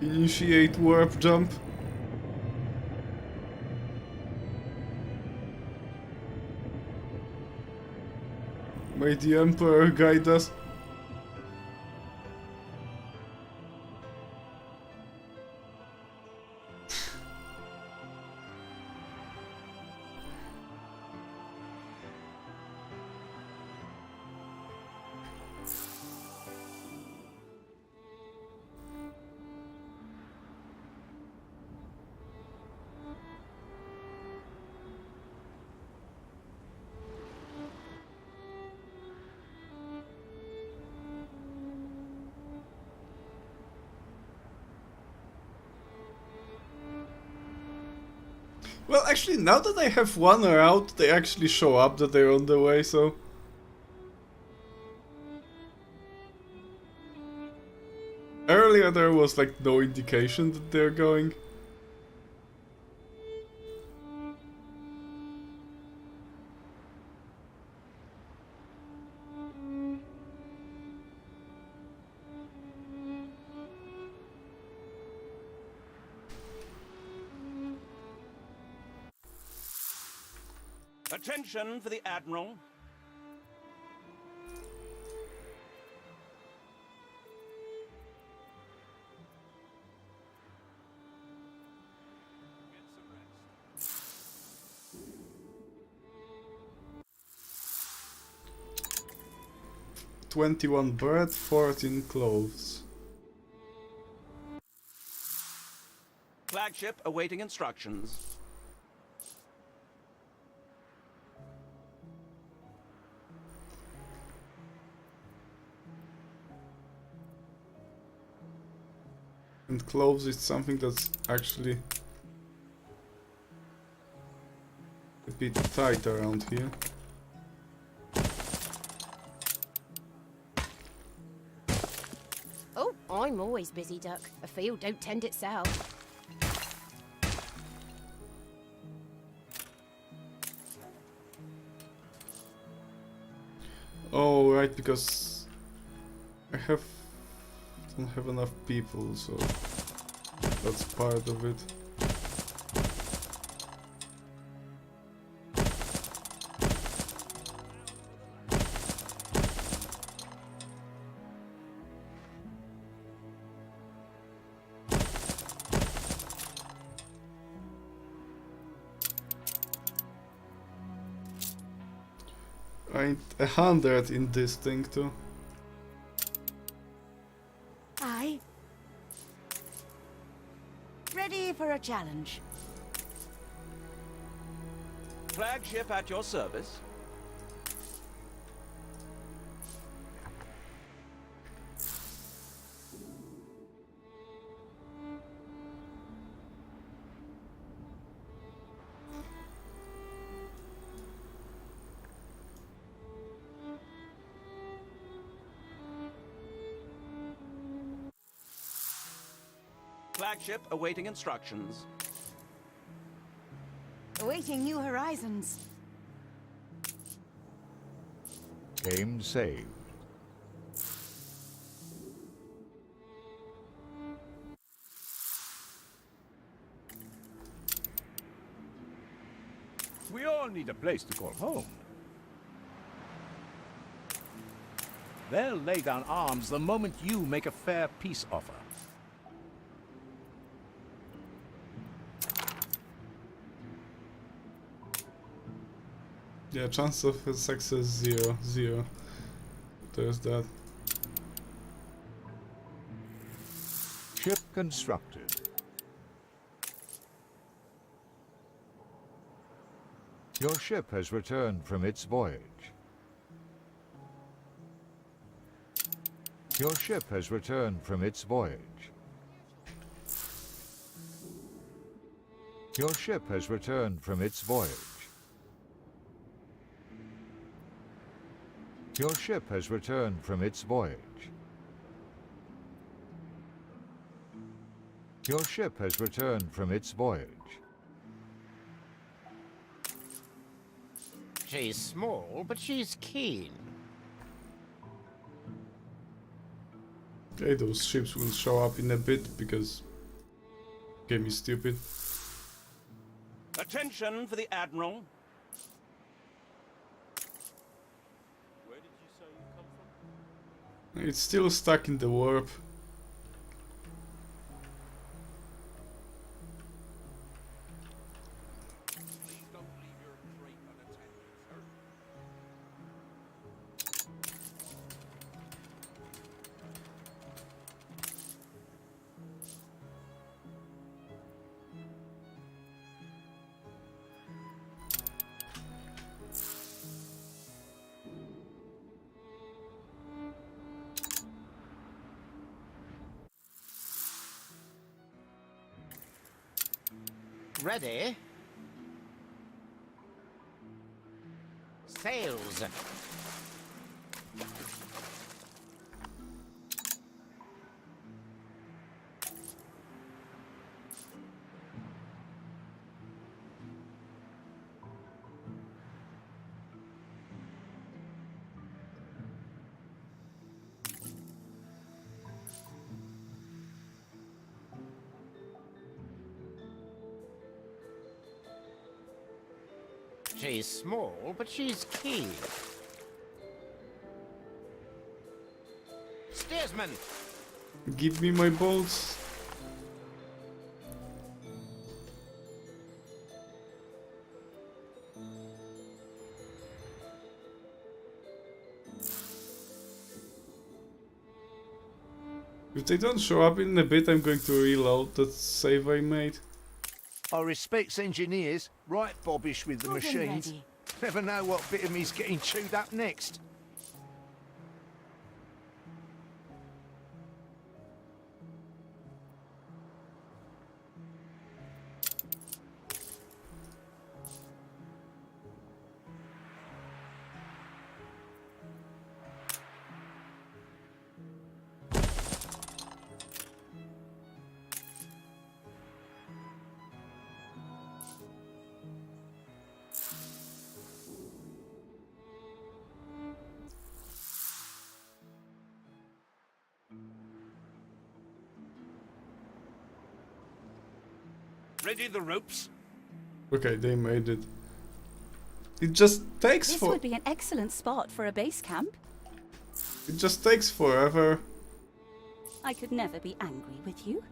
Initiate warp jump. May the Emperor guide us. Well, actually, now that I have one route, they actually show up that they're on the way, so... Earlier there was like no indication that they're going. Attention for the Admiral. $21 bread, 14 clothes. Flagship awaiting instructions. And clothes is something that's actually a bit tight around here. Oh, I'm always busy, Duck. A field don't tend itself. Oh, right, because I don't have enough people, so that's part of it. Ain't 100 in this thing too. Aye. Ready for a challenge. Flagship at your service. Flagship awaiting instructions. Awaiting new horizons. Game saved. We all need a place to call home. They'll lay down arms the moment you make a fair peace offer. Yeah, chance of success 0. There's that. Ship constructed. Your ship has returned from its voyage. Your ship has returned from its voyage. Your ship has returned from its voyage. Your ship has returned from its voyage. Your ship has returned from its voyage. She's small, but she's keen. Okay, those ships will show up in a bit because game is stupid. Attention for the Admiral. Where did you say you come from? It's still stuck in the warp. Ready? Sails. She's small, but she's keen. Steersman! Give me my bolts. If they don't show up in a bit, I'm going to reload that save I made. I respects engineers, right bobbish with the Good and machines. ready. Never know what bit of me's getting chewed up next. Ready the ropes? Okay, they made it. It just takes This for. would be an excellent spot for a base camp. It just takes forever. I could never be angry with you.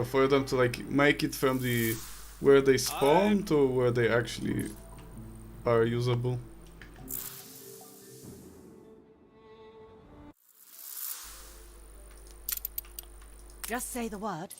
For them to like make it from the where they spawn to where they actually are usable. Just say the word.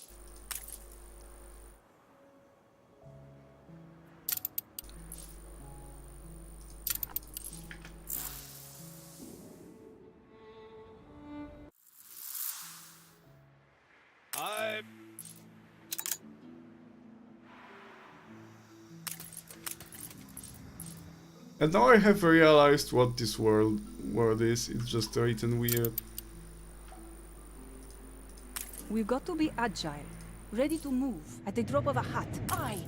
And now I have realized what this world is. It's just written weird. We've got to be agile, ready to move at the drop of a hat. Aye.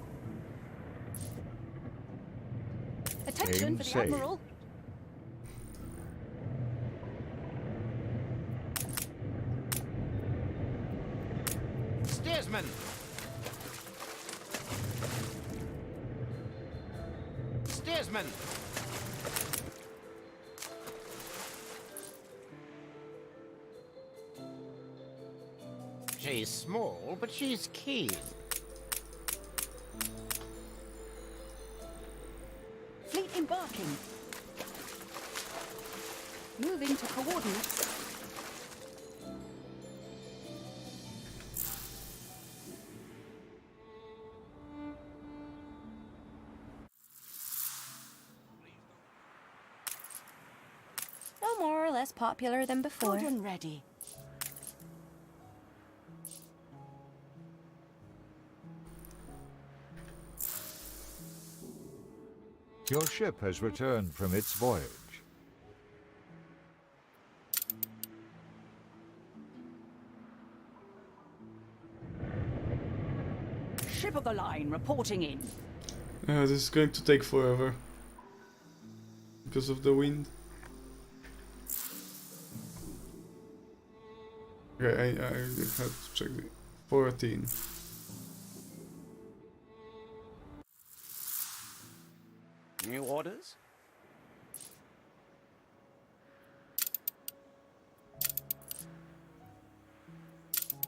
Attention Aim for the safe. Admiral. Steersman! Steersman! She's small, but she's keen. Fleet embarking. Moving to coordinates. No more or less popular than before. Good and ready. Your ship has returned from its voyage. Ship of the line reporting in. This is going to take forever because of the wind. Okay, I had to check the 14. New orders?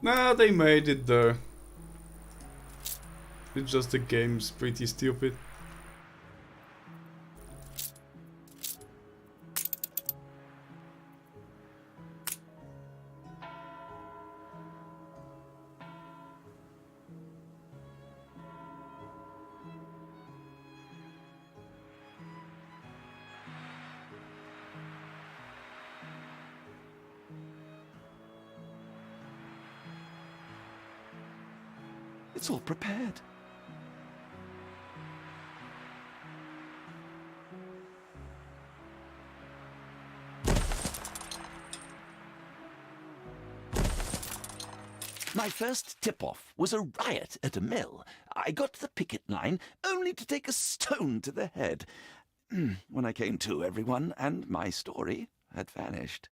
Nah, they made it there. It's just the game's pretty stupid. It's all prepared. My first tip-off was a riot at a mill. I got to the picket line only to take a stone to the head. When I came to, everyone and my story had vanished.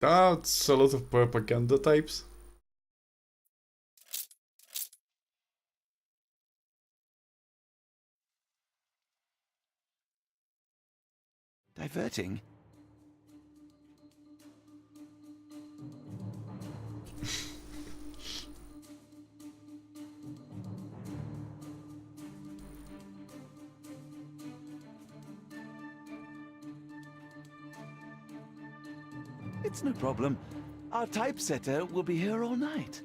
That's a lot of propaganda types. Diverting? It's no problem. Our typesetter will be here all night.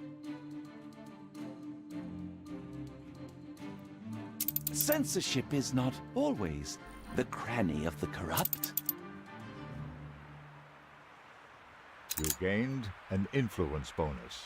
Censorship is not always the cranny of the corrupt. You gained an influence bonus.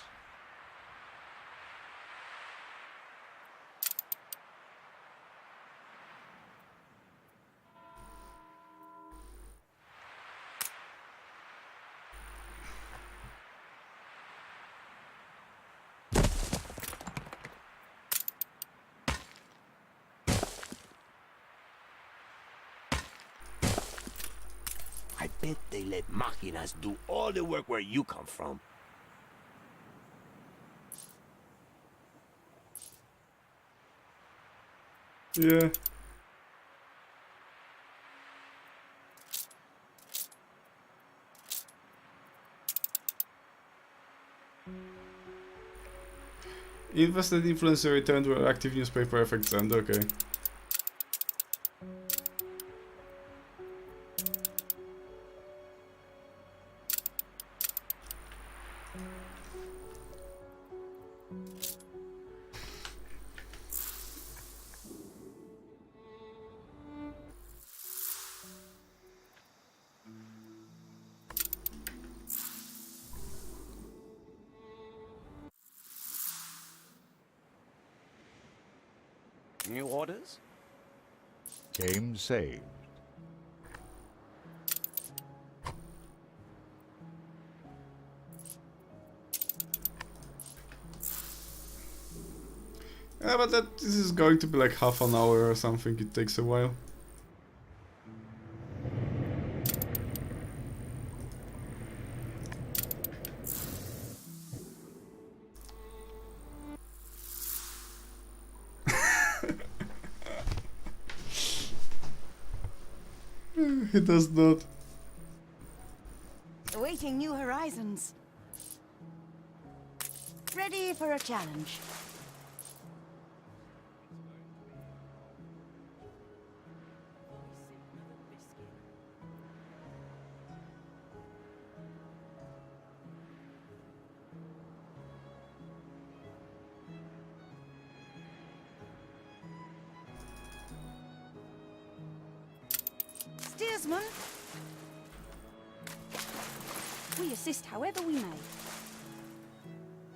I bet they let Machinas do all the work where you come from. Yeah. Invested influencer returned where active newspaper effects end. Okay. New orders? Game saved. Yeah, but this is going to be like half an hour or something. It takes a while. He does not. Awaiting new horizons. Ready for a challenge. Steersman. We assist however we may.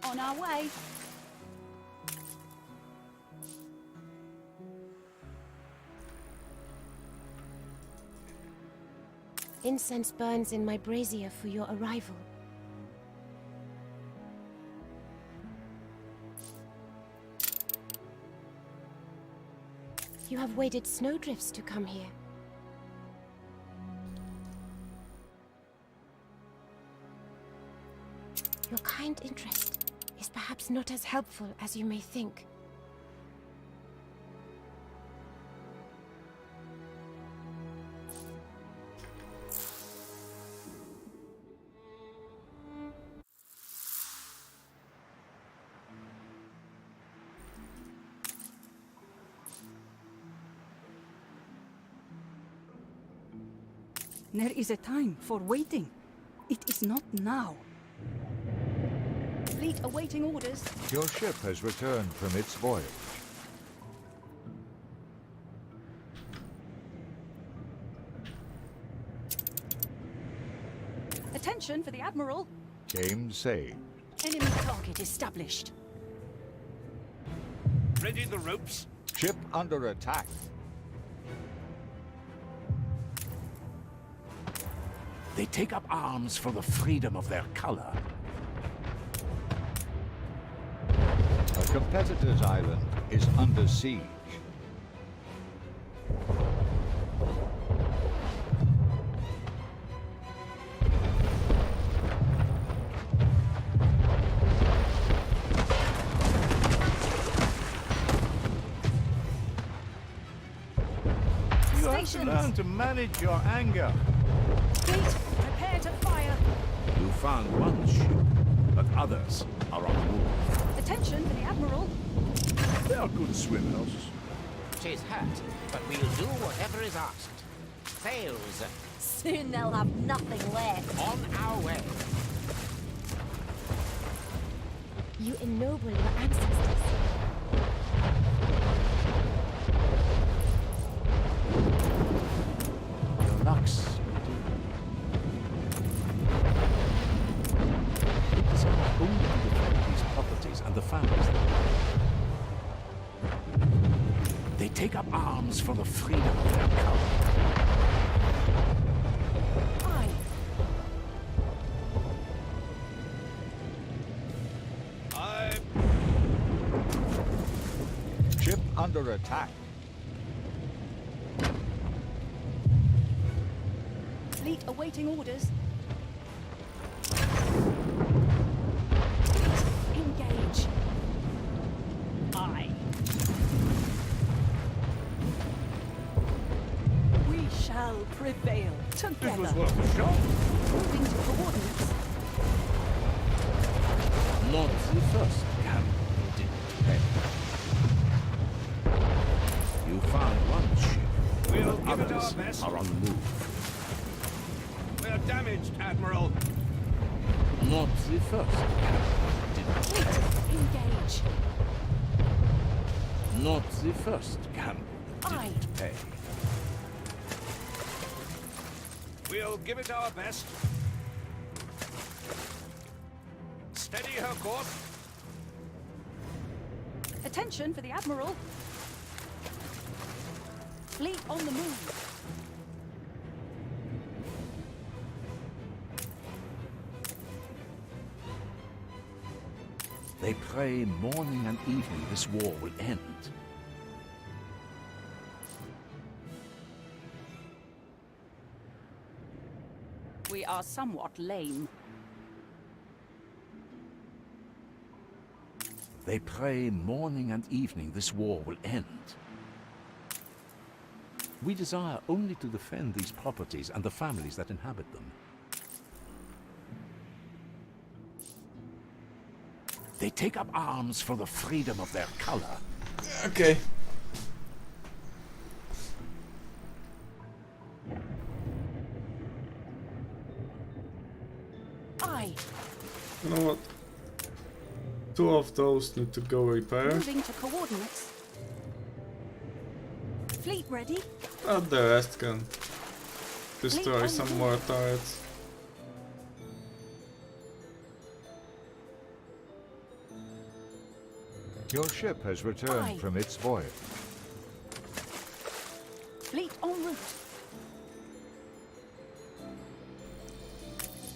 On our way. Incense burns in my brazier for your arrival. You have waded snowdrifts to come here. Your kind interest is perhaps not as helpful as you may think. There is a time for waiting. It is not now. Fleet awaiting orders. Your ship has returned from its voyage. Attention for the Admiral. Game saved. Enemy target established. Ready the ropes? Ship under attack. They take up arms for the freedom of their color. A competitor's island is under siege. You have to learn to manage your anger. Fleet, prepare to fire. You found one ship, but others are on the move. Attention for the Admiral. They are good swimmers. She's hurt, but we'll do whatever is asked. Sails. Soon they'll have nothing left. On our way. You ennoble your ancestors. Your luck's it is only to defend these properties and the families that they take up arms for the freedom of their color. Ship under attack. Fleet awaiting orders. Engage. Aye. We shall prevail together. This was worth a shot. Moving to coordinates. Not the first candidate. You found one ship. We'll but give it our others best. are on the move. We're damaged, Admiral. Not the first candidate. Engage. Not the first candidate. Pay. We'll give it our best. Steady her course. Attention for the Admiral. Fleet on the move. They pray morning and evening this war will end. We are somewhat lame. They pray morning and evening this war will end. We desire only to defend these properties and the families that inhabit them. They take up arms for the freedom of their color. Okay. Aye. You know what? 2 of those need to go repair. Moving to coordinates. Fleet ready. And the rest can destroy on some board. more turrets. Your ship has returned Aye. from its voyage. Fleet en route.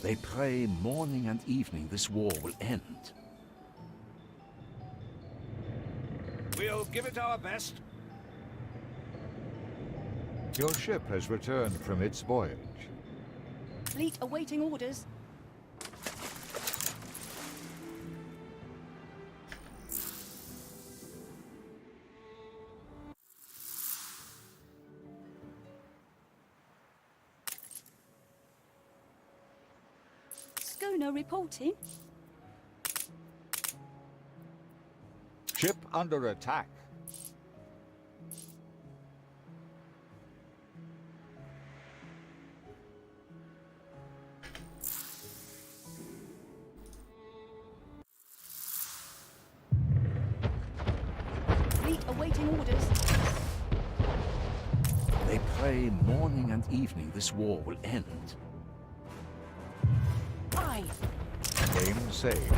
They pray morning and evening this war will end. We'll give it our best. Your ship has returned from its voyage. Fleet awaiting orders. Schooner reporting. Ship under attack. Fleet awaiting orders. They pray morning and evening this war will end. Aye. Game saved.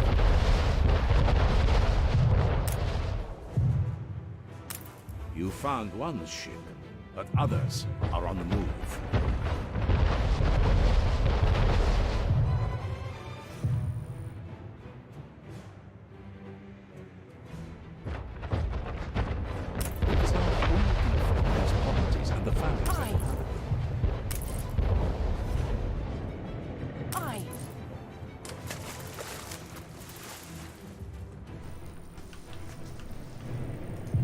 You found one ship, but others are on the move. We desire only to defend these properties and the families that inhabit them. Aye.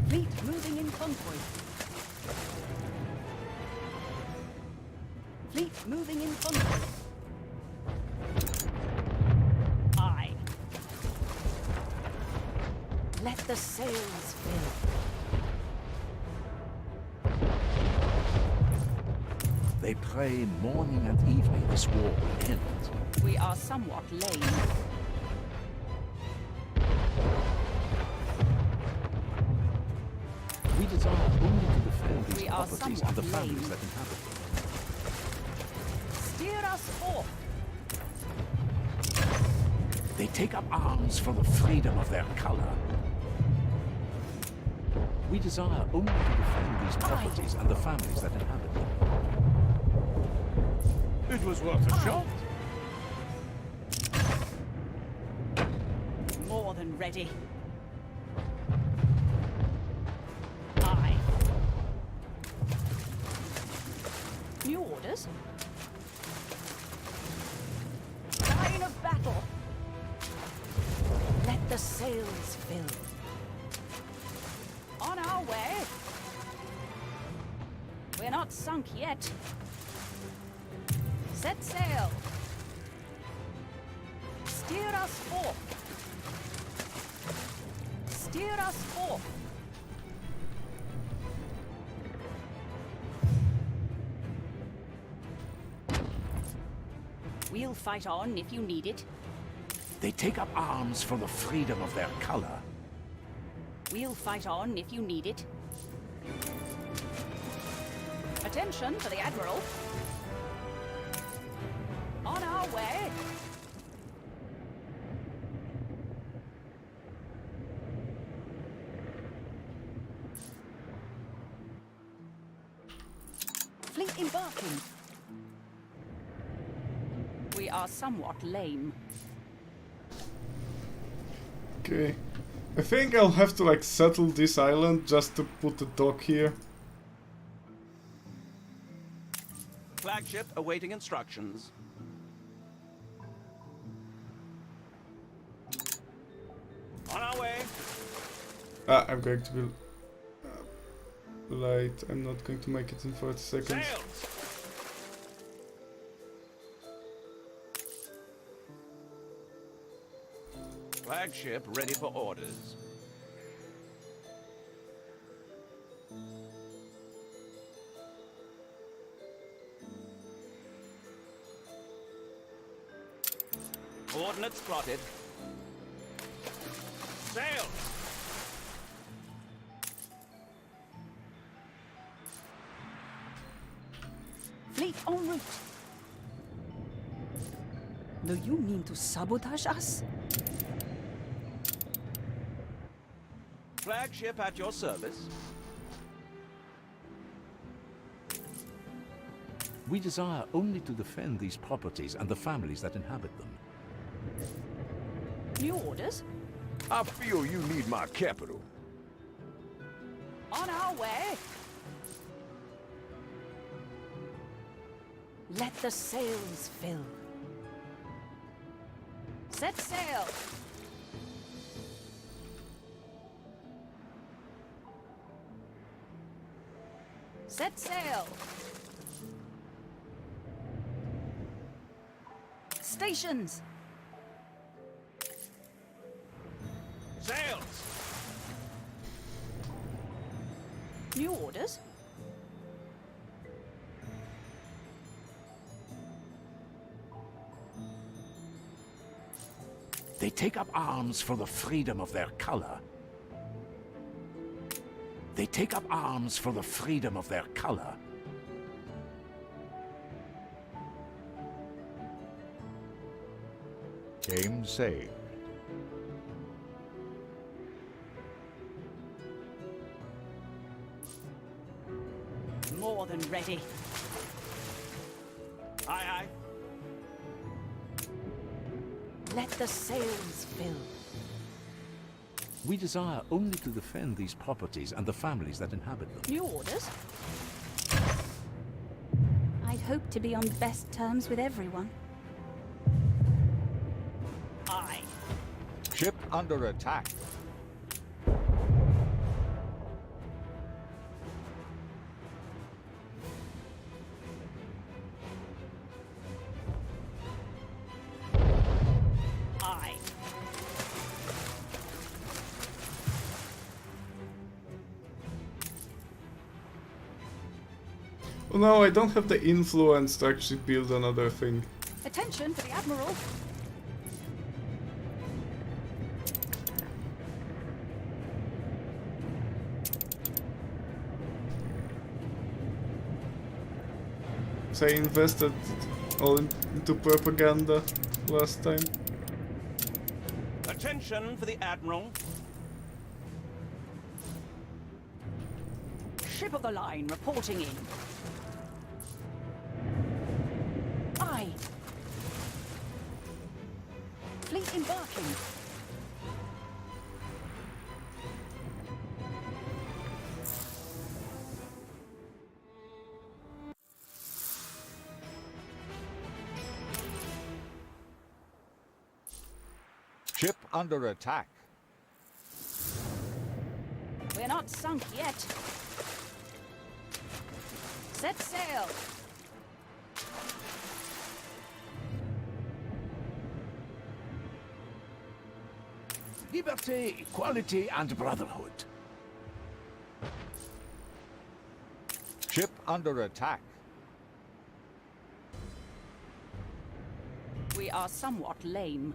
Fleet moving in convoy. Fleet moving in convoy. Aye. Let the sails fill. They pray morning and evening this war will end. We are somewhat lame. We desire only to defend these We are properties somewhat and the families lame. that inhabit them. Steer us forth. They take up arms for the freedom of their color. We desire only to defend these properties and the families that inhabit them. It was worth a shot. More than ready. Aye. New orders? Line of battle. Let the sails fill. On our way. We're not sunk yet. Set sail. Steer us forth. Steer us forth. We'll fight on if you need it. They take up arms for the freedom of their color. We'll fight on if you need it. Attention to the Admiral. On our way. Fleet embarking. We are somewhat lame. Okay. I think I'll have to like settle this island just to put the dock here. Flagship awaiting instructions. On our way. I'm going to be late. I'm not going to make it in 40 seconds. Sails. Flagship ready for orders. Coordinates plotted. Sails. Fleet en route. Do you mean to sabotage us? Flagship at your service. We desire only to defend these properties and the families that inhabit them. New orders? I feel you need my capital. On our way. Let the sails fill. Set sail. Set sail. Stations. Sails. New orders? They take up arms for the freedom of their color. They take up arms for the freedom of their color. Game saved. More than ready. Aye, aye. Let the sails fill. We desire only to defend these properties and the families that inhabit them. New orders? I'd hope to be on best terms with everyone. Aye. Ship under attack. Aye. Oh no, I don't have the influence to actually build another thing. Attention to the Admiral. So I invested all into propaganda last time. Attention for the Admiral. Ship of the line reporting in. Aye. Fleet embarking. Ship under attack. We're not sunk yet. Set sail. Liberty, equality, and brotherhood. Ship under attack. We are somewhat lame.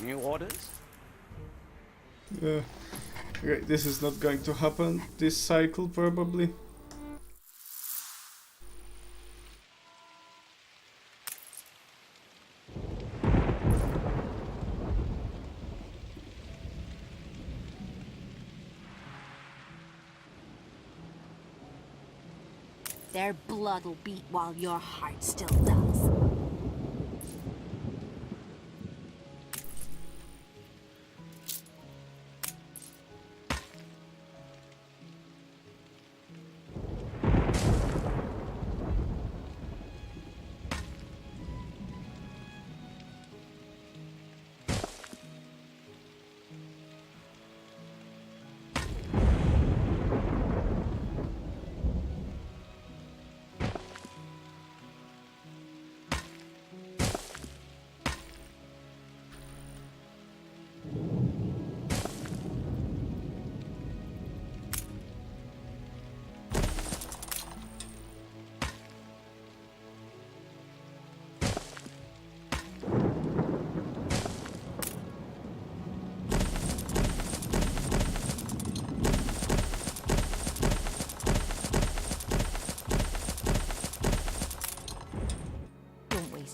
New orders? Yeah. Okay, this is not going to happen this cycle, probably. Their blood'll beat while your heart still does.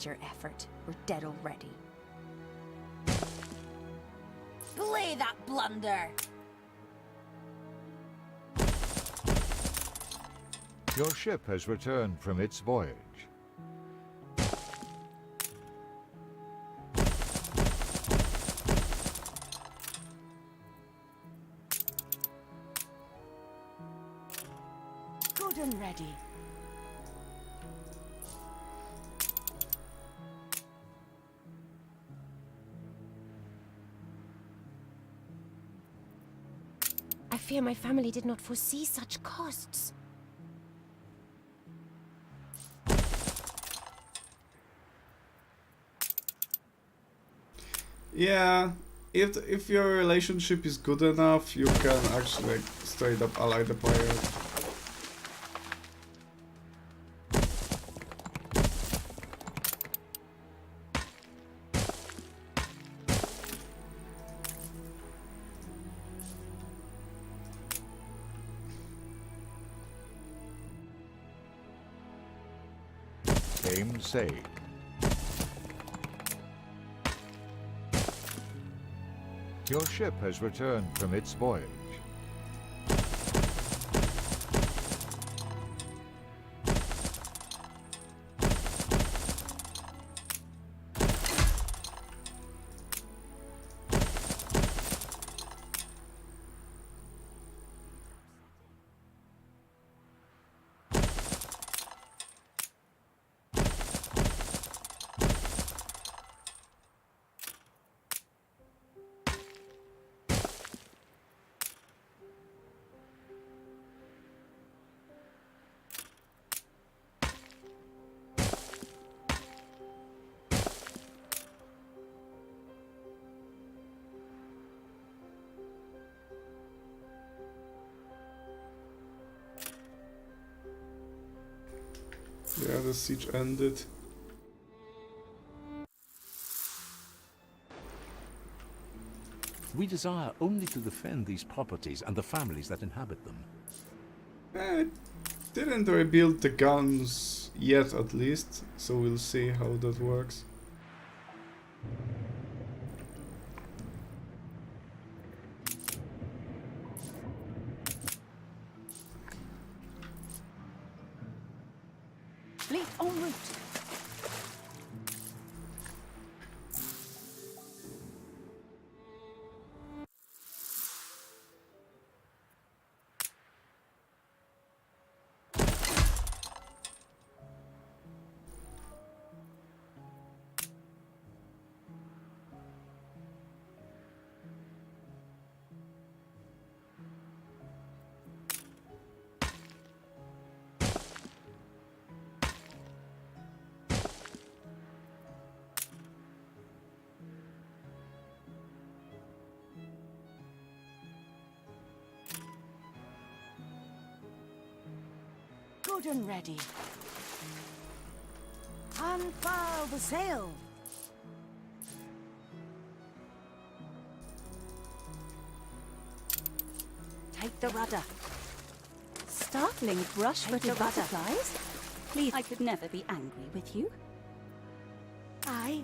Your effort. We're dead already. Play that blunder! Your ship has returned from its voyage. Good and ready. I fear my family did not foresee such costs. Yeah, if your relationship is good enough, you can actually like straight up ally the pirate. Game saved. Your ship has returned from its voyage. the siege ended. We desire only to defend these properties and the families that inhabit them. Didn't rebuild the guns yet, at least, so we'll see how that works. Fleet en route. Good and ready. Unfurl the sail. Take the rudder. Startling brush-footed butterflies? Please, I could never be angry with you. Aye.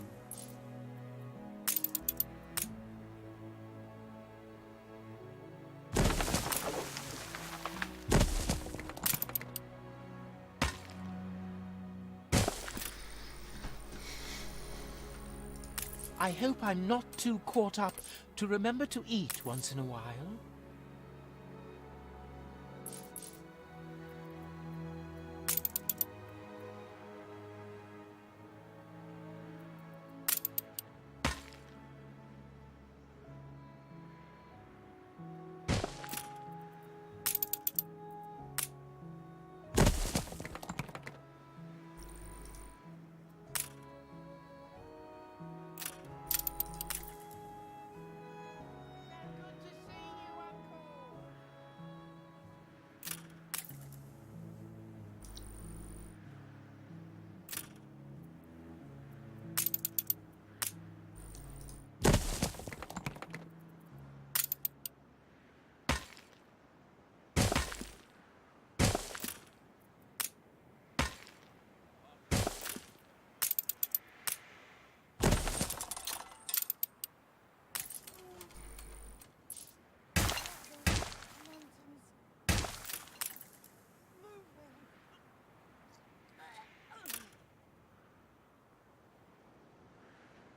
I hope I'm not too caught up to remember to eat once in a while.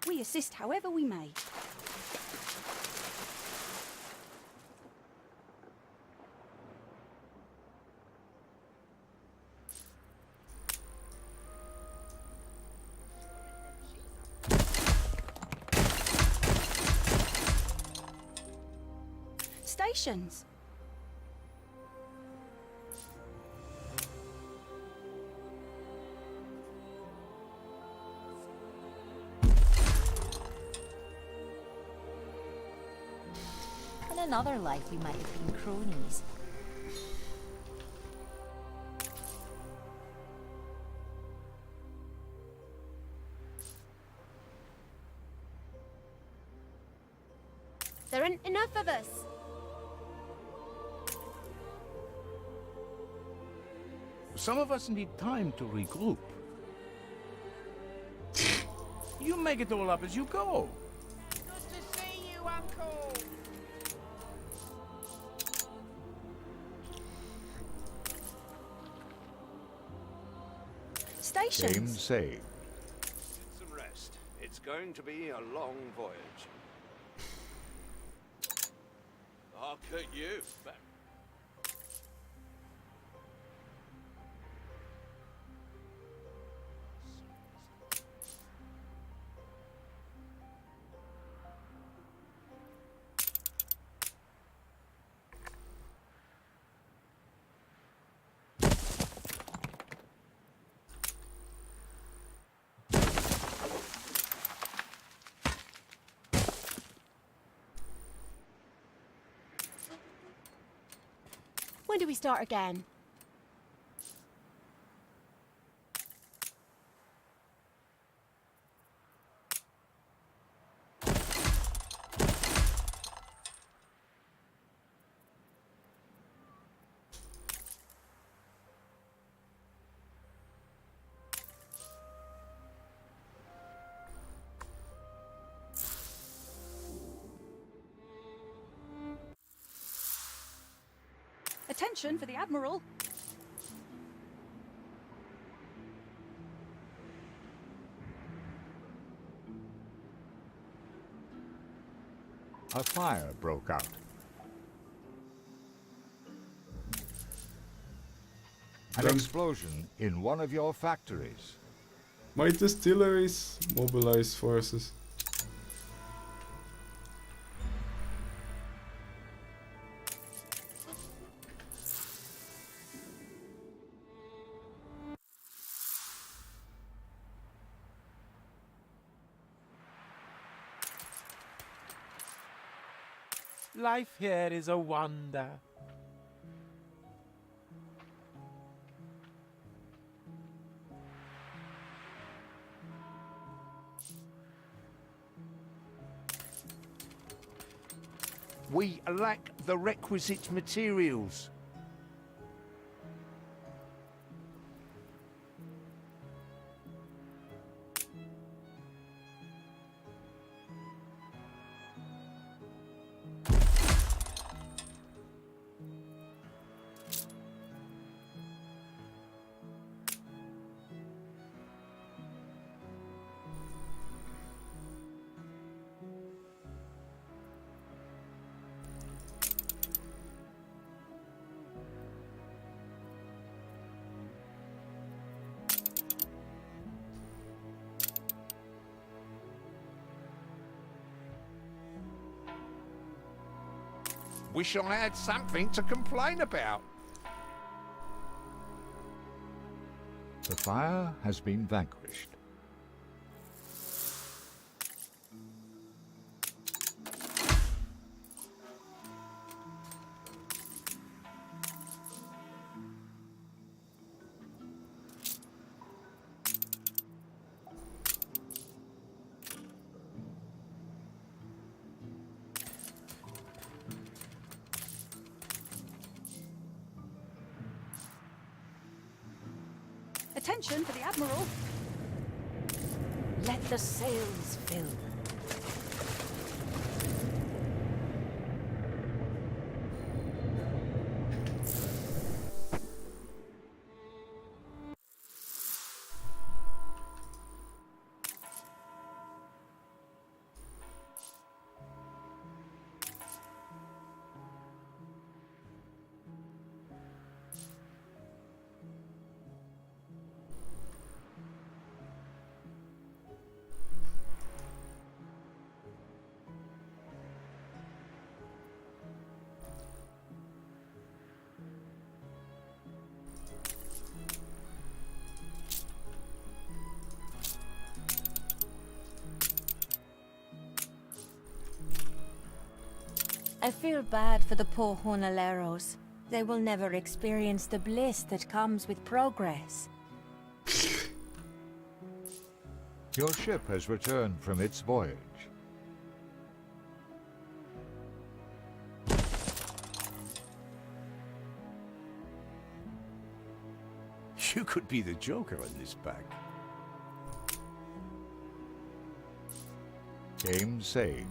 We assist however we may. Stations. In another life, we might have been cronies. There aren't enough of us. Some of us need time to regroup. You make it all up as you go. Good to see you, Uncle. Stations. Game saved. Get some rest. It's going to be a long voyage. I'll cut you. When do we start again? Attention for the Admiral. A fire broke out. An explosion in one of your factories. My distilleries mobilize forces. Life here is a wonder. We lack the requisite materials. Wish I had something to complain about. The fire has been vanquished. Attention for the Admiral. Let the sails fill. I feel bad for the poor jornaleros. They will never experience the bliss that comes with progress. Your ship has returned from its voyage. You could be the Joker in this pack. Game saved.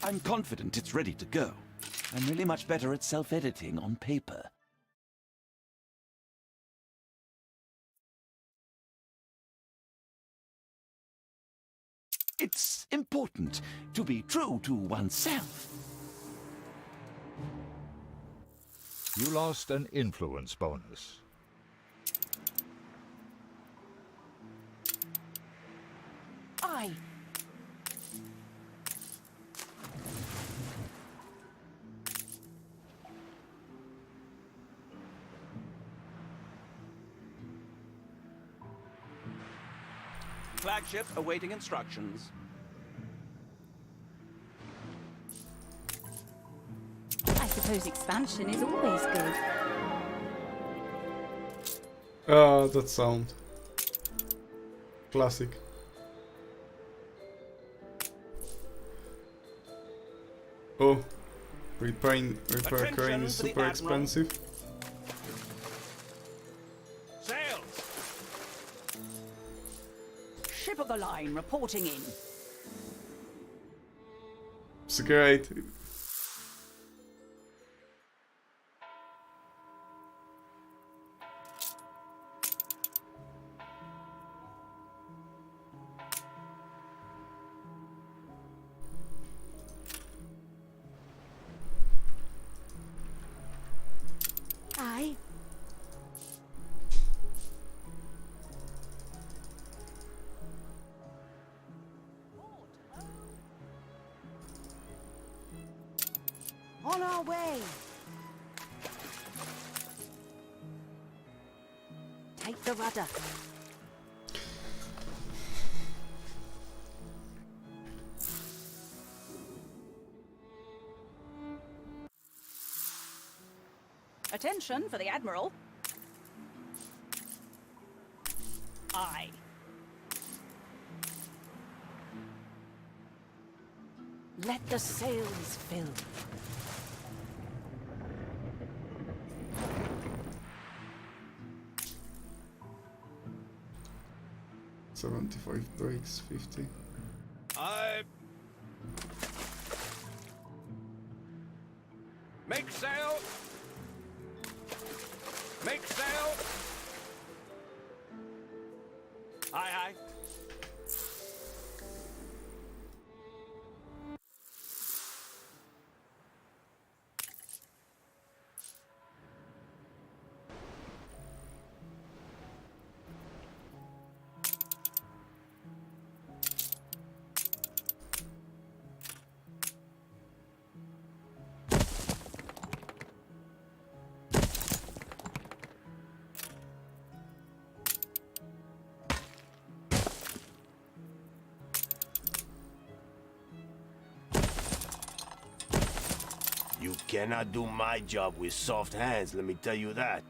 I'm confident it's ready to go. I'm really much better at self-editing on paper. It's important to be true to oneself. You lost an influence bonus. Aye. Flagship awaiting instructions. I suppose expansion is always good. Ah, that sound. Classic. Oh, repair crane is super expensive. Sails! Ship of the line reporting in. It's great. Aye. On our way. Take the rudder. Attention for the Admiral. Aye. Let the sails fill. $75 breaks, 50. I make sail. Make sail. Aye, aye. You cannot do my job with soft hands, let me tell you that.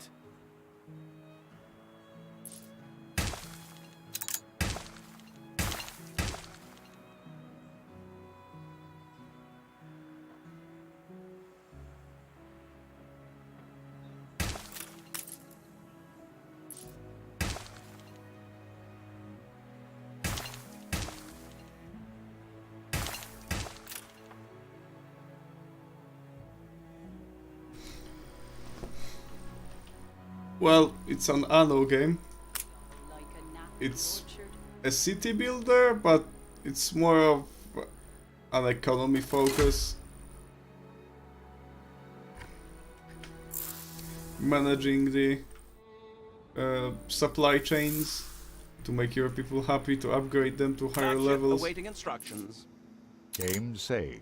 Well, it's an Anno game. It's a city builder, but it's more of an economy focus. Managing the supply chains to make your people happy, to upgrade them to higher Flagship levels. awaiting instructions. Game saved.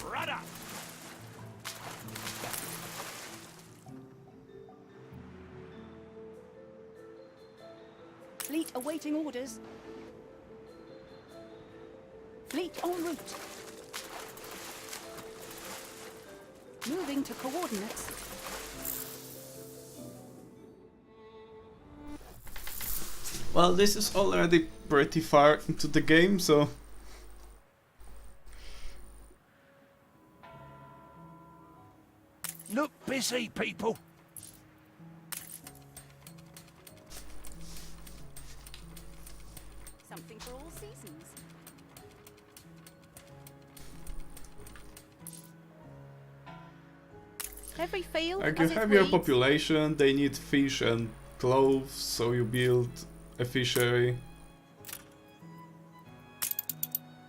Rudder. Fleet awaiting orders. Fleet en route. Moving to coordinates. Well, this is already pretty far into the game, so Look busy, people. Something for all seasons. Every field like you has its have your weeds. population, they need fish and clothes, so you build a fishery.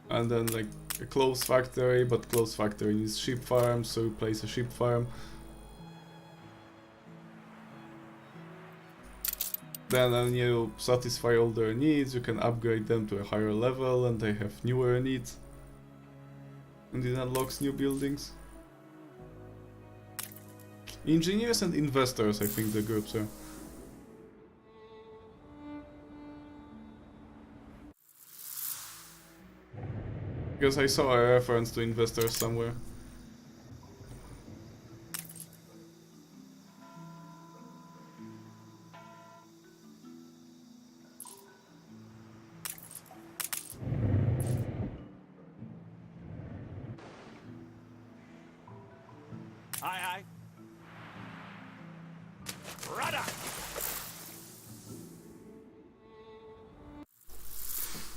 And then like a clothes factory, but clothes factory needs sheep farm, so you place a sheep farm. then when you satisfy all their needs, you can upgrade them to a higher level and they have newer needs. And it unlocks new buildings. Engineers and investors, I think the groups are. Because I saw a reference to investors somewhere. Aye, aye. Rudder!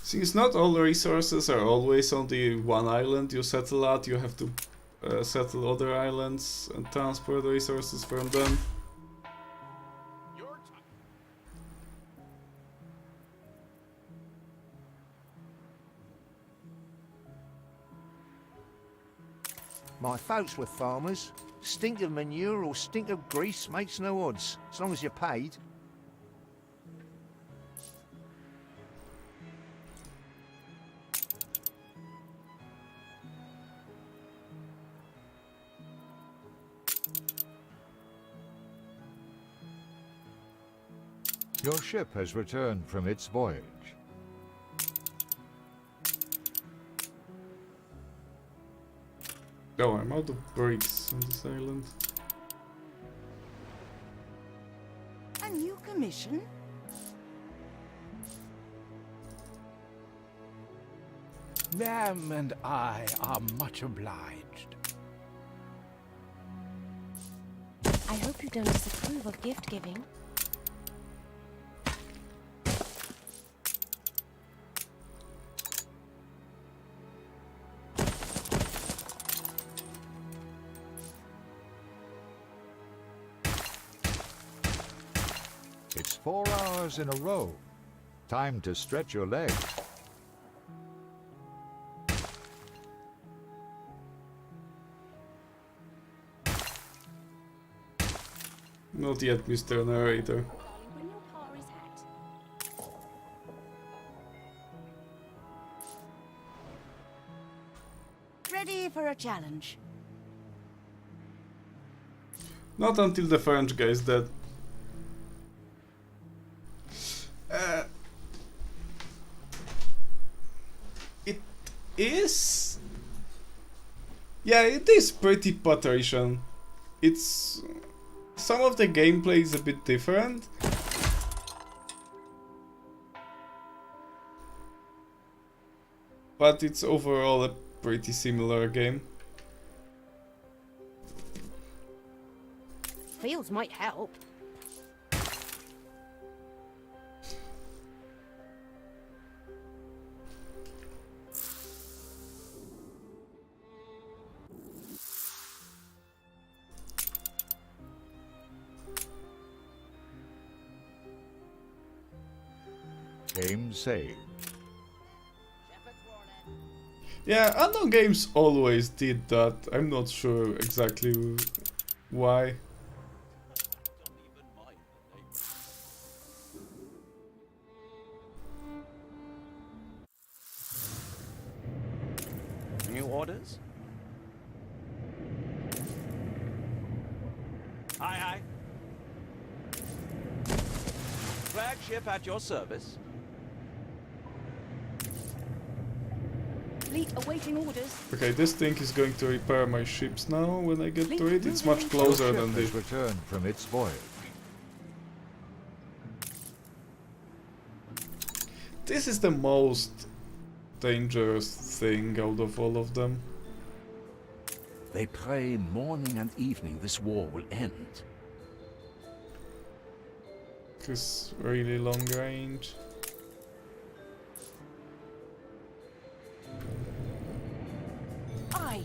Since not all resources are always on the one island you settle at, you have to settle other islands and transport resources from them. My folks were farmers. Stink of manure or stink of grease makes no odds, as long as you're paid. Your ship has returned from its voyage. Oh, I'm out of bricks on this island. A new commission? Them and I are much obliged. I hope you don't disapprove of gift giving. It's 4 hours in a row. Time to stretch your legs. Not yet, Mr. Narrator. Bring your Pari's hat. Ready for a challenge. Not until the French guy is dead. It is... Yeah, it is pretty patrician. It's... Some of the gameplay is a bit different. But it's overall a pretty similar game. Fields might help. Game saved. Yeah, Anno games always did that. I'm not sure exactly why. New orders? Aye, aye. Flagship at your service. Fleet awaiting orders. Okay, this thing is going to repair my ships now when I get to it. It's much closer than this. Returned from its voyage. This is the most dangerous thing out of all of them. They pray morning and evening this war will end. It's really long range. Aye.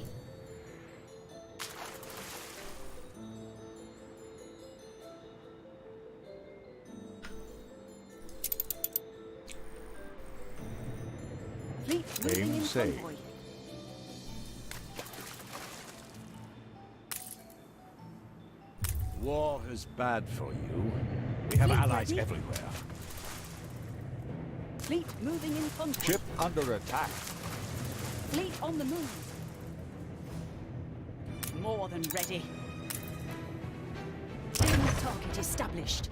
Fleet moving Game in saved. convoy. War is bad for you. We have Fleet allies ready? everywhere. Fleet moving in convoy. Ship under attack. Fleet on the move. More than ready. Enemy target established.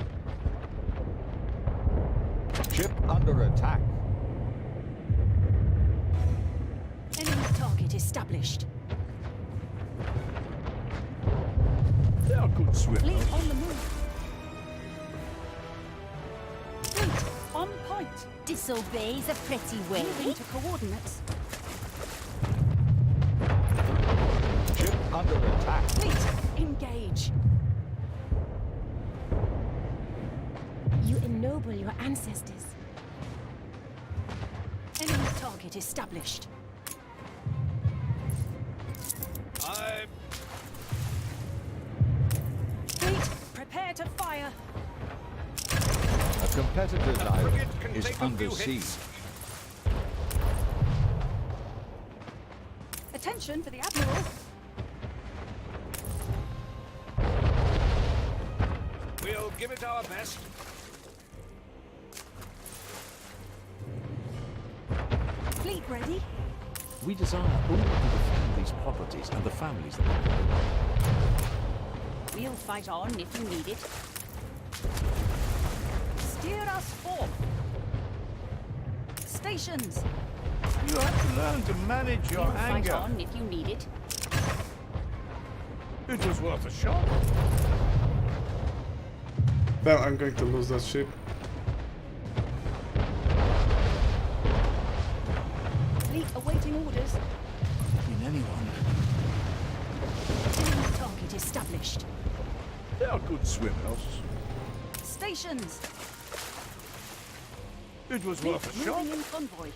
Ship under attack. Enemy target established. They are good Fleet swimmers. on the move. Fleet on point. Disobey's a pretty way. Moving to coordinates. Ship under attack. Fleet engage. You ennoble your ancestors. Enemy target established. Fleet, prepare to fire. A competitor's island frigate can is take a under few siege. hits. Attention for the Admiral. We'll give it our best. Fleet ready. We desire only to defend these properties and the families that inhabit them. We'll fight on if you need it. Steer us forth. Stations. You have to learn to manage your We'll fight anger. on if you need it. It was worth a shot. Then I'm going to lose that ship. Fleet awaiting orders. In anyone. Enemy target established. They are good swimmers. Stations. It was Fleet worth a shot. moving in convoy.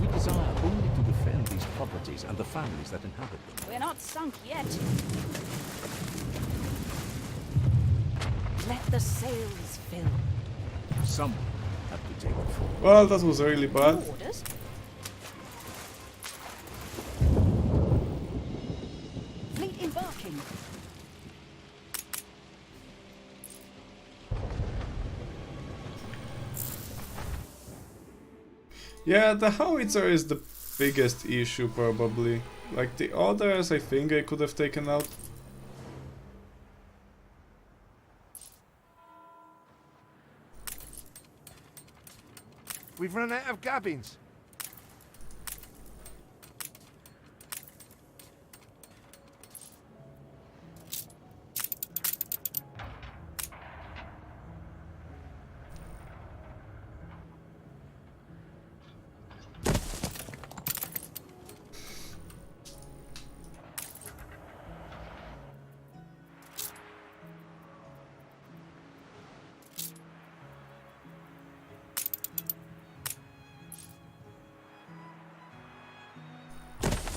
We desire only to defend these properties and the families that inhabit them. We're not sunk yet. Let the sails fill. Someone had to take the fall. Well, that was really bad. Orders. Fleet embarking. Yeah, the howitzer is the biggest issue probably. Like the others I think I could have taken out. We've run out of cabins.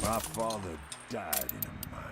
My father died in a mine.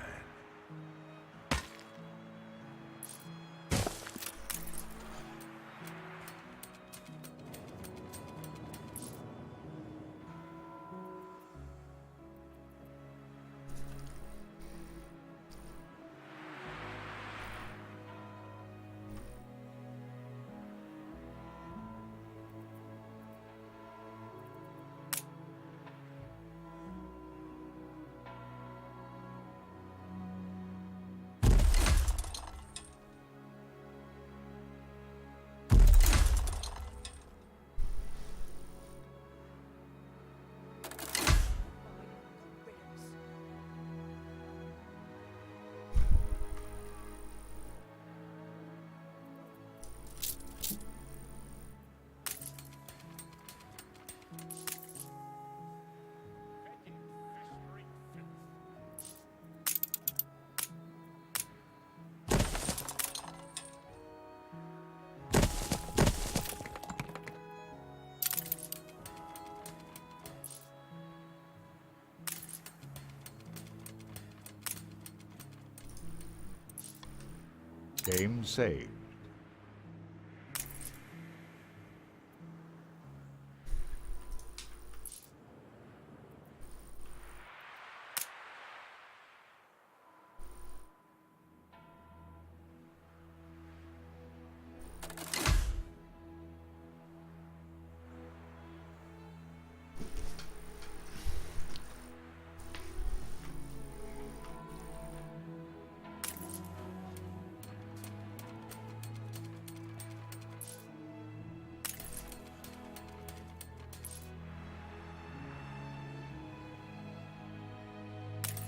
Game saved.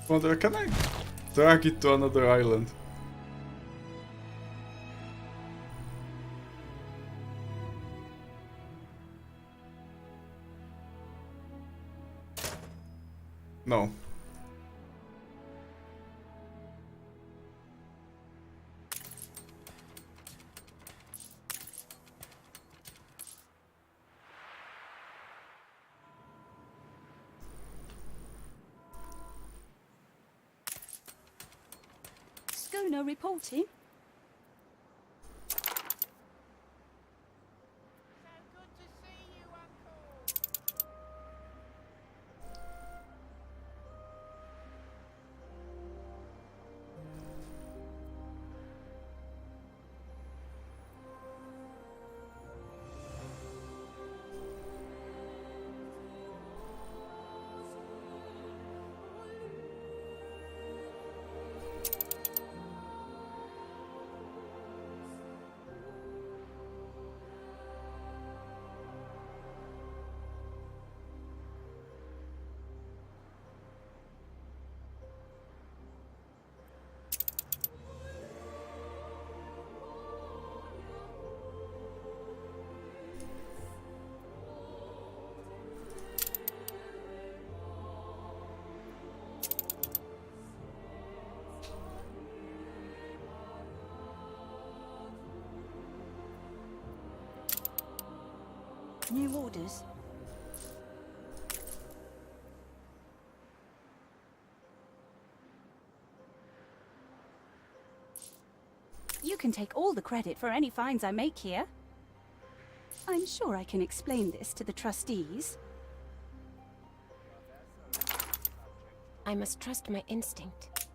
Wonder, can I drag it to another island? No. Schooner reporting. New orders. You can take all the credit for any finds I make here. I'm sure I can explain this to the trustees. I must trust my instinct.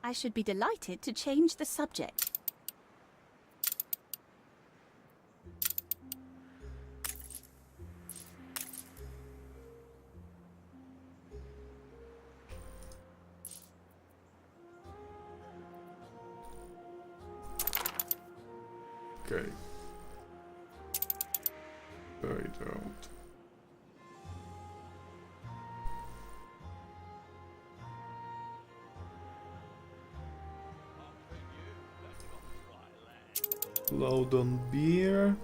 I should be delighted to change the subject. Okay. Right out. Load on beer.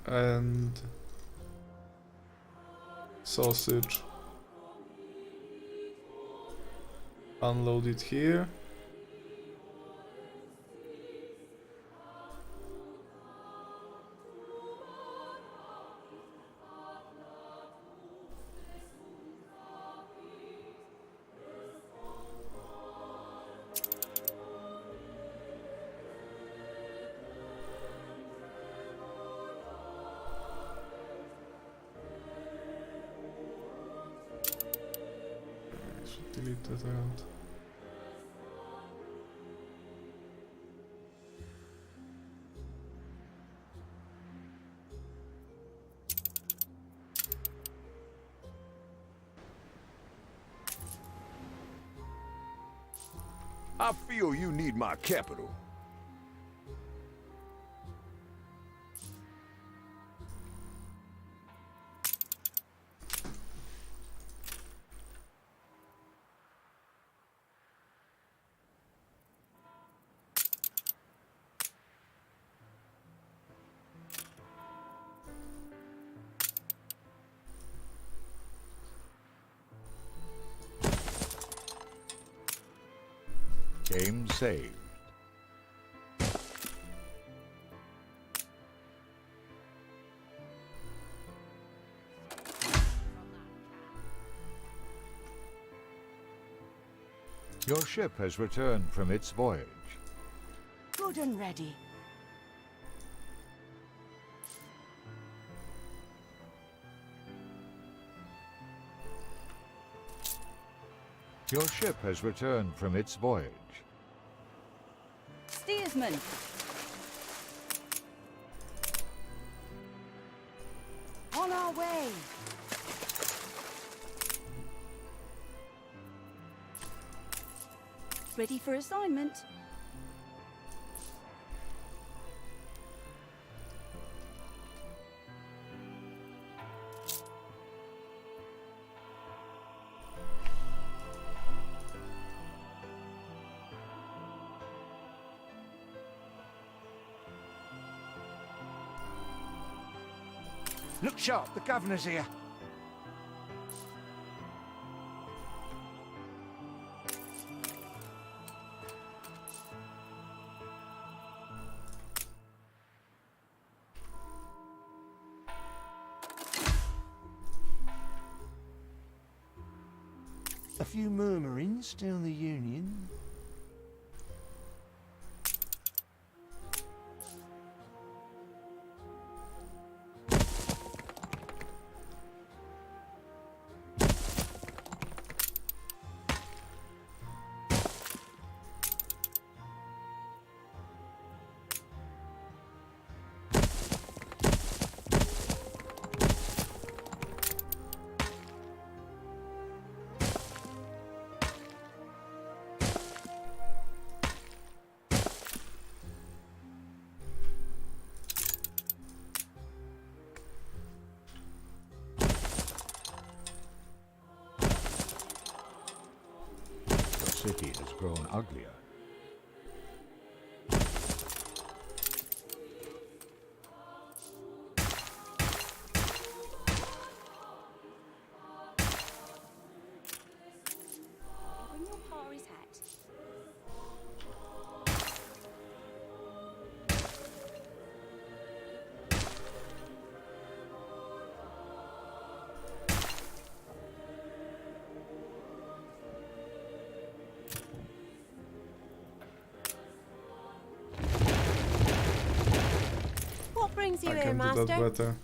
And sausage. Unload it here. Delete that out. I feel you need my capital. Game saved. Your ship has returned from its voyage. Good and ready. Your ship has returned from its voyage. Steersman. On our way. Ready for assignment. Look sharp, the governor's here. A few murmurings still the Union. The city has grown uglier. Bring your Pari's hat. What brings you I here, can do Master? that better.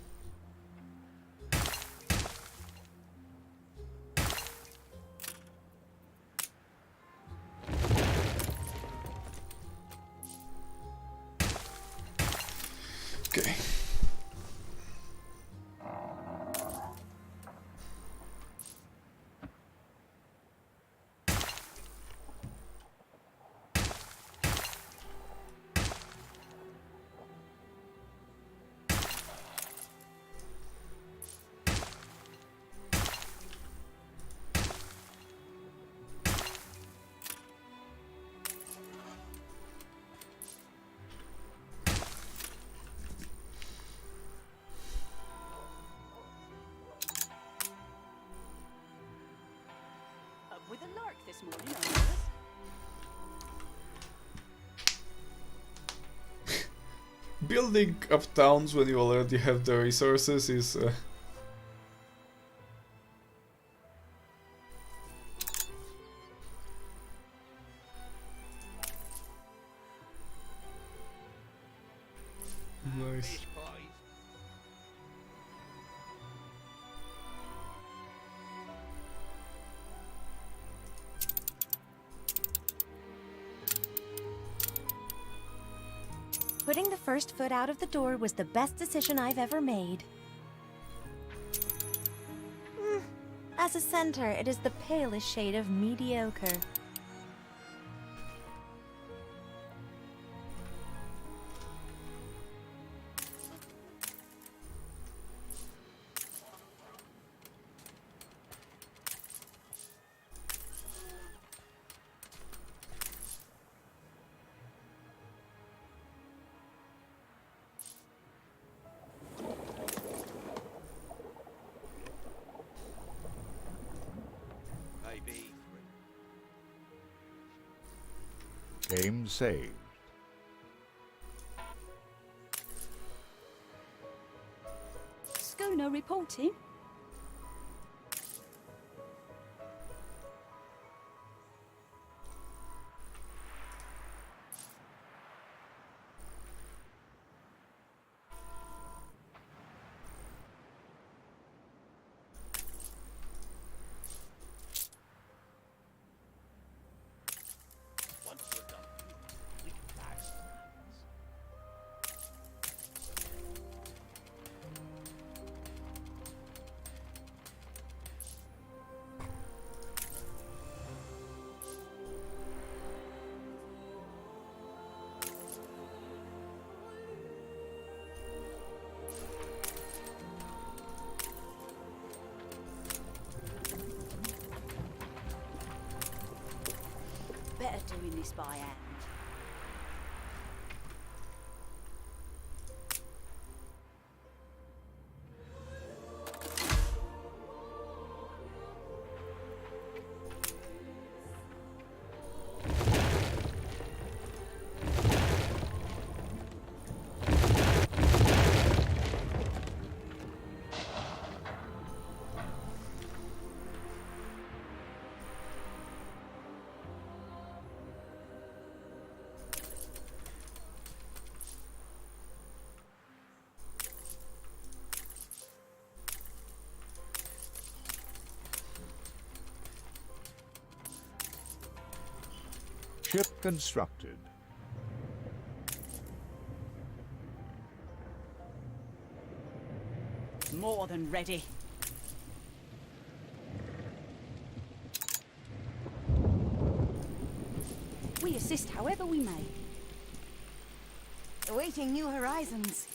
Okay. Up with a lark this morning, I guess. Building up towns when you already have the resources is nice. Putting the first foot out of the door was the best decision I've ever made. As a center, it is the palest shade of mediocre. Game saved. Schooner reporting. doing this by hand. Ship constructed. More than ready. We assist however we may. Awaiting new horizons.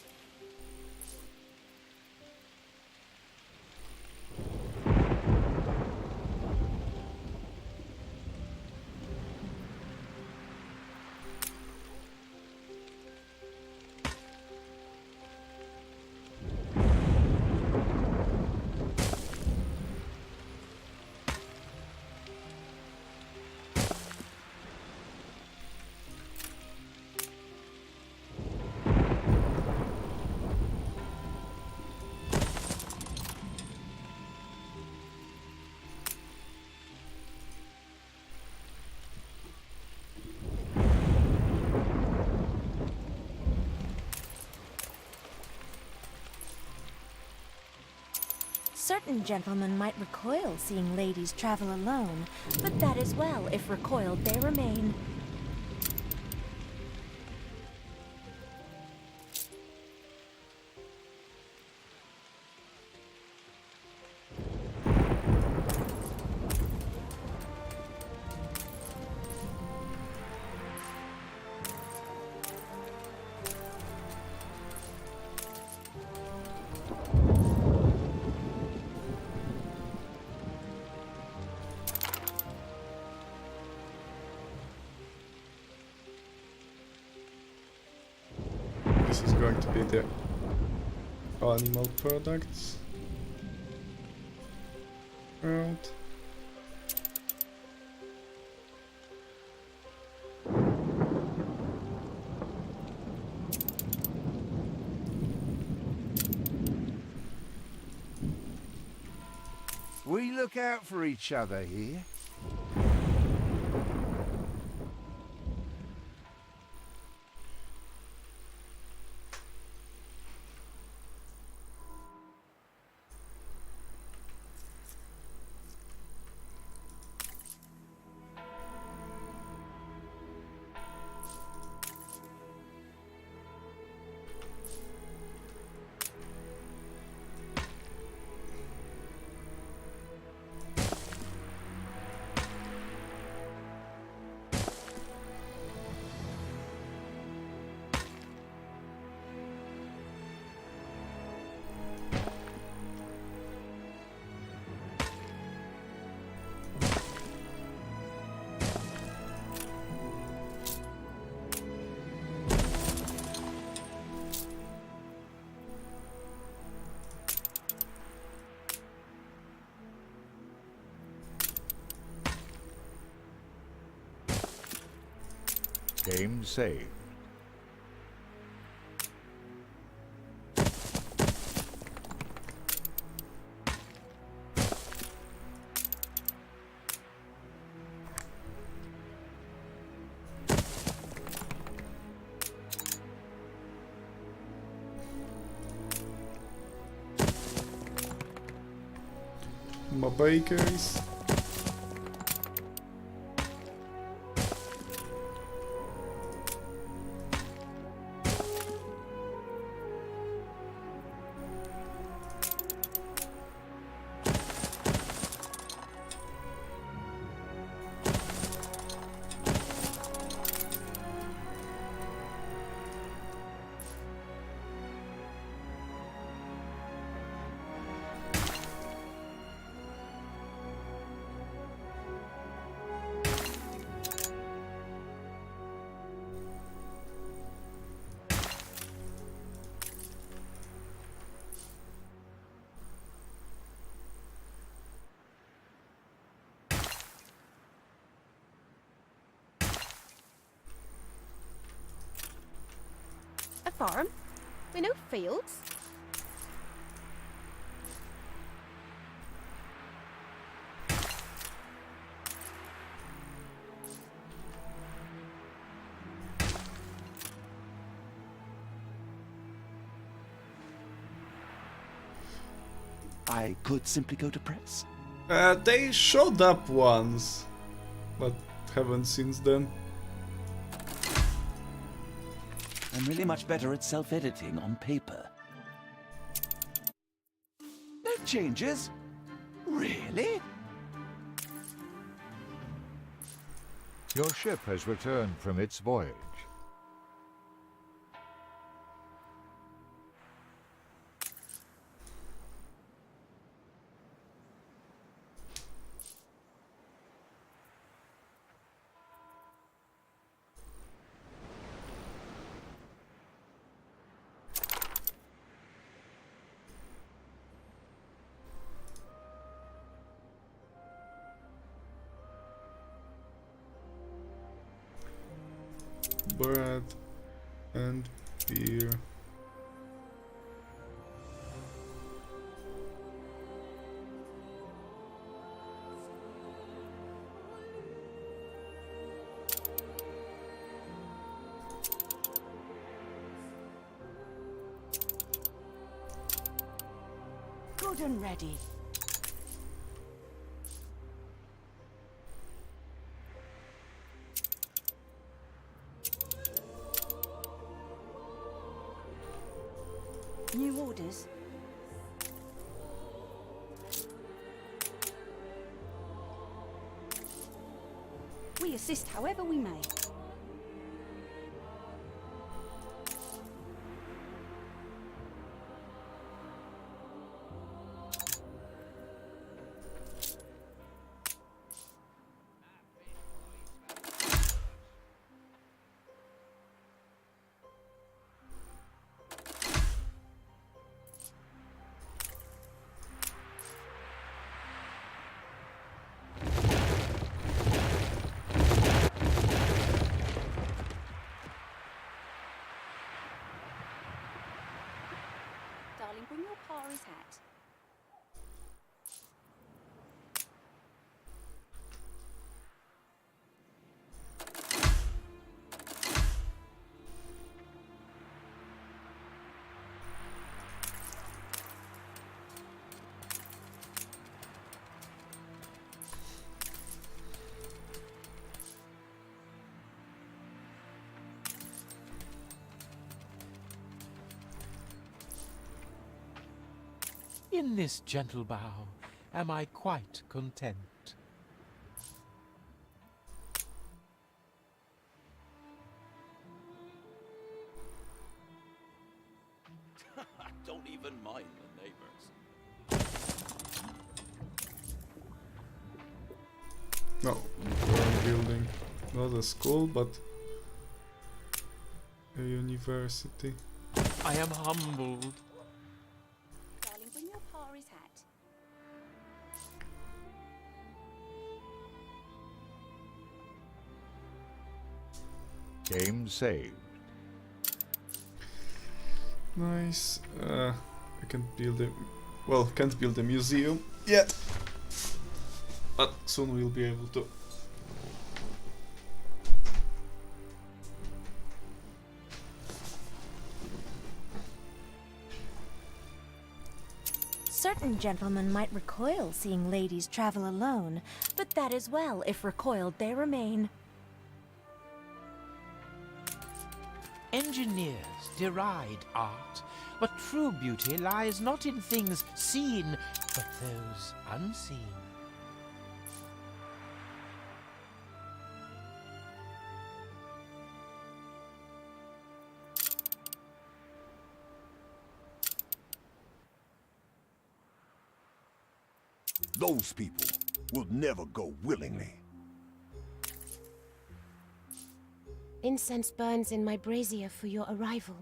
Certain gentlemen might recoil seeing ladies travel alone, but that is well if recoiled they remain. This is going to be the animal products world. We look out for each other here. Game saved. My bakers. farm? We no fields? I could simply go to press. They showed up once, but haven't since then. I'm really much better at self-editing on paper. No changes? Really? Your ship has returned from its voyage. Bread and beer. Good and ready. New orders. We assist however we may. Darling, bring your Pari's hat. In this gentle bow, am I quite content? Don't even mind the neighbors. No, we're building not a school, but a university. I am humbled. Darling, bring your Pari's hat. Game saved. Nice. I can't build a... Well, can't build a museum yet. But soon we'll be able to. Certain gentlemen might recoil seeing ladies travel alone, but that is well if recoiled they remain. Engineers deride art, but true beauty lies not in things seen, but those unseen. Those people will never go willingly. Incense burns in my brazier for your arrival.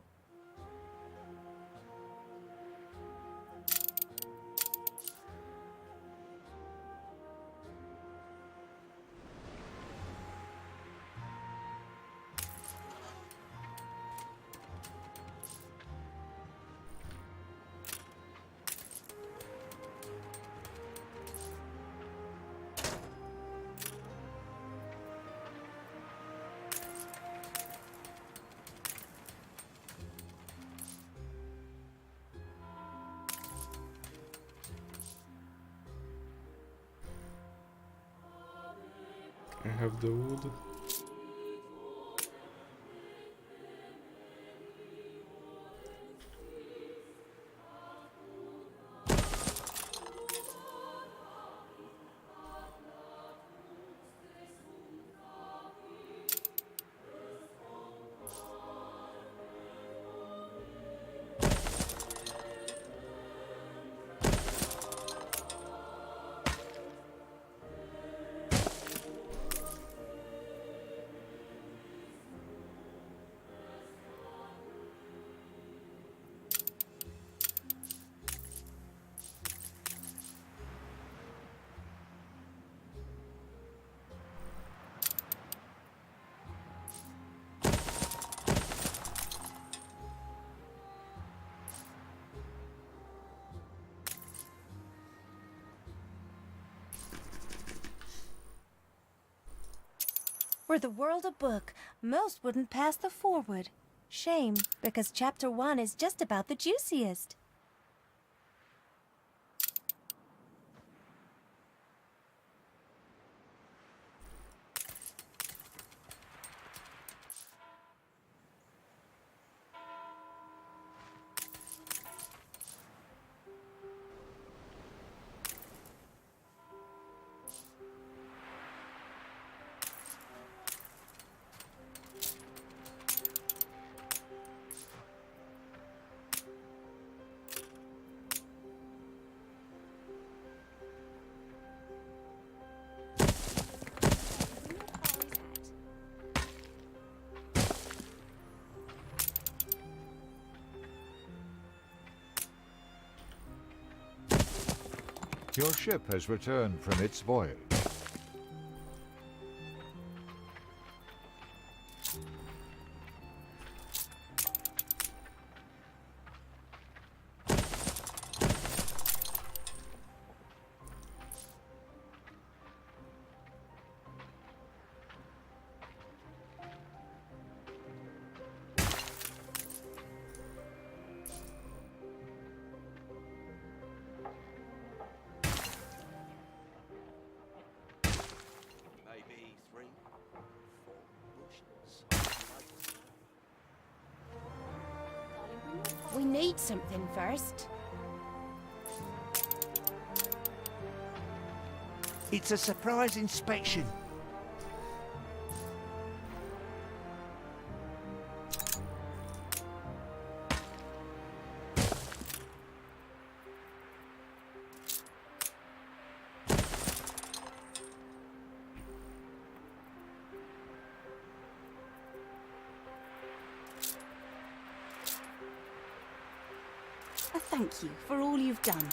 I have the wood. Were the world a book, most wouldn't pass the foreword. Shame, because chapter 1 is just about the juiciest. Your ship has returned from its voyage. Maybe 3, 4 bushels. We need something first. It's a surprise inspection. A thank you for all you've done.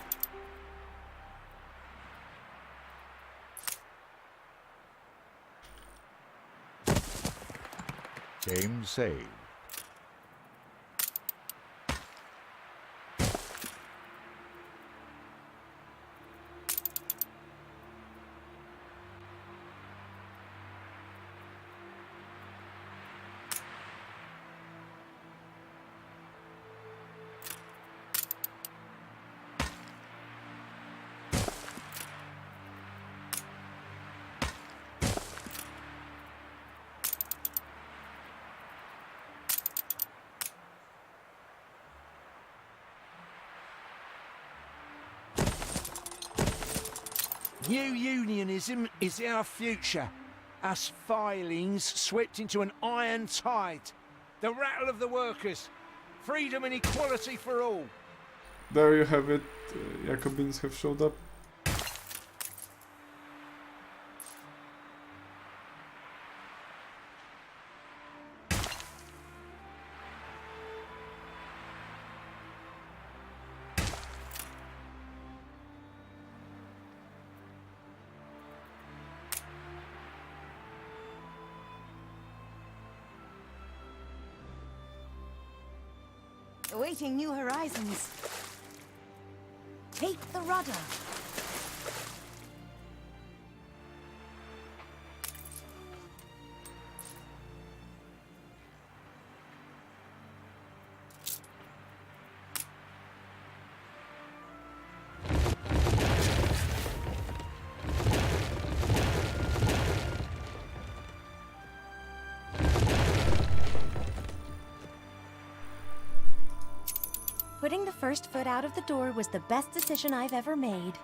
Game saved. New unionism is our future. Us filings swept into an iron tide. The rattle of the workers. Freedom and equality for all. There you have it. Jacobins have showed up. Awaiting new horizons. Take the rudder. Putting the first foot out of the door was the best decision I've ever made.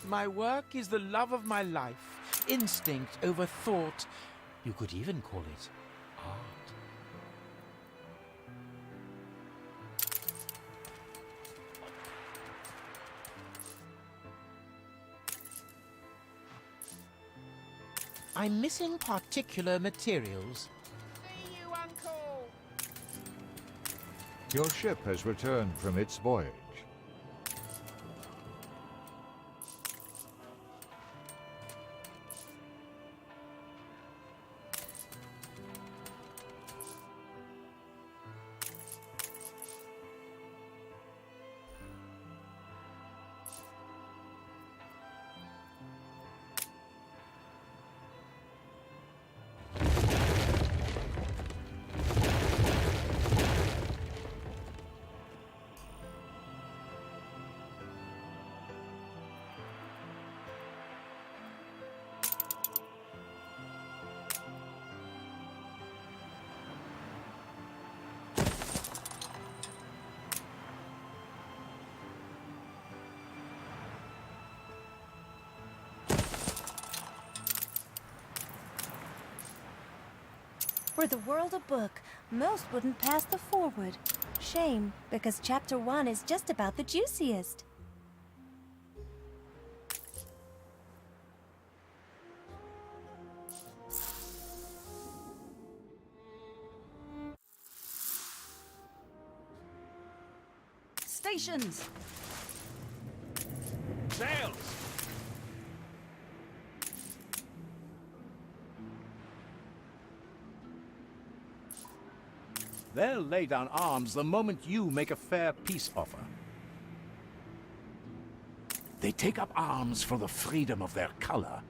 My work is the love of my life, instinct over thought. You could even call it art. I'm missing particular materials. See you, Uncle! Your ship has returned from its voyage. Were the world a book, most wouldn't pass the foreword. Shame, because chapter 1 is just about the juiciest. Stations! Sails! They'll lay down arms the moment you make a fair peace offer. They take up arms for the freedom of their color.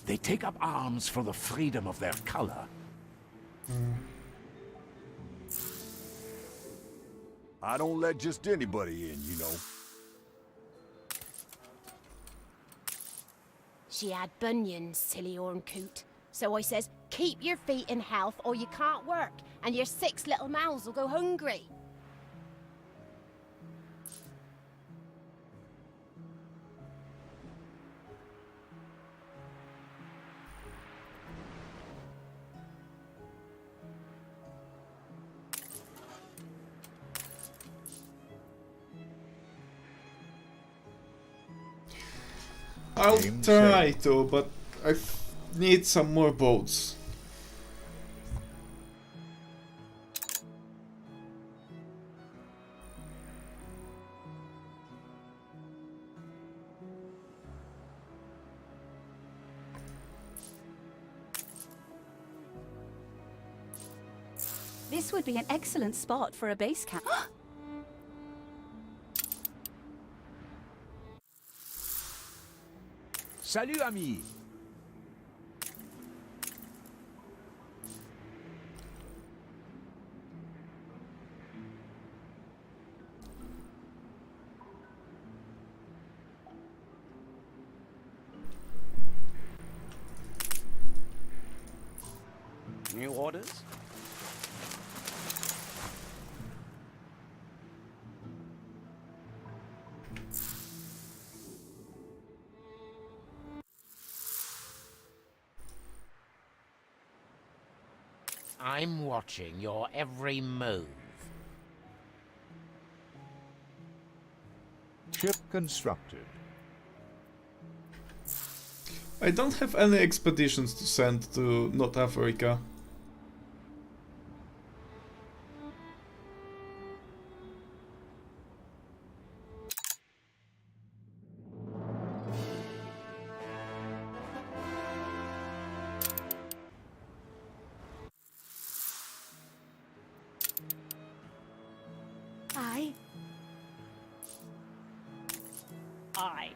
They take up arms for the freedom of their color. I don't let just anybody in, you know. She had bunions, silly horncoot. So I says, keep your feet in health or you can't work, and your 6 little mouths will go hungry. I'll try to, but I need some more boats. This would be an excellent spot for a base camp. Salut, ami! New orders? I'm watching your every move. Ship constructed. I don't have any expeditions to send to North Africa. I.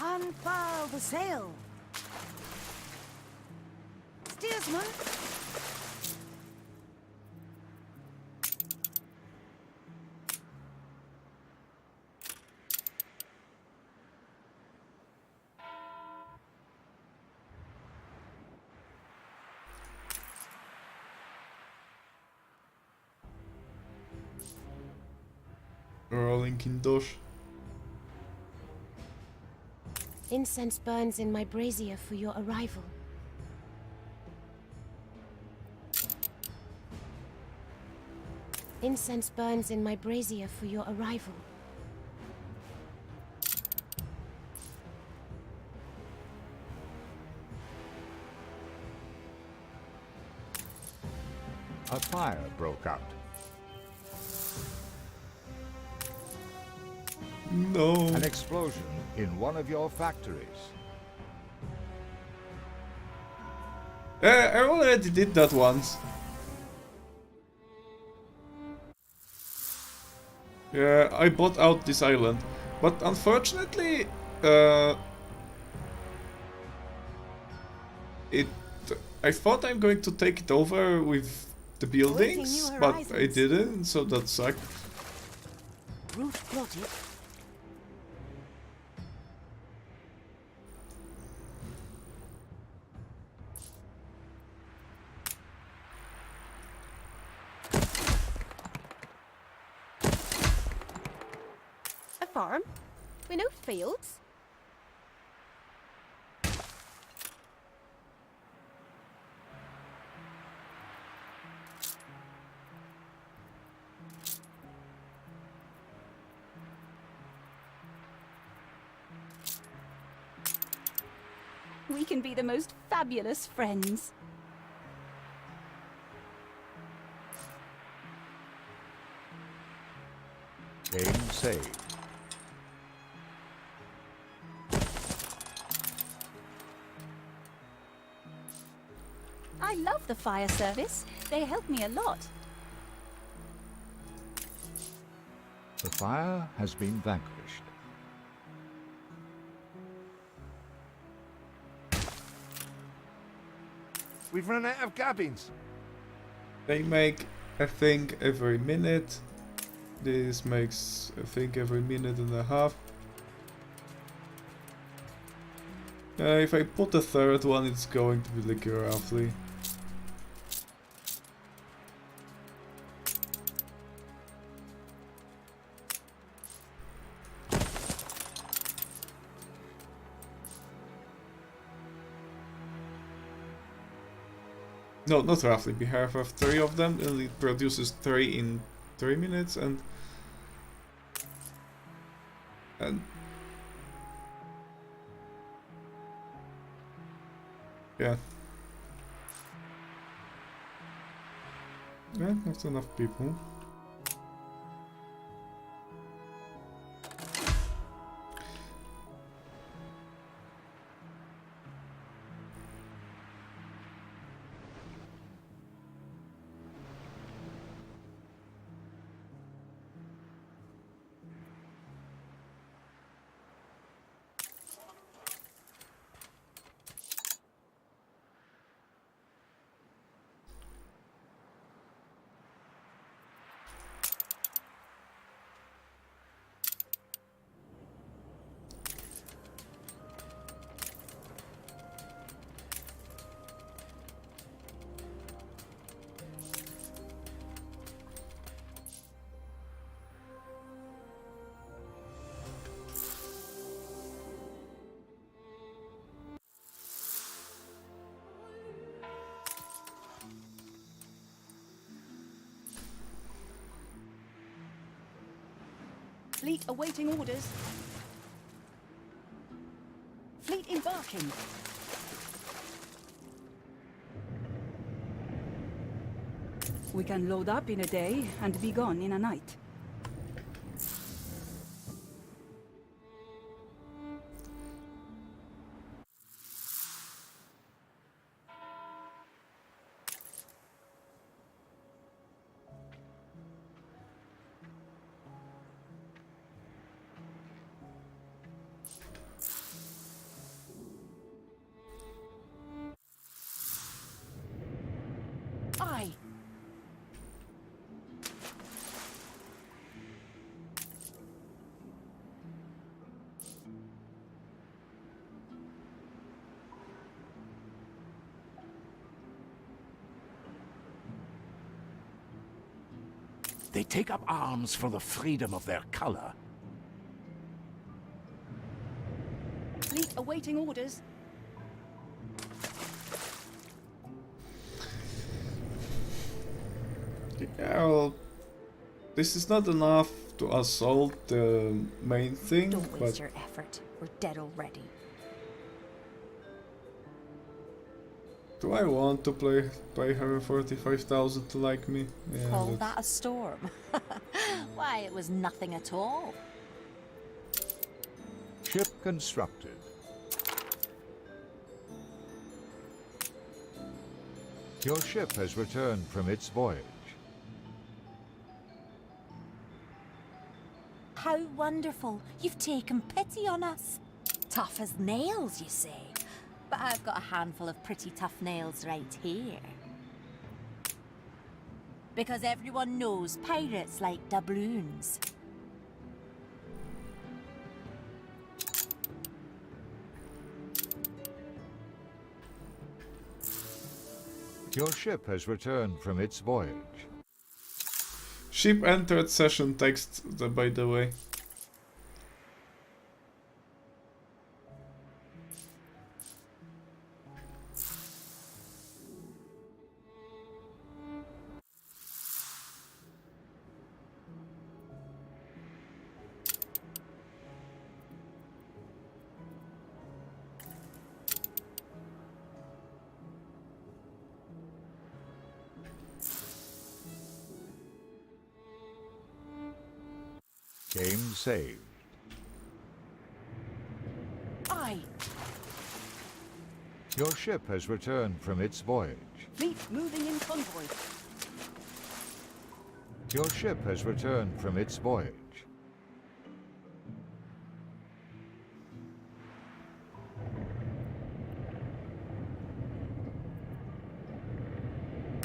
Unfurl the sail. Steersman. Rolling indoors. Incense burns in my brazier for your arrival. Incense burns in my brazier for your arrival. A fire broke out. No. An explosion in one of your factories. I already did that once. Yeah, I bought out this island, but unfortunately, I thought I'm going to take it over with the buildings, but I didn't, so that sucked. Route plotted. A farm? With no fields? We can be the most fabulous friends. Game saved. I love the fire service. They help me a lot. The fire has been vanquished. We've run out of cabins. They make a thing every minute. This makes a thing every minute and a half. If I put a third one, it's going to be like roughly. No, not roughly. We have 3 of them, and it produces 3 in 3 minutes, and yeah. Yeah, that's enough people. Fleet awaiting orders. Fleet embarking. We can load up in a day and be gone in a night. They take up arms for the freedom of their color. Fleet awaiting orders. Yeah, well, this is not enough to assault the main thing, Don't but waste your effort. We're dead already. do I want to pay her 45,000 to like me? Yeah, Call that's- that a storm? Why, it was nothing at all. Ship constructed. Your ship has returned from its voyage. How wonderful. You've taken pity on us. Tough as nails, you say. But I've got a handful of pretty tough nails right here. Because everyone knows pirates like doubloons. Your ship has returned from its voyage. Ship entered session text, by the way. Game saved. Aye. Your ship has returned from its voyage. Fleet moving in convoy. Your ship has returned from its voyage.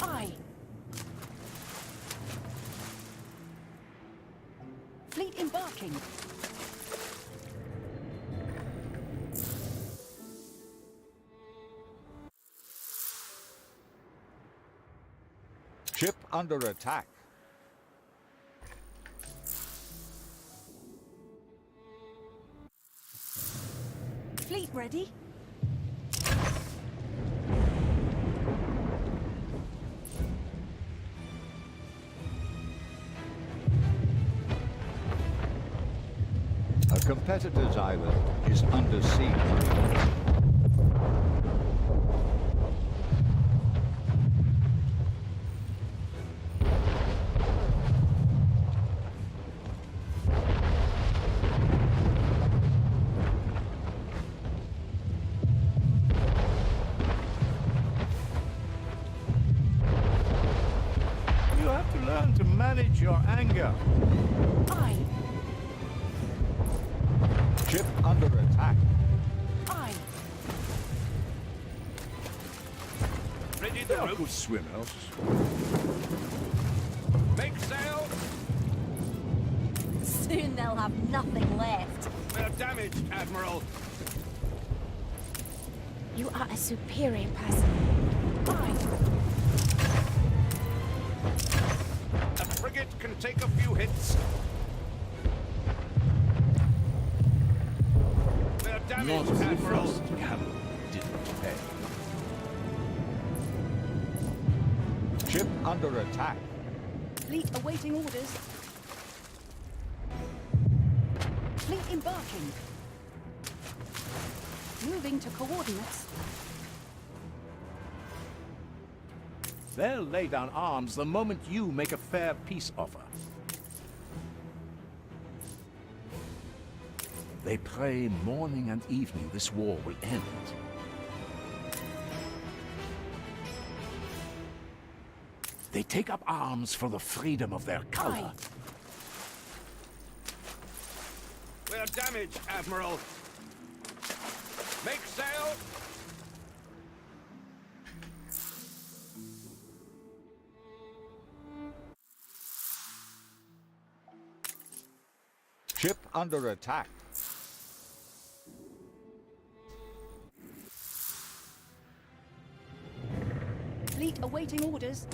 Aye. Fleet embarking. Ship under attack. Fleet ready. A competitor's island is under siege. You have to learn to manage your anger. Aye. Ship under attack. Aye. Ready to rope. Good swimmers. Make sail. Soon they'll have nothing left. We're damaged, Admiral. You are a superior person. Aye. A frigate can take a few hits. We're damaged, Admiral. Camel didn't pay. Ship under attack. Fleet awaiting orders. Fleet embarking. Moving to coordinates. They'll lay down arms the moment you make a fair peace offer. They pray morning and evening this war will end. They take up arms for the freedom of their color. We're damaged, Admiral. Make sail! Ship under attack. Fleet awaiting orders.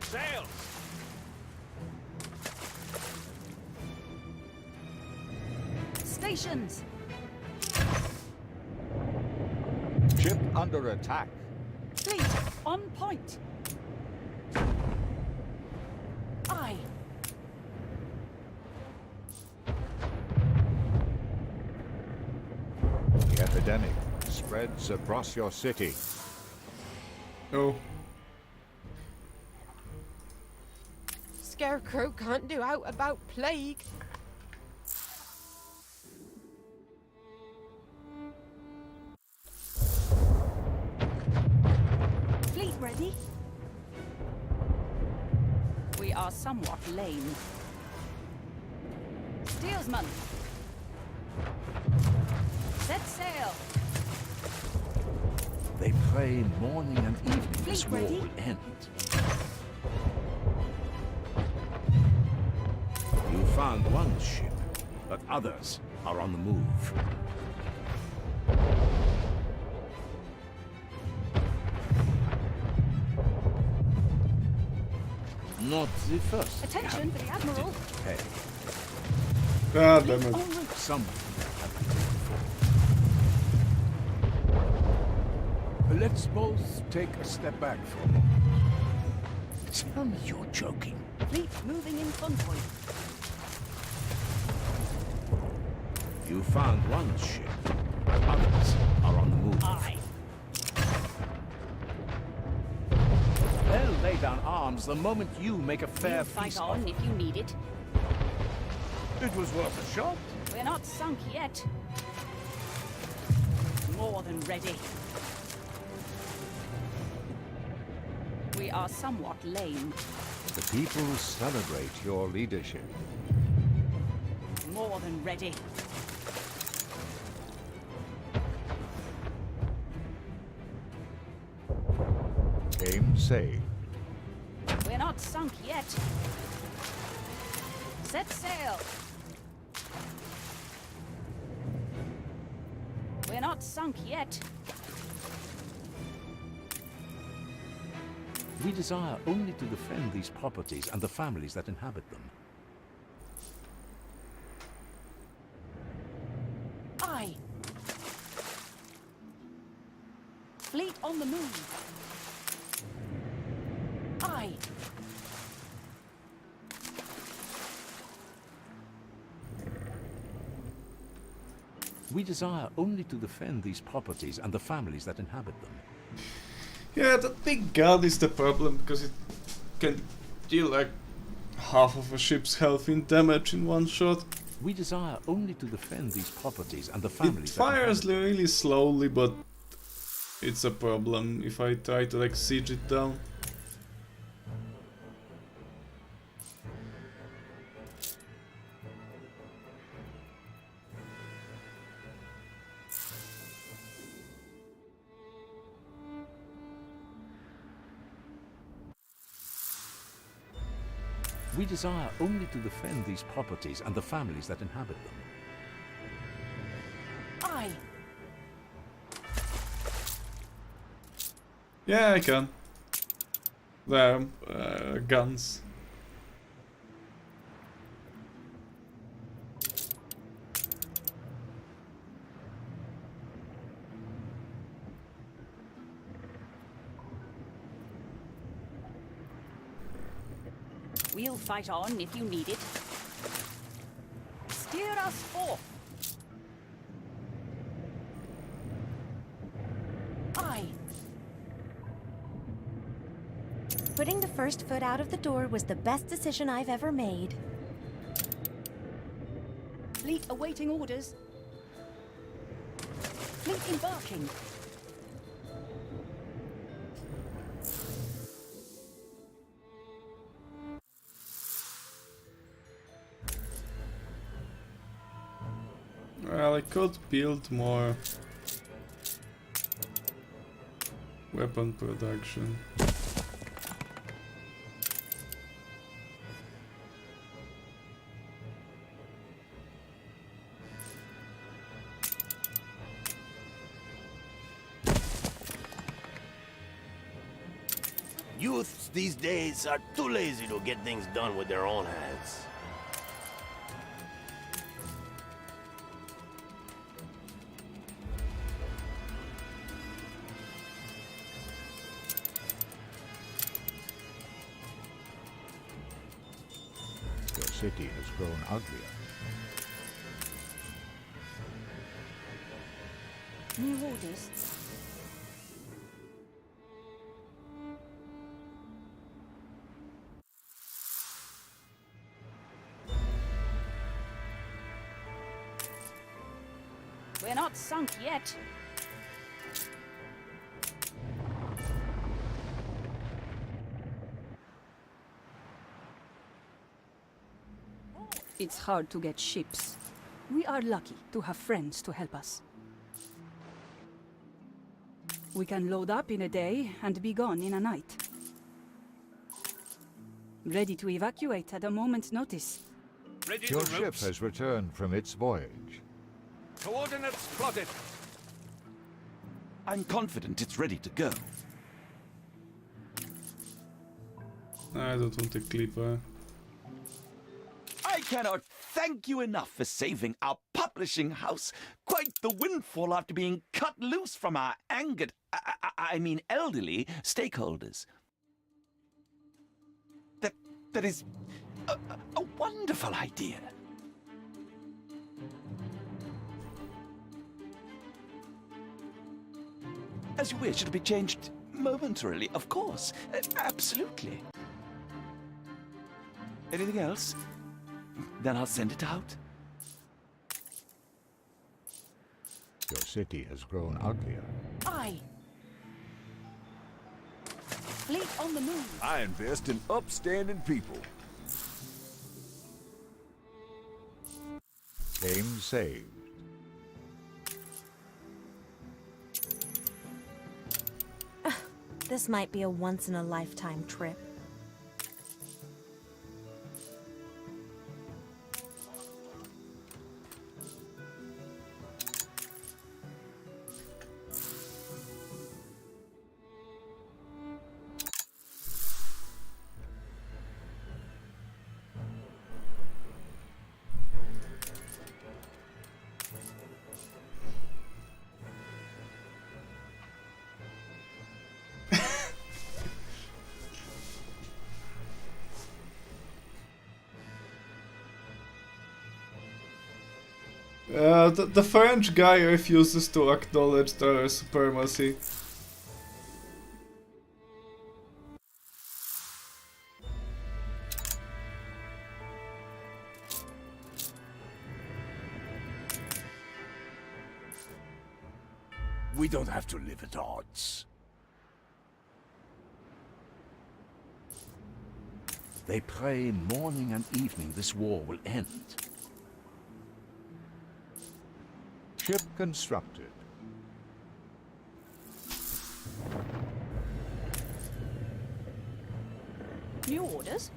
Sail! Stations! Ship under attack. Fleet, on point. Aye. The epidemic spreads across your city. Oh. Scarecrow can't do out about plague. Fleet ready? We are somewhat lame. Steersman! Set sail! They pray morning and evening this Fleet war ready? will end. You found one ship, but others are on the move. Not the first. Attention for the Admiral! Hey, Ah, damn it. En route! someone had to go before. Let's both take a step back for a moment. Tell me you're joking. Fleet moving in convoy. You found one ship, but others are on the move. Aye. They'll lay down arms the moment you make a fair We'll fight feast on of if you need it. it. Was worth a shot. We're not sunk yet. More than ready. We are somewhat lame. The people celebrate your leadership. More than ready. Game saved. We're not sunk yet. Set sail. We're not sunk yet. We desire only to defend these properties and the families that inhabit them. Aye. Fleet on the move. Aye. We desire only to defend these properties and the families that inhabit them. Yeah, that big god is the problem, because it can deal like half of a ship's health in damage in one shot. We desire only to defend these properties and the It families that fires inhabit them. really slowly, but it's a problem if I try to like siege it down. We desire only to defend these properties and the families that inhabit them. Aye. Yeah, I can. There, guns. We'll fight on if you need it. Steer us forth. Aye. Putting the first foot out of the door was the best decision I've ever made. Fleet awaiting orders. Fleet embarking. Well, I could build more weapon production. Youths these days are too lazy to get things done with their own hands. city has grown uglier. New orders. We're not sunk yet. It's hard to get ships. We are lucky to have friends to help us. We can load up in a day and be gone in a night. Ready to evacuate at a moment's notice. Your ship has returned from its voyage. Coordinates plotted. I'm confident it's ready to go. I don't want a clipper. I cannot thank you enough for saving our publishing house quite the windfall after being cut loose from our angered, I mean elderly stakeholders. That is a wonderful idea. As you wish, it'll be changed momentarily, of course. Absolutely. Anything else? Then I'll send it out. Your city has grown uglier. Aye. Fleet on the move. I invest in upstanding people. Game saved. This might be a once-in-a-lifetime trip. The French guy refuses to acknowledge their supremacy. We don't have to live at odds. They pray morning and evening this war will end. Ship constructed. New orders?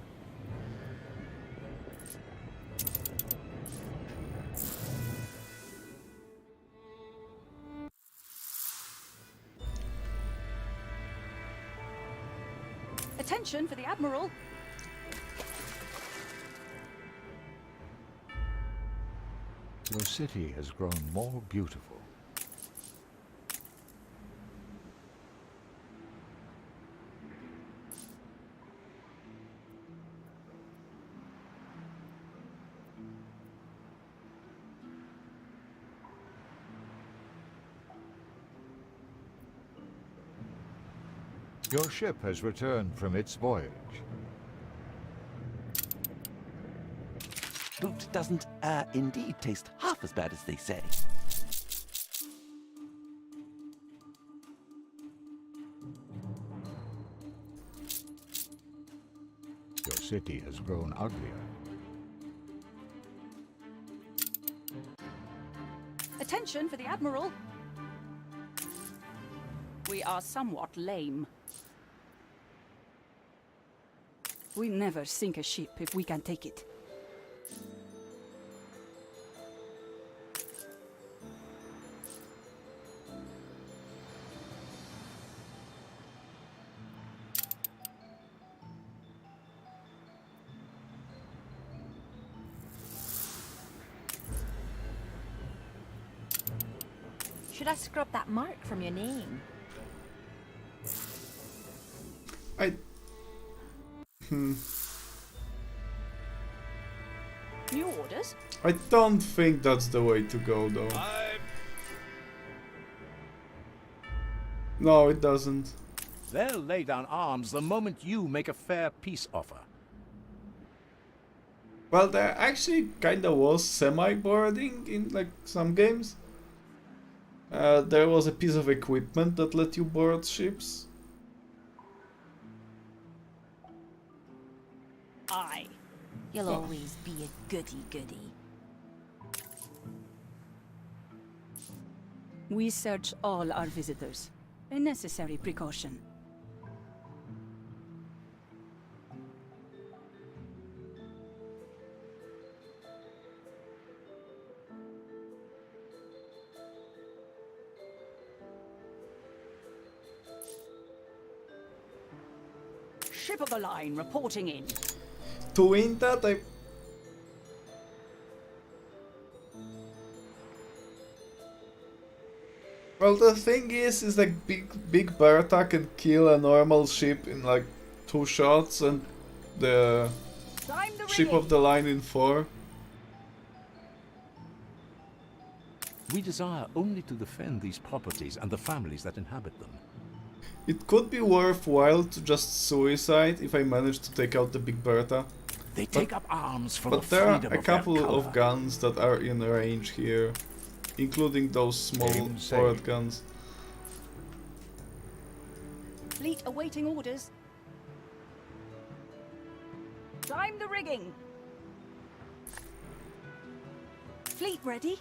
Attention for the Admiral. Your city has grown more beautiful. Your ship has returned from its voyage. Boot doesn't, indeed taste half as bad as they say. Your city has grown uglier. Attention for the Admiral. We are somewhat lame. We never sink a ship if we can take it. Should I scrub that mark from your name? New orders? I don't think that's the way to go, though. No, it doesn't. They'll lay down arms the moment you make a fair peace offer. Well, there actually kinda was semi-boarding in like some games. There was a piece of equipment that let you board ships. Aye. You'll always be a goody-goody. We search all our visitors. A necessary precaution. Ship of the line reporting in. To win that, I... Well, the thing is like Big Bertha can kill a normal ship in like 2 shots and the ship of the line in 4. We desire only to defend these properties and the families that inhabit them. It could be worthwhile to just suicide if I manage to take out the Big Bertha. They take up arms for the But there are freedom a of their couple colour. of guns that are in range here, including those small Aim forward safe. guns. Fleet awaiting orders. Climb the rigging. Fleet ready.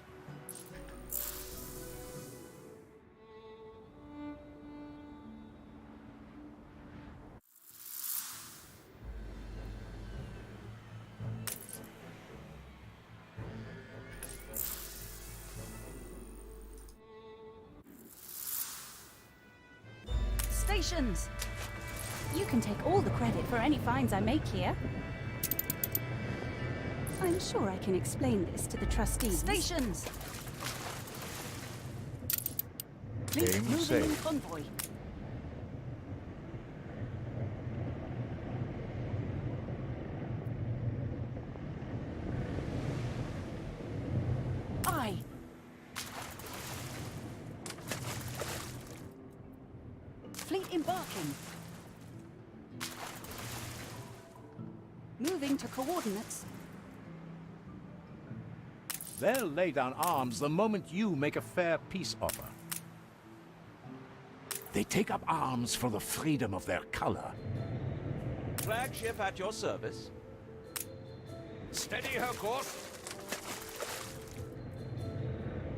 Stations. You can take all the credit for any finds I make here. I'm sure I can explain this to the trustees. Stations. Fleet Aim moving in safe. convoy. Aye. Fleet embarking. Moving to coordinates. They'll lay down arms the moment you make a fair peace offer. They take up arms for the freedom of their color. Flagship at your service. Steady her course.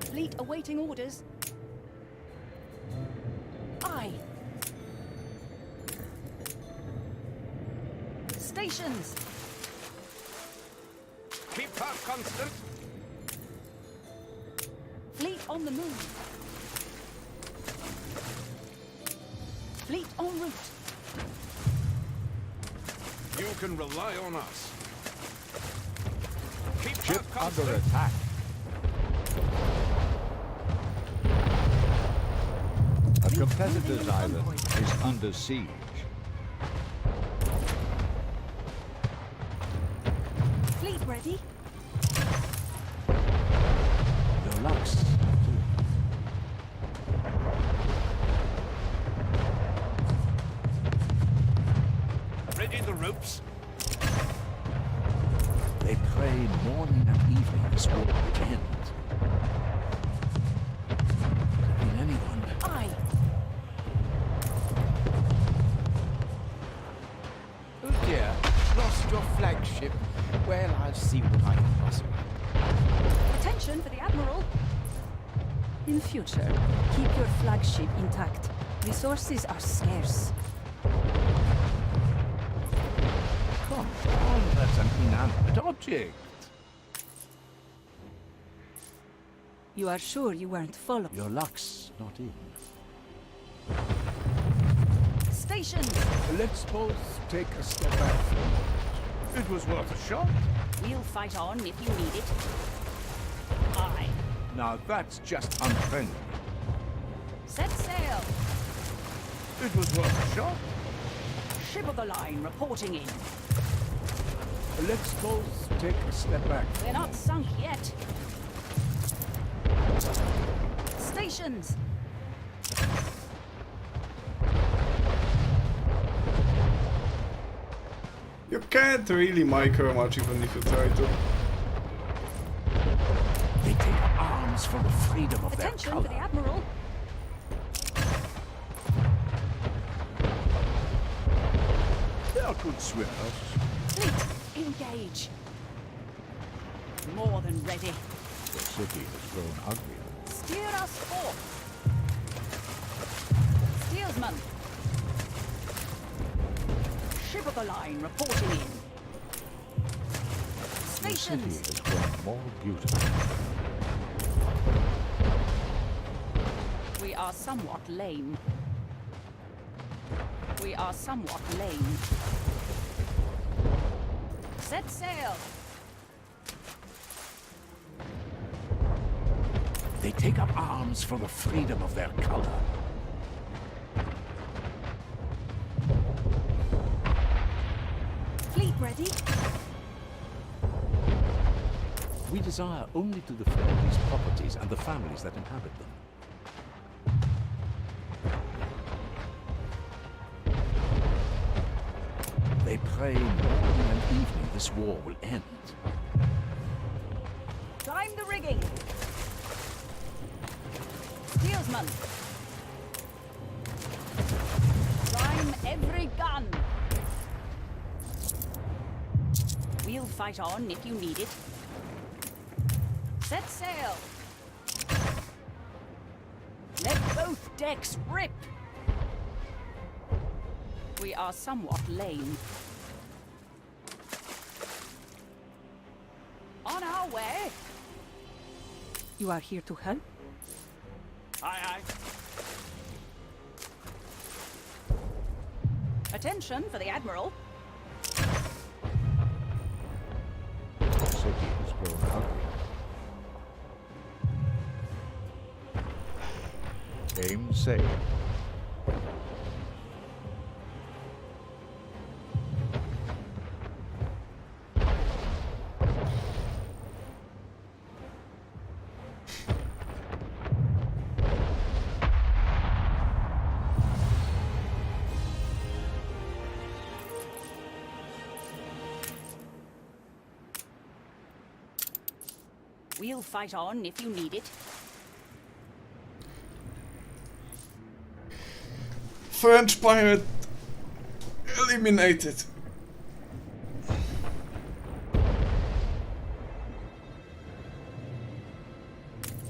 Fleet awaiting orders. Aye. Stations. Keep her constant. Fleet on the move. Fleet en route. You can rely on us. Keep her Ship constant. under attack. A competitor's island is under siege. Fleet ready. Your luck's Ready the ropes. They pray morning and evening this war would end. Could be anyone. Aye. Oh dear, lost your flagship. Well, I'll see what I can possibly. Attention for the Admiral. In future, keep your flagship intact. Resources are scarce. Come on, that's an inanimate object. You are sure you weren't followed? Your luck's not in. Stations. Let's both take a step back. It was worth a shot. We'll fight on if you need it. Aye. Now that's just unfriendly. Set sail. It was worth a shot. Ship of the line reporting in. Let's both take a step back. We're not sunk yet. Stations! You can't really micro much even if you try to. They take arms for the freedom of Attention their for the color. Admiral. They are good swimmers. Fleet, engage. More than ready. The city has grown uglier. Steer us forth. Steersman. Ship of the line reporting in. The city Stations. has grown more beautiful. We are somewhat lame. We are somewhat lame. Set sail. They take up arms for the freedom of their color. Fleet ready. We desire only to defend these properties and the families that inhabit them. They pray morning and evening this war will end. Climb the rigging. Steersman. Prime every gun. We'll fight on if you need it. Set sail. Let both decks rip. We are somewhat lame. On our way. You are here to help? Aye, aye. Attention for the Admiral. The city has grown uglier. Aim safe. We'll fight on if you need it. French pirate eliminated.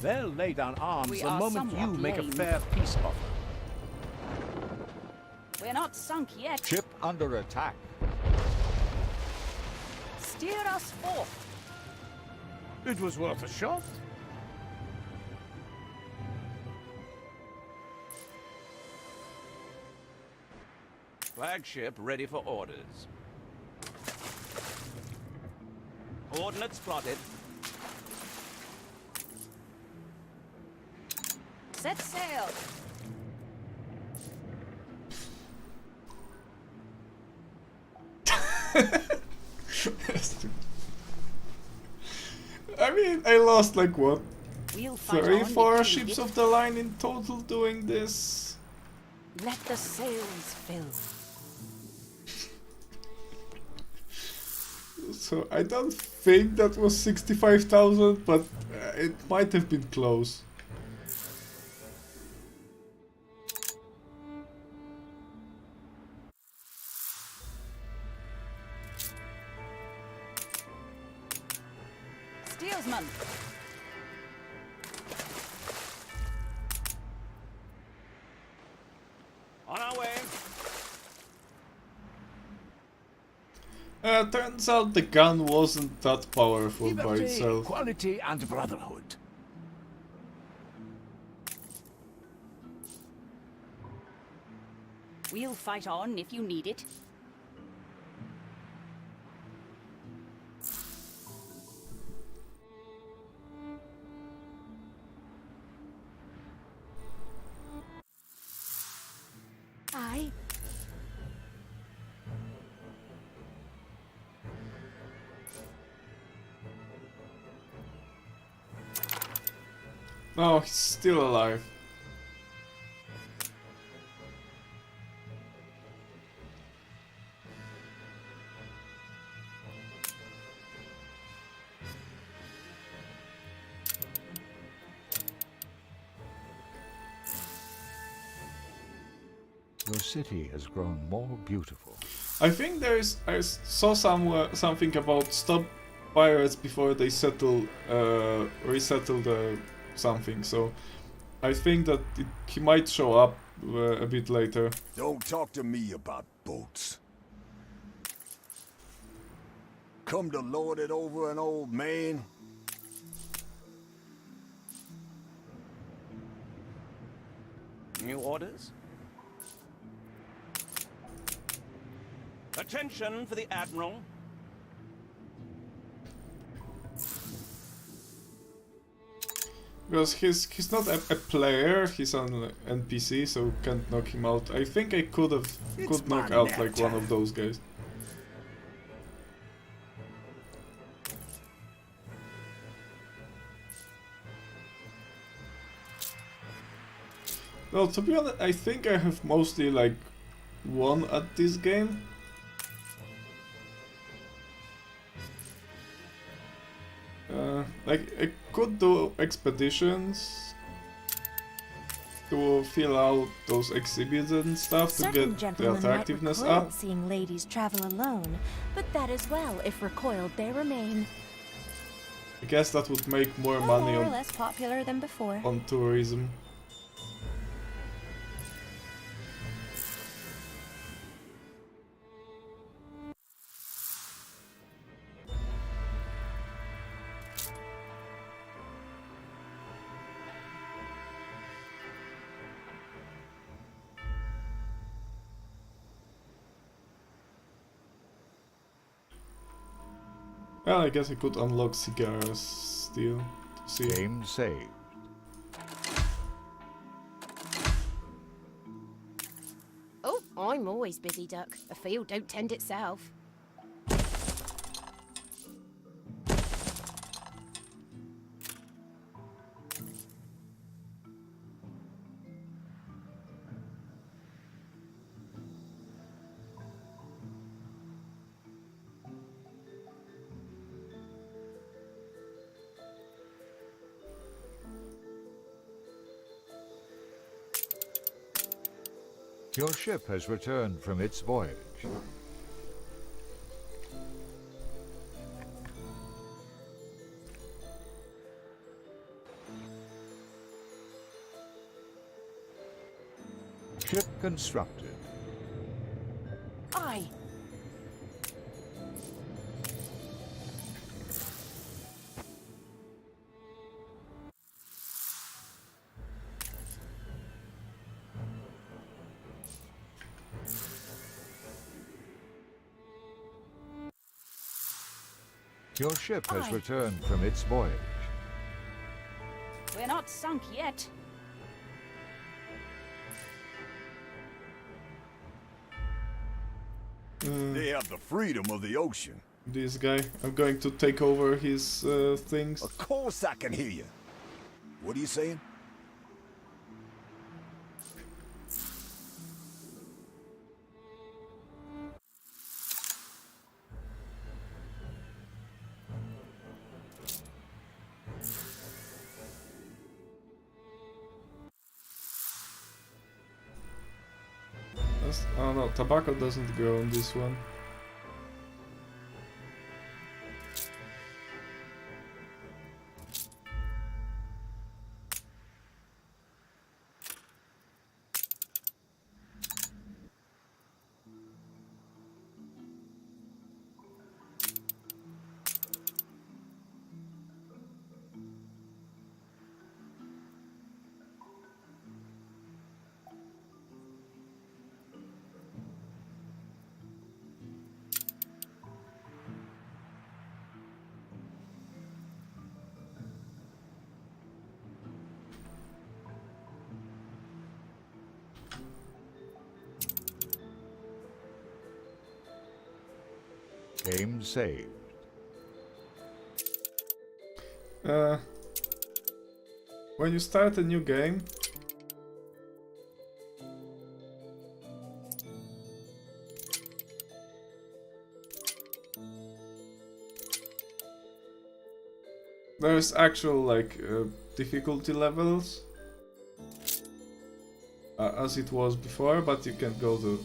They'll lay down arms We the are moment you somewhat make a lame. fair peace offer. We're not sunk yet. Ship under attack. Steer us forth. It was worth a shot. Flagship ready for orders. Coordinates plotted. Set sail. I mean, I lost like what? We'll fight 34 on if ships needed. of the line in total doing this. Let the sails fill. So I don't think that was 65,000, but it might have been close. Steersman. On our way. Turns out the gun wasn't that powerful by Liberty, itself. equality, and brotherhood. We'll fight on if you need it. Aye. No, he's still alive. Your city has grown more beautiful. I think I saw somewhere something about stop pirates before they resettle the something. So I think that he might show up a bit later. Don't talk to me about boats. Come to lord it over an old man? New orders? Attention for the Admiral. Because he's not a player, he's an NPC, so can't knock him out. I think I could knock out like one of those guys. No, to be honest, I think I have mostly like won at this game. Like I could do expeditions to fill out those exhibits and stuff to get the attractiveness up. Seeing ladies travel alone, but that is well if recoiled they remain. I guess that would make more Or money more or less popular than before. on tourism. Well, I guess I could unlock cigars still to see. Game saved. Oh, I'm always busy, Duck. A field don't tend itself. Your ship has returned from its voyage. Ship constructed. Aye. Your ship has returned from its voyage. We're not sunk yet. They have the freedom of the ocean. This guy, I'm going to take over his things. Of course I can hear you. What are you saying? Oh no, tobacco doesn't grow on this one. Game saved. when you start a new game, there's actual like difficulty levels as it was before, but you can go to.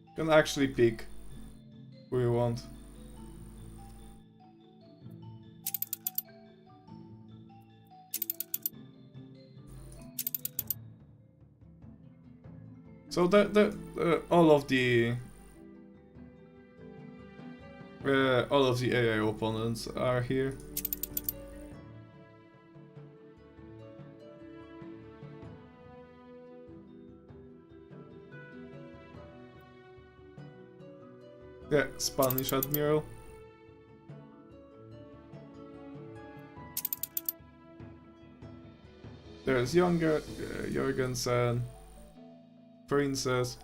You can actually pick who you want. So all of the AI opponents are here. Yeah, Spanish Admiral. There's younger Jorgensen, Princess,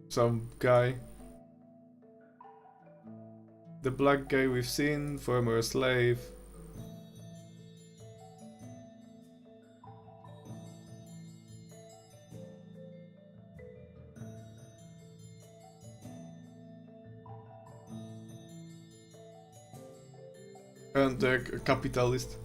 some guy, the black guy we've seen, former slave. And a capitalist.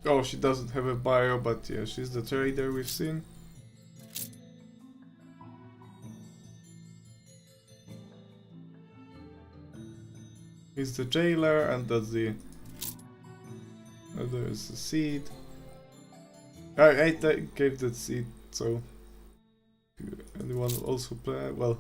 Oh, she doesn't have a bio, but yeah, she's the trader we've seen. He's the jailer, and that's the... there's the seed. I gave that seed, so... anyone also play? Well...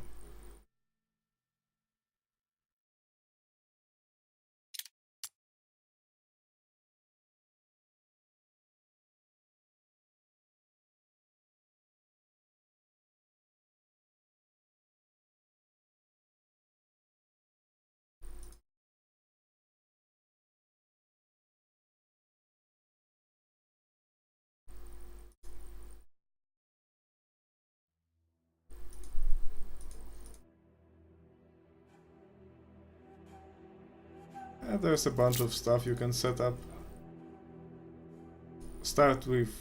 there's a bunch of stuff you can set up. Start with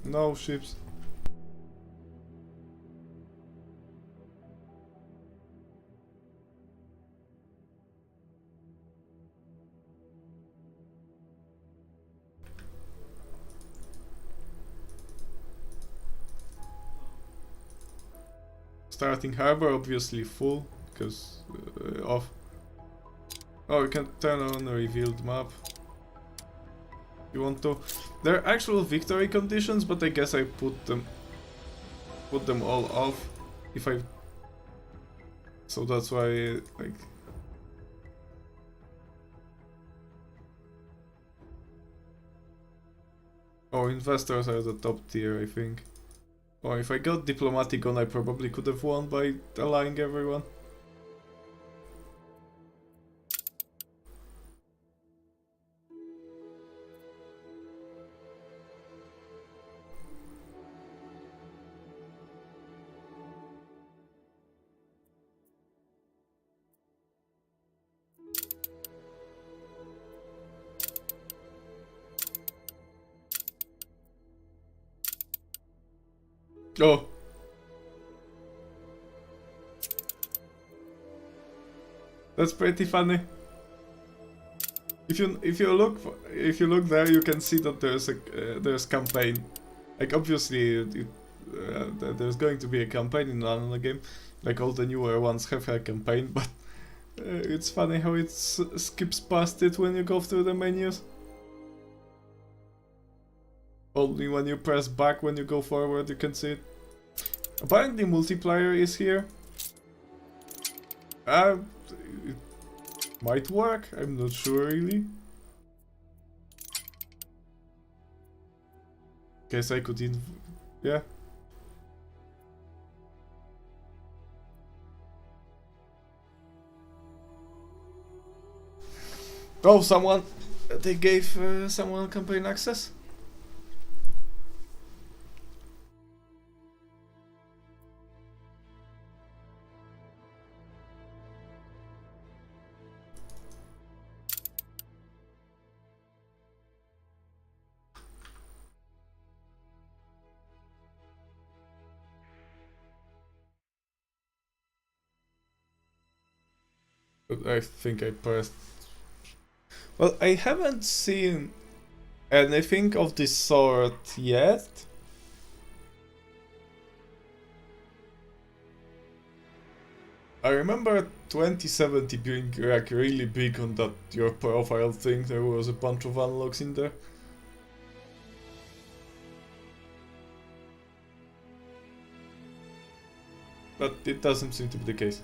no ships. Starting harbor obviously full because off. Oh, you can turn on a revealed map. You want to? There are actual victory conditions, but I guess I put them all off. If I, so that's why like. Oh, investors are the top tier, I think. Oh, if I got diplomatic on, I probably could have won by allying everyone. Oh. That's pretty funny. If you look there, you can see that there's campaign. Like obviously, there's going to be a campaign in Anno game. Like all the newer ones have a campaign, but it's funny how it skips past it when you go through the menus. only when you press back when you go forward you can see it. Apparently multiplayer is here. It might work, I'm not sure really. Guess I could yeah. Oh, someone... They gave someone campaign access? I think I pressed... Well, I haven't seen anything of this sort yet. I remember 2070 being like really big on that your profile thing. There was a bunch of unlocks in there. But it doesn't seem to be the case.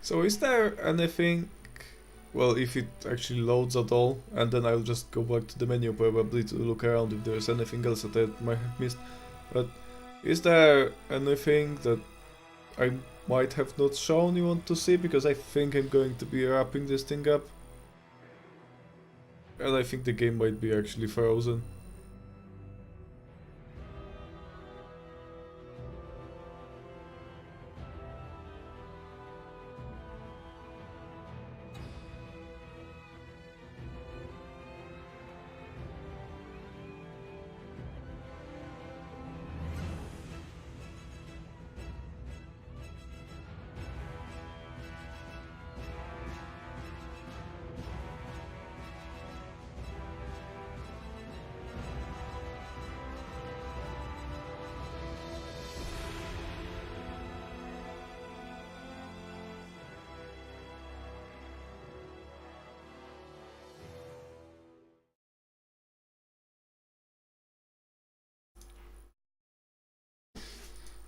So is there anything, well, if it actually loads at all, and then I'll just go back to the menu probably to look around if there's anything else that I might have missed, but is there anything that I might have not shown you want to see, because I think I'm going to be wrapping this thing up, and I think the game might be actually frozen.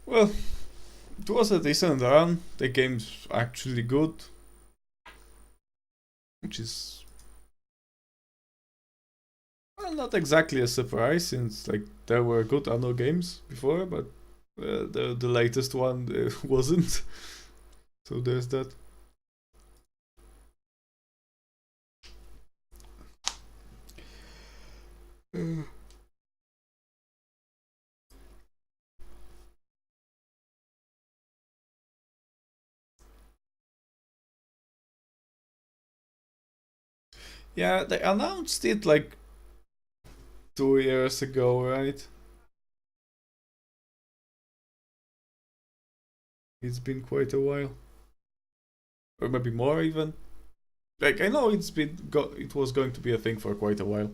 Well, it was a decent run. The game's actually good, which is well, not exactly a surprise since like there were good Anno games before, but the latest one wasn't. So there's that. Yeah, they announced it like 2 years ago, right? It's been quite a while, or maybe more even. Like I know it was going to be a thing for quite a while.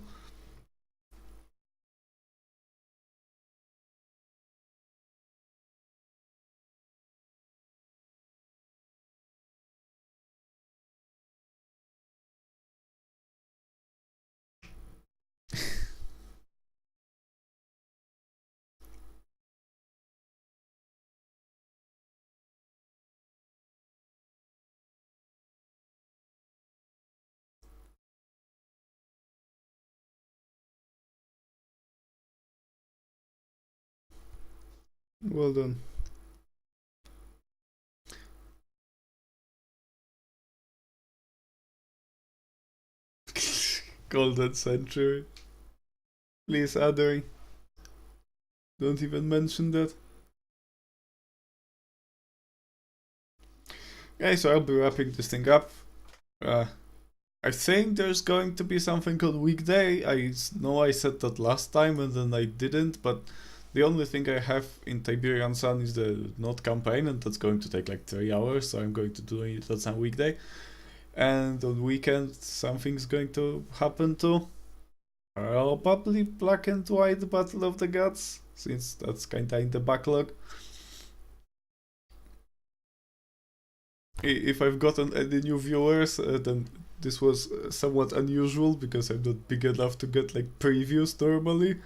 Well done. Golden Century. Please, Adri. Don't even mention that. Okay, so I'll be wrapping this thing up. I think there's going to be something called Weekday. I know I said that last time and then I didn't, but the only thing I have in Tiberian Sun is the Node campaign, and that's going to take like 3 hours, so I'm going to do it on some weekday. And on weekend, something's going to happen too. Probably Black and White Battle of the Gods, since that's kinda in the backlog. If I've gotten any new viewers, then this was somewhat unusual because I'm not big enough to get like previews normally.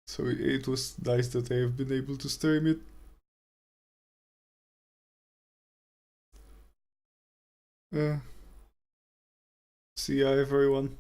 So it was nice that I have been able to stream it. See ya everyone.